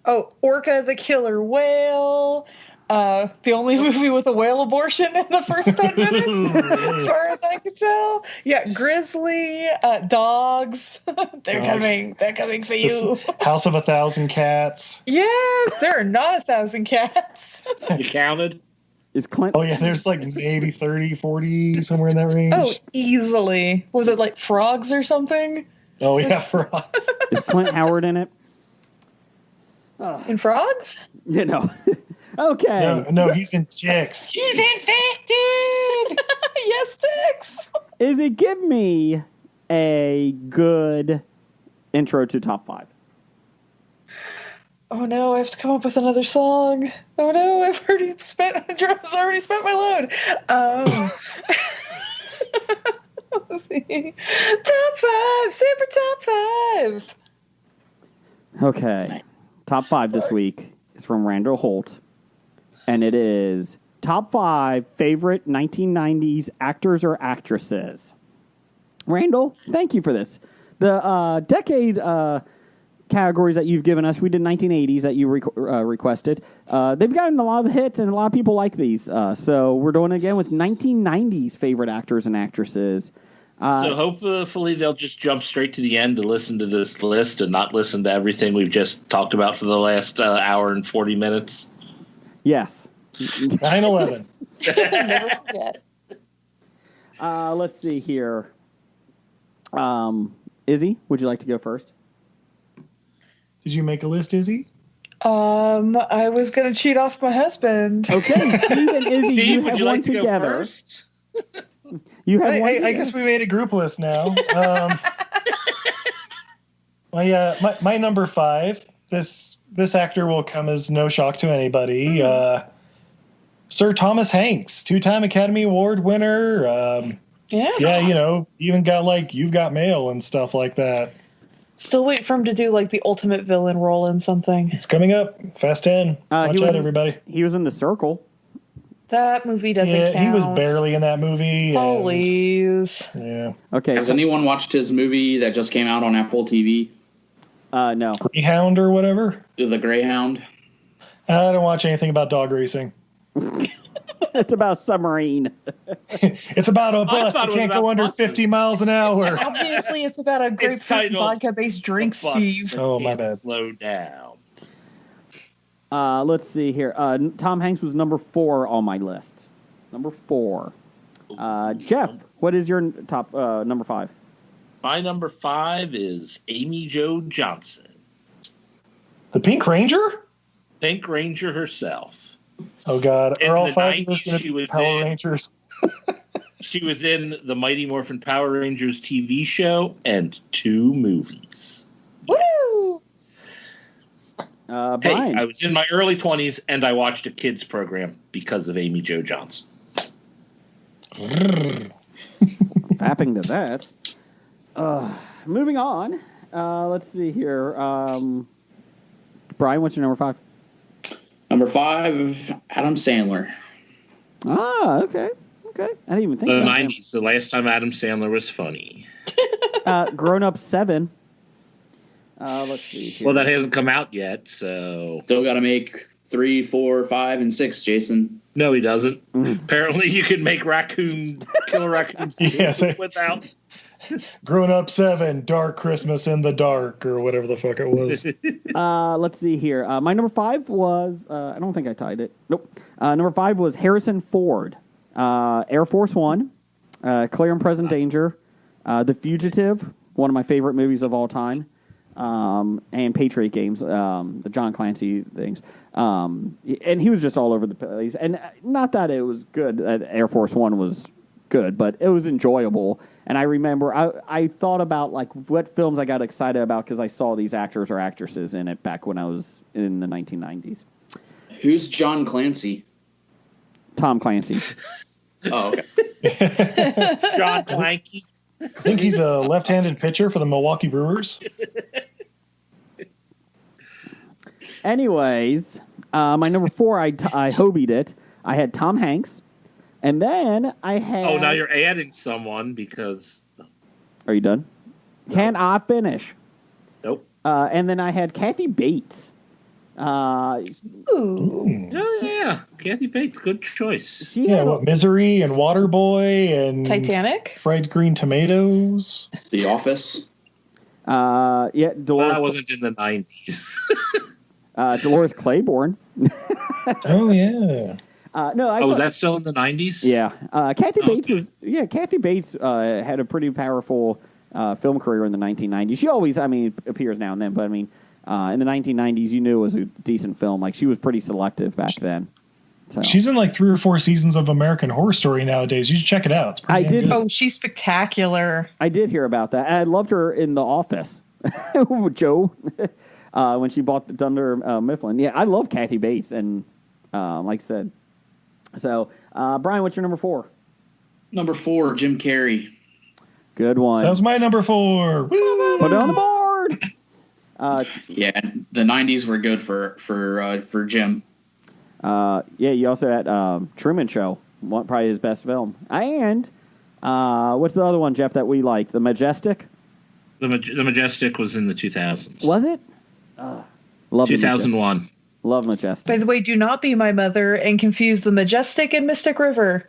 Oh, Orca the Killer Whale, The only movie with a whale abortion in the first 10 minutes, as far as I can tell. Yeah, Grizzly, dogs. They're coming. They're coming for you. House of 1,000 Cats. Yes, there are not 1,000 cats. You counted? Is Clint? Oh yeah, there's like maybe 30, 40, somewhere in that range. Oh, easily. Was it like frogs or something? Oh yeah, frogs. Is Clint Howard in it? In frogs? You know. Okay. No, he's in Ticks. He's infected! Yes, Dix! Izzy, give me a good intro to top 5. Oh no, I have to come up with another song. Oh no, I've already spent my load. Let's see. Top 5, super top 5. Okay. Top 5 this week is from Randall Holt, and it is top 5 favorite 1990s actors or actresses. Randall, thank you for this. The decade categories that you've given us, we did 1980s that you requested. They've gotten a lot of hits, and a lot of people like these. So we're doing it again with 1990s favorite actors and actresses. So hopefully they'll just jump straight to the end to listen to this list and not listen to everything we've just talked about for the last hour and 40 minutes. Yes. 9/11. Never forget. Let's see here. Izzy, would you like to go first? Did you make a list, Izzy? I was gonna cheat off my husband. Okay, Steve and Izzy, Steve, you would have you one like to go together. first? You have one. I guess we made a group list now. My number 5. This actor will come as no shock to anybody. Sir Thomas Hanks, 2-time Academy Award winner. Yeah. Even got like You've Got Mail and stuff like that. Still wait for him to do like the ultimate villain role in something. It's coming up. Fast 10. Watch out, everybody. He was in The Circle. That movie doesn't count. He was barely in that movie. Please. Yeah. Okay. Has anyone watched his movie that just came out on Apple TV? No. Greyhound or whatever? The Greyhound? I don't watch anything about dog racing. It's about submarine. It's about a bus that can't go under 50 miles an hour. Obviously, it's about a grapefruit vodka-based drink, Steve. Oh, my bad. Slow down. Let's see here. Tom Hanks was number 4 on my list. Number 4. Jeff, what is your top number 5? My number 5 is Amy Jo Johnson. The Pink Ranger? Pink Ranger herself. Oh, God. In Are all the 5 of 90s, us going to she be was Power in- Rangers? She was in the Mighty Morphin Power Rangers TV show and 2 movies. Woo! Hey, Brian. I was in my early 20s and I watched a kids program because of Amy Jo Johnson. Fapping to that. Moving on. Let's see here. Brian, what's your number 5? Number 5, Adam Sandler. Ah, okay. I didn't even think The about 90s, the last time Adam Sandler was funny. that. Grown Up 7. Let's see here. Well, that hasn't come out yet, so... Still got to make 3, 4, 5, and 6, Jason. No, he doesn't. Apparently, you can make Killer Raccoons Yes. without... Grown Up 7, Dark Christmas in the Dark, or whatever the fuck it was. Let's see here. My number 5 was... I don't think I tied it. Nope. Number 5 was Harrison Ford. Air Force One. Clear and Present Danger. The Fugitive, one of my favorite movies of all time. And Patriot Games, the John Clancy things. And he was just all over the place. And not that it was good. Air Force One was good, but it was enjoyable. And I remember I thought about like what films I got excited about because I saw these actors or actresses in it back when I was in the 1990s. Who's John Clancy? Tom Clancy. Oh, okay. John Clanky. I think he's a left-handed pitcher for the Milwaukee Brewers. Anyways, my number 4, I hobied it. I had Tom Hanks. And then I had... Oh, now you're adding someone because... Are you done? No. Can I finish? Nope. And then I had Kathy Bates. Ooh. Oh yeah, Kathy Bates, good choice. Misery and Waterboy and Titanic, Fried Green Tomatoes, The Office. Dolores. That wasn't in the 90s. Dolores Claiborne. Oh yeah. Was that still in the 90s? Yeah. Kathy Bates Kathy Bates had a pretty powerful film career in the 1990s. She always, appears now and then, but in the 1990s, you knew it was a decent film. Like, she was pretty selective back then. So. She's in like 3 or 4 seasons of American Horror Story nowadays. You should check it out. I did. Oh, she's spectacular. I did hear about that. I loved her in The Office. Joe, when she bought the Dunder Mifflin. Yeah, I love Kathy Bates, and like I said. So, Brian, what's your number 4? Number 4, Jim Carrey. Good one. That was my number 4. Woo! Put it on the board. Yeah, the 90s were good for Jim. You also had Truman Show, probably his best film. And what's the other one, Jeff, that we like? The Majestic? The Majestic was in the 2000s. Was it? Love 2001. Love Majestic. By the way, do not be my mother and confuse the Majestic and Mystic River.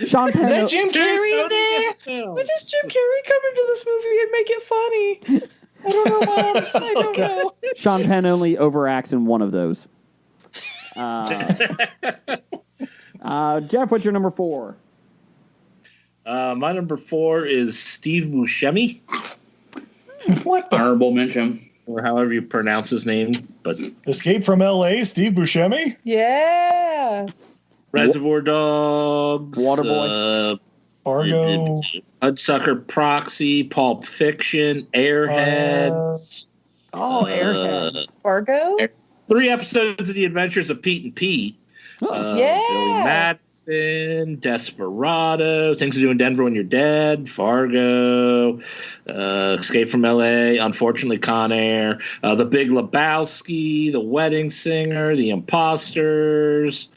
Sean Penn. Is that Jim Carrey in there? Why does Jim Carrey come into this movie and make it funny? I don't know, Mom. I don't know. Sean Penn only overacts in one of those. Jeff, what's your number 4? My number 4 is Steve Buscemi. What the? Honorable mention. Or however you pronounce his name. But Escape from L.A., Steve Buscemi? Yeah. Reservoir Dogs. Waterboy. Fargo. Hudsucker Proxy. Pulp Fiction. Airheads. Airheads. Fargo? 3 episodes of The Adventures of Pete and Pete. Yeah. Billy Madison, Desperado, Things to Do in Denver When You're Dead, Fargo, Escape from L.A., unfortunately Con Air, The Big Lebowski, The Wedding Singer, The Imposters,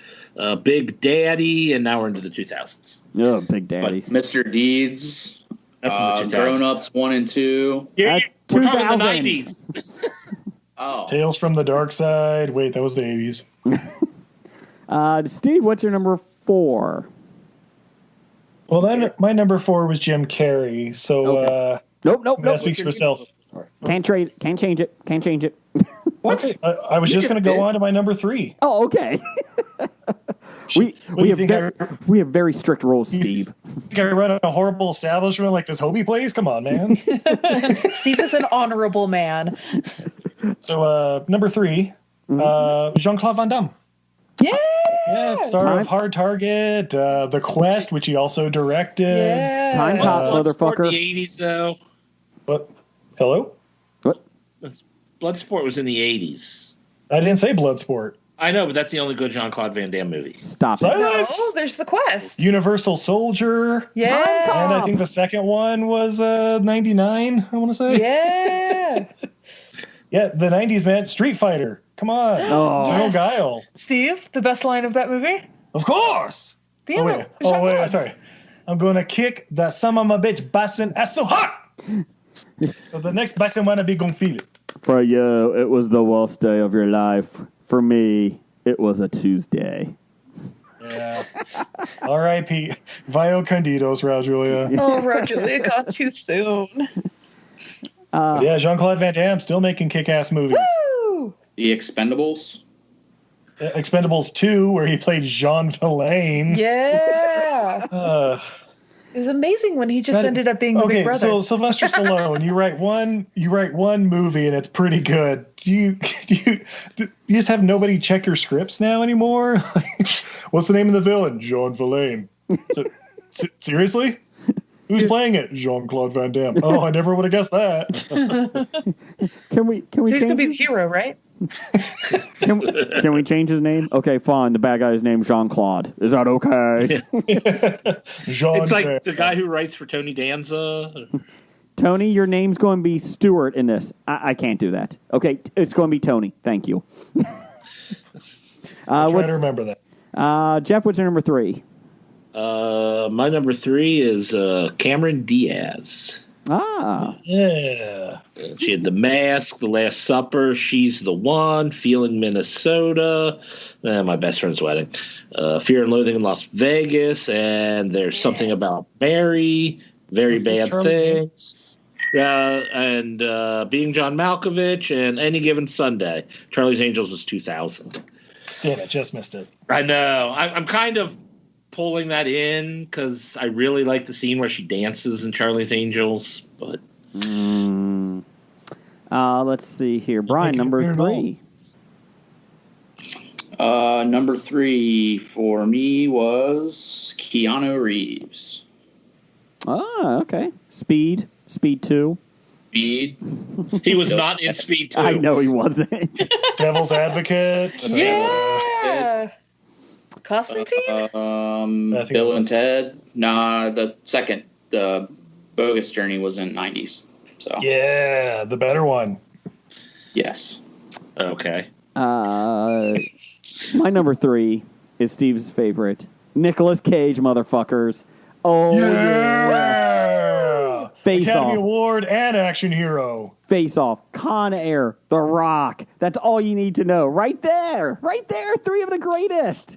Big Daddy, and now we're into the 2000s. Oh, Big Daddy. Mr. Deeds, Up in the 2000s. Grown Ups 1 and 2. Yeah, we're talking the 2000s. 90s. Oh, Tales from the Dark Side. Wait, that was the 80s. Steve, what's your number 4? Well, then my number 4 was Jim Carrey. So Nope. that speaks for itself. Can't change it. What? I was just going to go on to my number 3. Oh, okay. we have very strict rules, Steve. Think I run a horrible establishment like this Hobie place? Come on, man. Steve is an honorable man. So number 3, Jean-Claude Van Damme. Yeah. Star of Hard Target, The Quest, which he also directed. Yeah. Time Cop, motherfucker. The 80s, though. What? Hello? What? Bloodsport was in the 80s. I didn't say Bloodsport. I know, but that's the only good Jean-Claude Van Damme movie. Stop it. Silence! Oh, there's The Quest. Universal Soldier. Yeah. And I think the second one was 99, I want to say. Yeah. Yeah, the 90s, man. Street Fighter. Come on. Oh. Zero Guile. Steve, the best line of that movie? Of course. Damn Sorry. I'm going to kick that son of a bitch bassin' ass so hard. So the next bassin wanna be gonna feel it. For you, it was the worst day of your life. For me, it was a Tuesday. Yeah. R.I.P. Vio Candidos, Raul Julia. Oh, Raul Julia got too soon. Yeah, Jean-Claude Van Damme still making kick-ass movies. Woo! The Expendables. Expendables 2, where he played Jean Villain. Yeah. It was amazing when he just ended up being the big brother. So Sylvester Stallone, you write one movie and it's pretty good. Do you just have nobody check your scripts now anymore? What's the name of the villain? Jean Villain. Seriously? Who's playing it? Jean-Claude Van Damme. Oh, I never would have guessed that. Can we? So he's gonna be the hero, right? Can we change his name? Okay, fine. The bad guy's name Jean-Claude. Is that okay? Jean. It's like the guy who writes for Tony Danza. Tony, your name's going to be Stewart in this. I can't do that. Okay, it's going to be Tony. Thank you. Try to remember that. Jeff, what's your number 3? My number 3 is Cameron Diaz. Ah. Yeah. She had The Mask, The Last Supper, She's the One, Feeling Minnesota, My Best Friend's Wedding, Fear and Loathing in Las Vegas, and There's Something About Mary, Very Bad Things, and Being John Malkovich, and Any Given Sunday. Charlie's Angels was 2000. Damn it, just missed it. I know. I'm kind of pulling that in because I really like the scene where she dances in Charlie's Angels, but let's see here. Brian, number 3. Number 3 for me was Keanu Reeves. Ah, okay. Speed 2. Speed. he was not in Speed 2. I know he wasn't. Devil's Advocate. Yeah. Constantine? Bill and Ted. Nah, the second, the Bogus Journey was in 90s. So Yeah, the better one. yes. Okay. My number 3 is Steve's favorite. Nicolas Cage, motherfuckers. Oh, yeah. Face Academy Off. Award and action hero. Face Off. Con Air. The Rock. That's all you need to know. Right there. 3 of the greatest.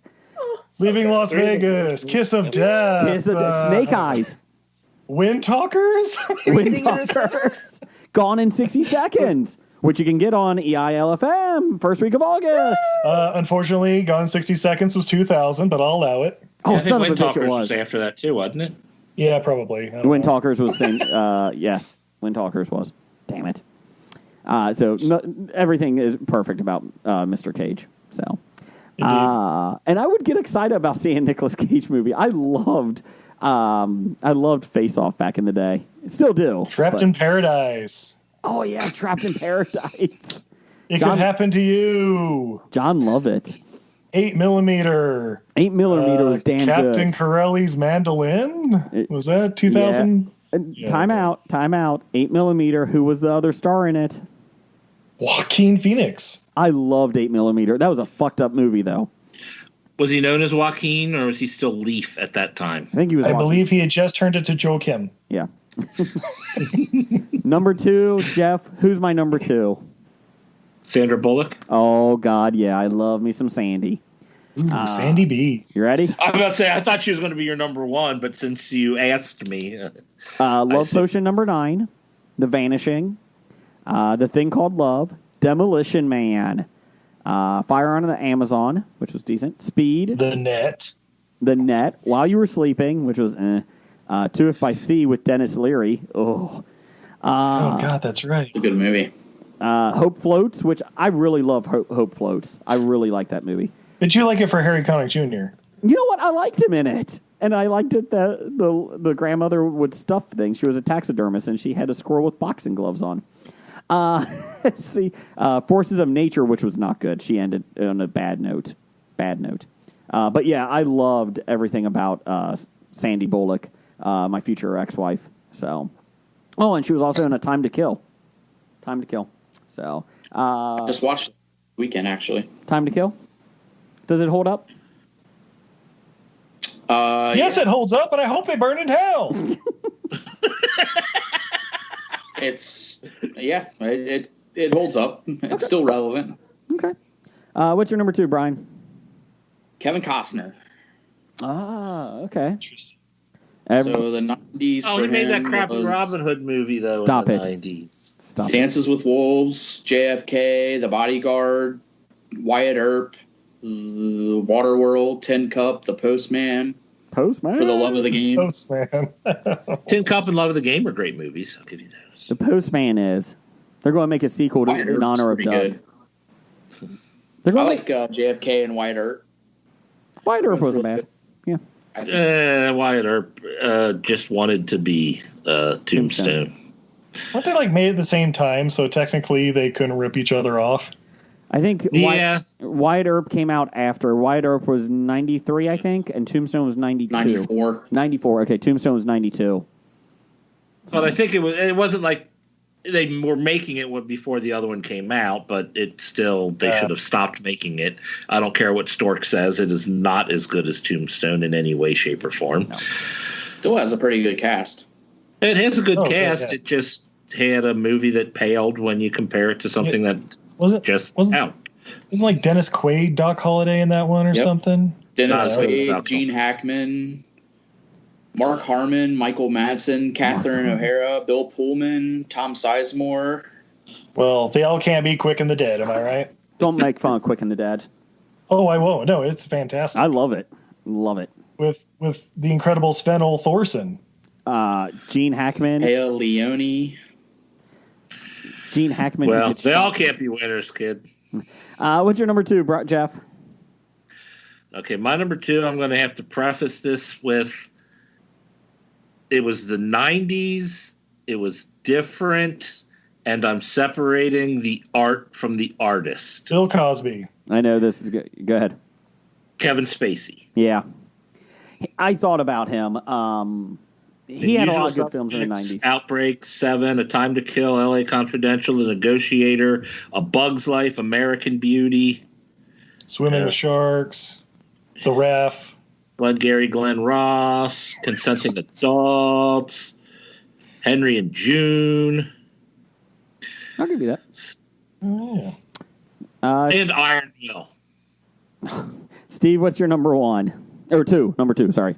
Leaving Las Vegas. Kiss of Death. Kiss of the Snake Eyes. Wind Talkers? Wind Talkers. Gone in 60 Seconds. Which you can get on EILFM first week of August. Unfortunately, Gone in 60 Seconds was 2000, but I'll allow it. Oh, I think son of a Wind bitch, Talkers it was was. after that too, wasn't it? Yeah, probably. Wind Talkers was same. Yes, Wind Talkers was. Damn it. Everything is perfect about Mr. Cage. So, and I would get excited about seeing a Nicolas Cage movie. I loved Face Off back in the day. Still do. Trapped in Paradise. Oh yeah, Trapped in Paradise. It could happen to you. John Lovett. 8mm. 8mm was damn good. Captain Corelli's Mandolin? Was that 2000? Yeah. Time out. 8mm. Who was the other star in it? Joaquin Phoenix. I loved 8mm. That was a fucked up movie, though. Was he known as Joaquin, or was he still Leaf at that time? I think he was. I believe he had just turned it to Joe Kim. Yeah. Number 2, Jeff. Who's my number 2? Sandra Bullock. Oh God, yeah, I love me some Sandy. Sandy B. You ready? I was about to say I thought she was going to be your number 1, but since you asked me, Love Potion number 9, The Vanishing, The Thing Called Love, Demolition Man, Fire on the Amazon, which was decent, Speed, The Net, While You Were Sleeping, which was To If by Sea with Dennis Leary. Oh God, that's right. A good movie. Hope Floats, which I really love. Hope Floats. I really like that movie. Did you like it for Harry Connick Jr.? You know what? I liked him in it, and I liked it that the grandmother would stuff things. She was a taxidermist, and she had a squirrel with boxing gloves on. Let's see, Forces of Nature, which was not good. She ended on a bad note. But yeah, I loved everything about Sandy Bullock, my future ex-wife. So, and she was also in a Time to Kill. So, Just watched weekend actually. Time to Kill. Does it hold up? Yes, it holds up, but I hope they burn in hell. It holds up. It's still relevant. Okay. What's your number 2, Brian? Kevin Costner. Okay. So the 90s. he made that crappy Robin Hood movie though. Stop in it. the 90s. Stop. Dances with Wolves, JFK, The Bodyguard, Wyatt Earp, The Waterworld, Tin Cup, The Postman. For the Love of the Game. Postman. Tin Cup and Love of the Game are great movies. I'll give you those. The Postman is. They're going to make a sequel to Wyatt in Earp's honor of pretty Doug. good. They're I going like JFK and Wyatt Earp. Wyatt Earp wasn't really bad. Yeah. Wyatt Earp just wanted to be Tombstone. Weren't they made at the same time, so technically they couldn't rip each other off? I think Wyatt Earp came out after. Wyatt Earp was 93, I think, and Tombstone was 92. 94. 94. Okay, Tombstone was 92. But I think it wasn't like they were making it before the other one came out, but it still, they should have stopped making it. I don't care what Stork says. It is not as good as Tombstone in any way, shape, or form. No. Still has a pretty good cast. It has a good cast. Yeah. It just had a movie that paled when you compare it to something that wasn't out. Wasn't like Dennis Quaid, Doc Holliday in that one or something? Dennis No, Quaid, Gene Hackman, Mark Harmon, Michael Madsen, Catherine O'Hara, Bill Pullman, Tom Sizemore. Well, they all can't be Quick and the Dead, am I right? Don't make fun of Quick and the Dead. Oh, I won't. No, it's fantastic. I love it. Love it. With the incredible Sven-Ole Thorson. Gene Hackman. Hale Leone. Gene Hackman. Well, they all can't be winners, kid. What's your number 2, Jeff? Okay, my number 2, I'm going to have to preface this with it was the 90s, it was different, and I'm separating the art from the artist. Bill Cosby. I know this is good. Go ahead. Kevin Spacey. Yeah. I thought about him. He had a lot of good films in the 90s. Outbreak, Seven, A Time to Kill, L.A. Confidential, The Negotiator, A Bug's Life, American Beauty. Swimming with Sharks. The Ref. Glengarry Glen Ross, Consenting Adults, Henry and June. I'll give you that. Oh, And Iron Will. Steve, what's your number 1? Or 2. Number 2, sorry.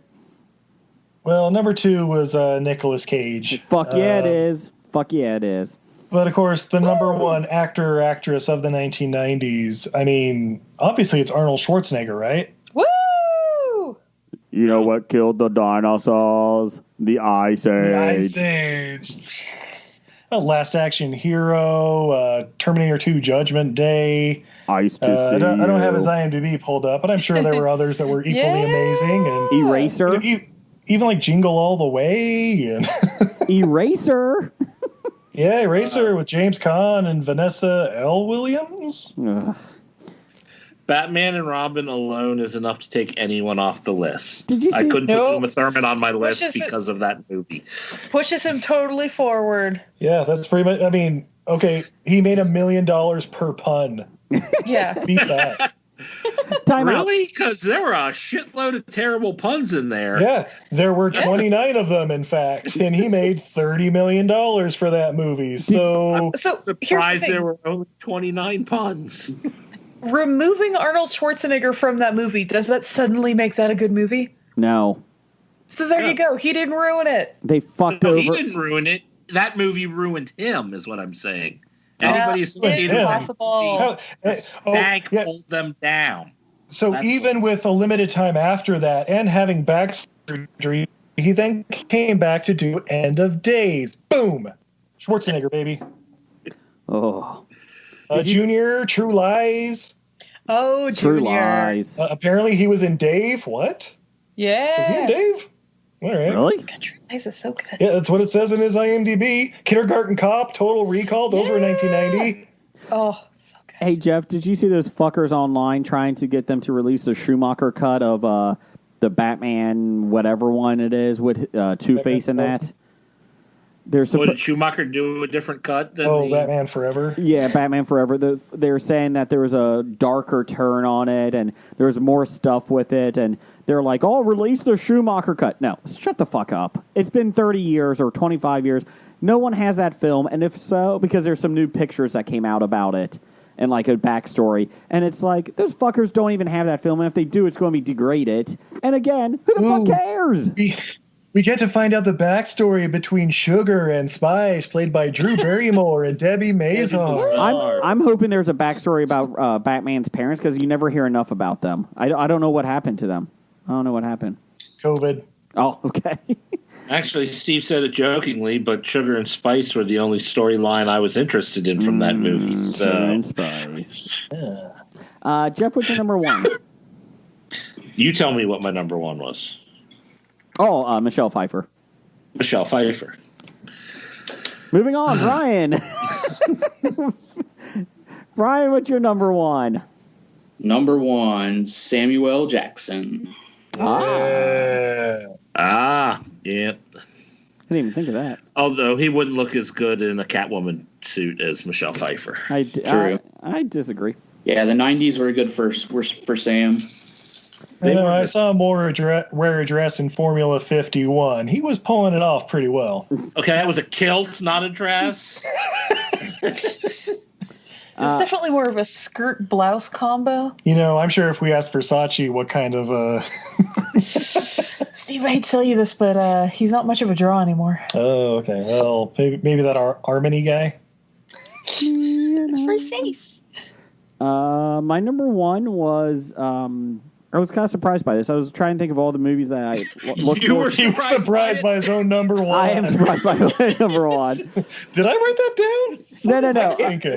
Well, number 2 was Nicolas Cage. Fuck yeah, it is. Fuck yeah, it is. But, of course, the number 1 actor or actress of the 1990s, I mean, obviously it's Arnold Schwarzenegger, right? Woo! You know what killed the dinosaurs? The Ice Age. The Ice Age. Last Action Hero, Terminator 2 Judgment Day. Ice to see I don't have his IMDb pulled up, but I'm sure there were others that were equally amazing. And Eraser. Even like Jingle All the Way. And Eraser. yeah, Eraser with James Caan and Vanessa L. Williams. Ugh. Batman and Robin alone is enough to take anyone off the list. Did you see? I couldn't put Uma Thurman on my list Pushes because of that movie. Pushes him totally forward. Yeah, that's pretty much. I mean, okay, he made $1 million per pun. Yeah. Beat that. Time out. Really? Because there were a shitload of terrible puns in there. Yeah, there were 29 of them, in fact, and he made $30 million for that movie. So So here's the Surprised thing. there were only 29 puns. Removing Arnold Schwarzenegger from that movie, does that suddenly make that a good movie? No. So there you go. He didn't ruin it. They fucked No, over. he didn't ruin it. That movie ruined him, is what I'm saying. Anybody associated with Impossible. SAG pulled them down. So That's even with a limited time after that and having back surgery, he then came back to do End of Days. Boom! Schwarzenegger, baby. Oh. Junior, True Lies. Oh, True Junior. Lies. Apparently he was in Dave. What? Yeah. Was he in Dave? All right. Really? God, True Lies is so good. Yeah, that's what it says in his IMDb. Kindergarten Cop, Total Recall. Those were 1990. Oh, so good. Hey, Jeff, did you see those fuckers online trying to get them to release the Schumacher cut of the Batman whatever one it is with Two-Face in that? There's What, did Schumacher do a different cut than the... Batman Forever. Yeah, Batman Forever. They're saying that there was a darker turn on it, and there was more stuff with it, and they're like, "Oh, release the Schumacher cut." No, shut the fuck up. It's been 30 years or 25 years. No one has that film, and if so, because there's some new pictures that came out about it and like a backstory, and it's like those fuckers don't even have that film, and if they do, it's going to be degraded. And again, who the fuck cares? We get to find out the backstory between Sugar and Spice, played by Drew Barrymore and Debbie Mazar. I'm hoping there's a backstory about Batman's parents because you never hear enough about them. I don't know what happened to them. I don't know what happened. COVID. Oh, okay. Actually, Steve said it jokingly, but Sugar and Spice were the only storyline I was interested in from that movie. So, Sugar and Spice. Jeff, what's your number 1? you tell me what my number 1 was. Oh, Michelle Pfeiffer. Michelle Pfeiffer. Moving on, Brian. Brian, what's your number 1? Number 1, Samuel Jackson. Yeah. Yeah. I didn't even think of that. Although he wouldn't look as good in a Catwoman suit as Michelle Pfeiffer. True. I disagree. Yeah, the 90s were good for Sam. I saw him wear a dress in Formula 51. He was pulling it off pretty well. Okay, that was a kilt, not a dress. It's definitely more of a skirt blouse combo. I'm sure if we asked Versace what kind of Steve, I hate to tell you this, but he's not much of a draw anymore. Oh, okay. Well, maybe that Armani guy. It's for his face. My number one was I was kind of surprised by this. I was trying to think of all the movies that I looked You were for. He was surprised by his own number one. I am surprised by my number one. Did I write that down? No.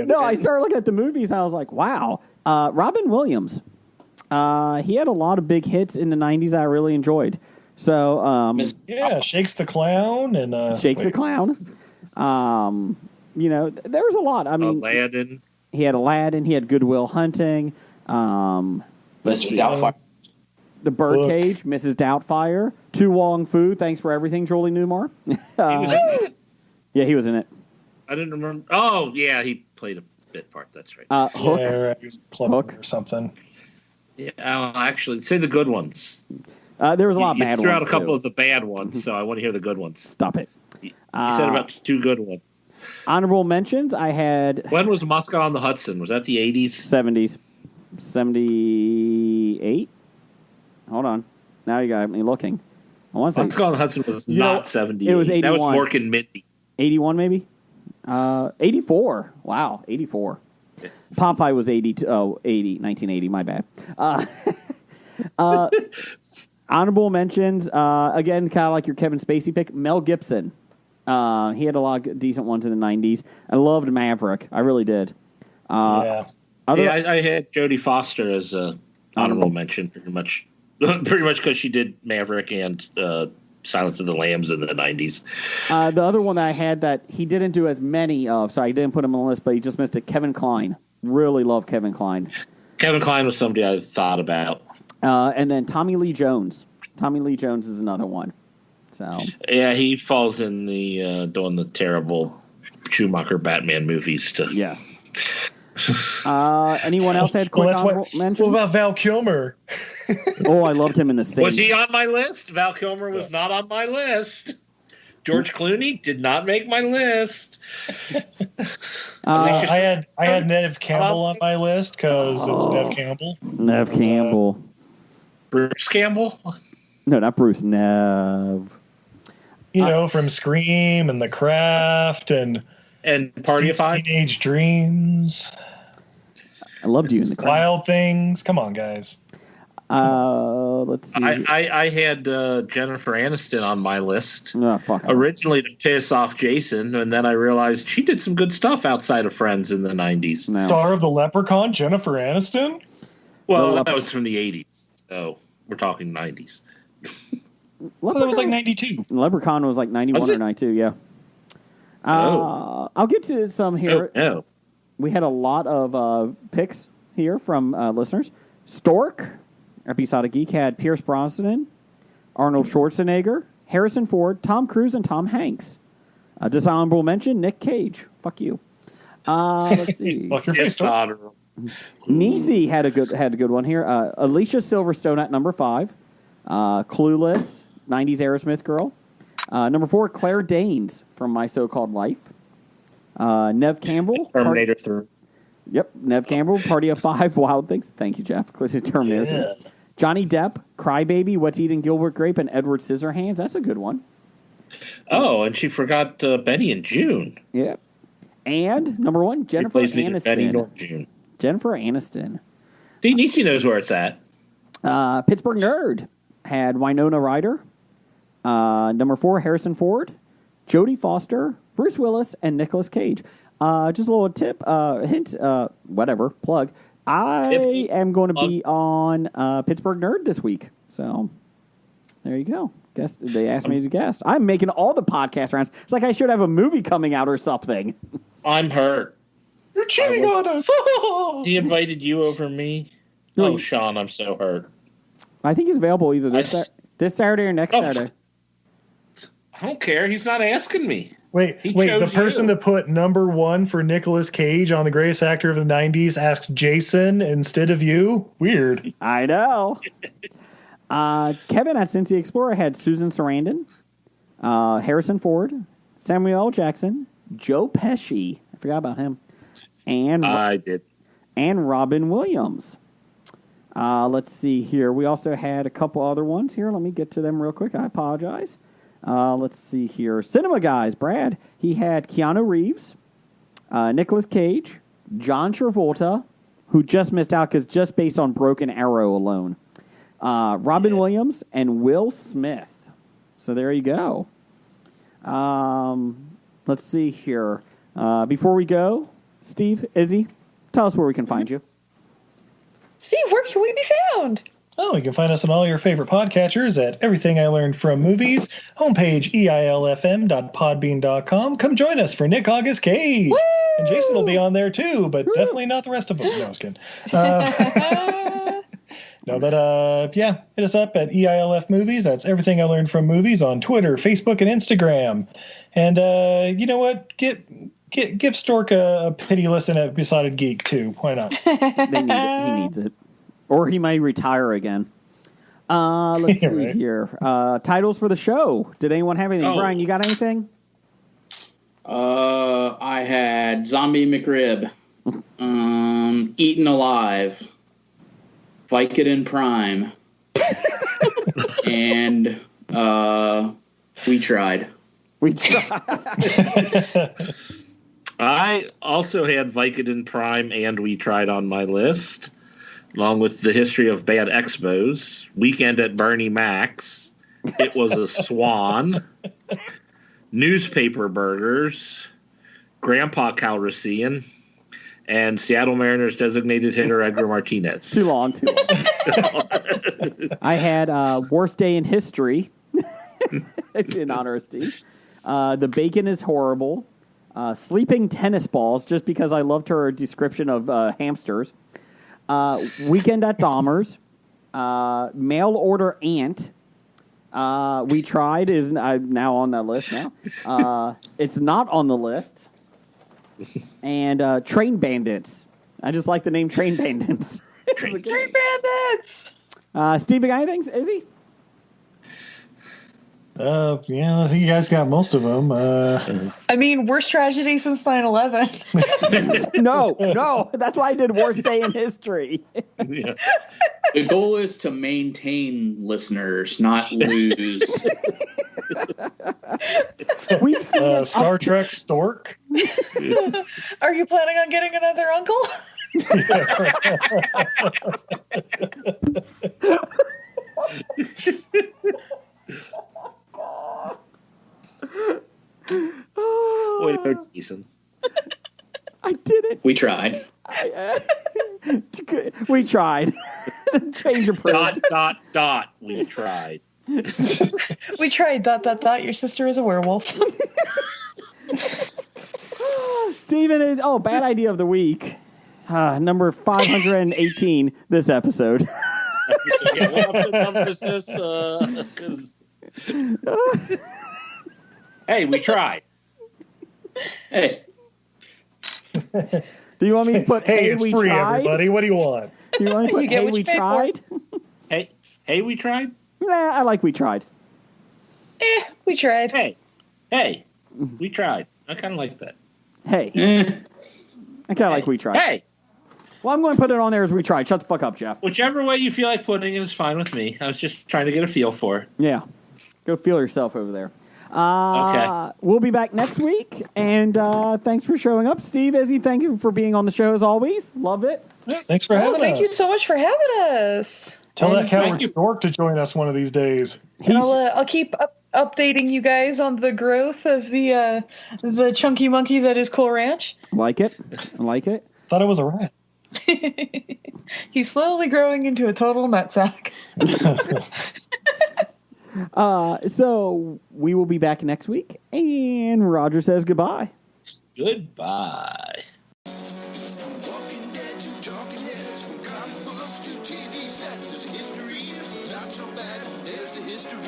No, I started looking at the movies and I was like, wow. Robin Williams. He had a lot of big hits in the 90s that I really enjoyed. So, Shakes the Clown and Shakes the Clown. There was a lot. I mean, Aladdin. He had Aladdin. He had Good Will Hunting. Mrs. Doubtfire. The Birdcage, Mrs. Doubtfire, Tu Wong Fu, Thanks for Everything, Julie Newmar. He was in it. Yeah, he was in it. I didn't remember. Oh, yeah, he played a bit part. That's right. Hook. Yeah, right. He was Hook or something. Yeah, I'll actually say the good ones. There was a lot of bad ones. You threw out a couple too. of the bad ones, so I want to hear the good ones. Stop it. You said about 2 good ones. Honorable mentions, I had When was Moscow on the Hudson? Was that the 80s? 70s. 78? Hold on. Now you got me looking. I want to say Moscow on the Hudson was not 78. it was That was 81. Mork and Mindy. 81 maybe? 84. Wow, 84. Yeah. Popeye was 82. Oh, 1980. My bad. Honorable mentions, again, kind of like your Kevin Spacey pick, Mel Gibson. He had a lot of decent ones in the 90s. I loved Maverick. I really did. Yeah. I had Jodie Foster as a honorable mention, pretty much because she did Maverick and Silence of the Lambs in the 90s. The other one that I had that he didn't do as many of, so I didn't put him on the list, but he just missed it, Kevin Kline. Really love Kevin Kline. Kevin Kline was somebody I thought about. And then Tommy Lee Jones. Tommy Lee Jones is another one. So yeah, he falls in the doing the terrible Schumacher Batman movies too. Yes. Anyone else had quick honorable mentions? What about Val Kilmer? Oh, I loved him in the Saint. Was he on my list? Val Kilmer was not on my list. George Clooney did not make my list. I had Neve Campbell on my list because it's Neve Campbell. Neve Campbell. Bruce Campbell? No, not Bruce. Neve. From Scream and The Craft and Party of Five. Teenage Dreams. I loved you in the Craft. Wild Things. Come on, guys. Let's see. I had Jennifer Aniston on my list. Oh, fuck. Originally to piss off Jason, and then I realized she did some good stuff outside of Friends in the 90s. No. Star of the Leprechaun, Jennifer Aniston? Well, that was from the 80s, so we're talking 90s. Well, that was like 92. Leprechaun was like 91 or 92, yeah. I'll get to some here. Oh. We had a lot of picks here from listeners. Stork, Episodic Geek, had Pierce Brosnan, Arnold Schwarzenegger, Harrison Ford, Tom Cruise, and Tom Hanks. Dishonorable mention, Nick Cage. Fuck you. Let's see. Dishonorable. Nisi had a good one here. Alicia Silverstone at number 5. Clueless, 90s Aerosmith girl. Number 4, Claire Danes from My So-Called Life. Neve Campbell. Terminator 3. Yep, Neve Campbell, Party of 5, Wild Things. Thank you, Jeff. Terminator 3. Johnny Depp, Crybaby, What's Eating Gilbert Grape, and Edward Scissorhands. That's a good one. Oh, and she forgot Benny and June. Yep. And number 1, Jennifer Aniston. Benny nor June. Jennifer Aniston. See, Nisi knows where it's at. Pittsburgh Nerd had Winona Ryder. Number 4, Harrison Ford, Jodie Foster, Bruce Willis, and Nicolas Cage. Just a little tip, hint, whatever, plug. I am going to be on Pittsburgh Nerd this week. So there you go. They asked me to guest. I'm making all the podcast rounds. It's like I should have a movie coming out or something. I'm hurt. You're cheating on us. He invited you over me. Oh, Sean, I'm so hurt. I think he's available either this Saturday or next Saturday. I don't care. He's not asking me. Wait, the person that put number 1 for Nicolas Cage on the greatest actor of the 90s asked Jason instead of you? Weird. I know. Kevin at Cincy Explorer had Susan Sarandon, Harrison Ford, Samuel L. Jackson, Joe Pesci. I forgot about him. And I did. And Robin Williams. Let's see here. We also had a couple other ones here. Let me get to them real quick. I apologize. Let's see here. Cinema Guys, Brad. He had Keanu Reeves, Nicolas Cage, John Travolta, who just missed out because just based on Broken Arrow alone, Robin Williams, and Will Smith. So there you go. Let's see here. Before we go, Steve, Izzy, tell us where we can find you. Steve, where can we be found? Oh, you can find us on all your favorite podcatchers at Everything I Learned from Movies, homepage eilfm.podbean.com. Come join us for Nick August Cage. Woo! And Jason will be on there too, but definitely not the rest of them. No, I was kidding. No, but yeah, hit us up at EILF Movies. That's Everything I Learned from Movies on Twitter, Facebook, and Instagram. And you know what? Give Stork a pity listen at Besotted Geek too. Why not? They need it. He needs it. Or he might retire again. Let's see right here. Titles for the show. Did anyone have anything? Brian, you got anything? I had Zombie McRib, Eaten Alive, Vicodin Prime, and We Tried. We Tried. I also had Vicodin Prime and We Tried on my list, along with the history of bad expos, Weekend at Bernie Mac's, It Was a Swan, Newspaper Burgers, Grandpa Calrissian, and Seattle Mariners designated hitter Edgar Martinez. Too long. I had Worst Day in History, in honor of Steve. The Bacon is Horrible. Sleeping Tennis Balls, just because I loved her description of hamsters. Weekend at Dahmer's. Mail Order Ant. We Tried is now on that list now. It's not on the list. And Train Bandits. I just like the name Train Bandits. Train Bandits! Steve, you got anything? Izzy? Yeah, I think you guys got most of them. I mean, worst tragedy since 9/11. No, that's why I did Worst Day in History. Yeah. The goal is to maintain listeners, not lose. We've seen Star Trek Stork. Are you planning on getting another uncle? Way to go, Jason. I did it. We tried. We tried. Change your Dot. We tried. We tried. ... Your sister is a werewolf. Steven is bad idea of the week. Number 518 this episode. Yeah, we'll have to numbers this because hey, we tried. Hey. Do you want me to put hey, it's we free, tried? everybody. What do you want? Do you want me to put hey, we tried? Hey, we tried? Nah, I like we tried. We tried. Hey, we tried. I kind of like that. Hey. I kind of like we tried. Hey. Well, I'm going to put it on there as we tried. Shut the fuck up, Jeff. Whichever way you feel like putting it is fine with me. I was just trying to get a feel for it. Yeah. Go feel yourself over there. Okay. We'll be back next week, and thanks for showing up. Steve, Izzy, thank you for being on the show as always. Love it. Yeah, thanks for having us. Thank you so much for having us. Tell that coward Stork to join us one of these days. And I'll keep updating you guys on the growth of the chunky monkey that is Cool Ranch. Like it. I like it. Thought it was a rat. He's slowly growing into a total nutsack. So we will be back next week, and Roger says goodbye. Goodbye. Walking Dead to Talking Heads, from comic books to TV sets, there's a history. It's not so bad. There's the history.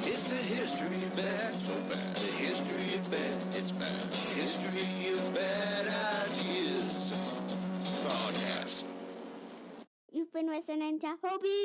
It's the history of bad, so bad. The history of bad, it's bad. The history of bad ideas. Podcast. You've เป็นวัฒนันทะโฮบี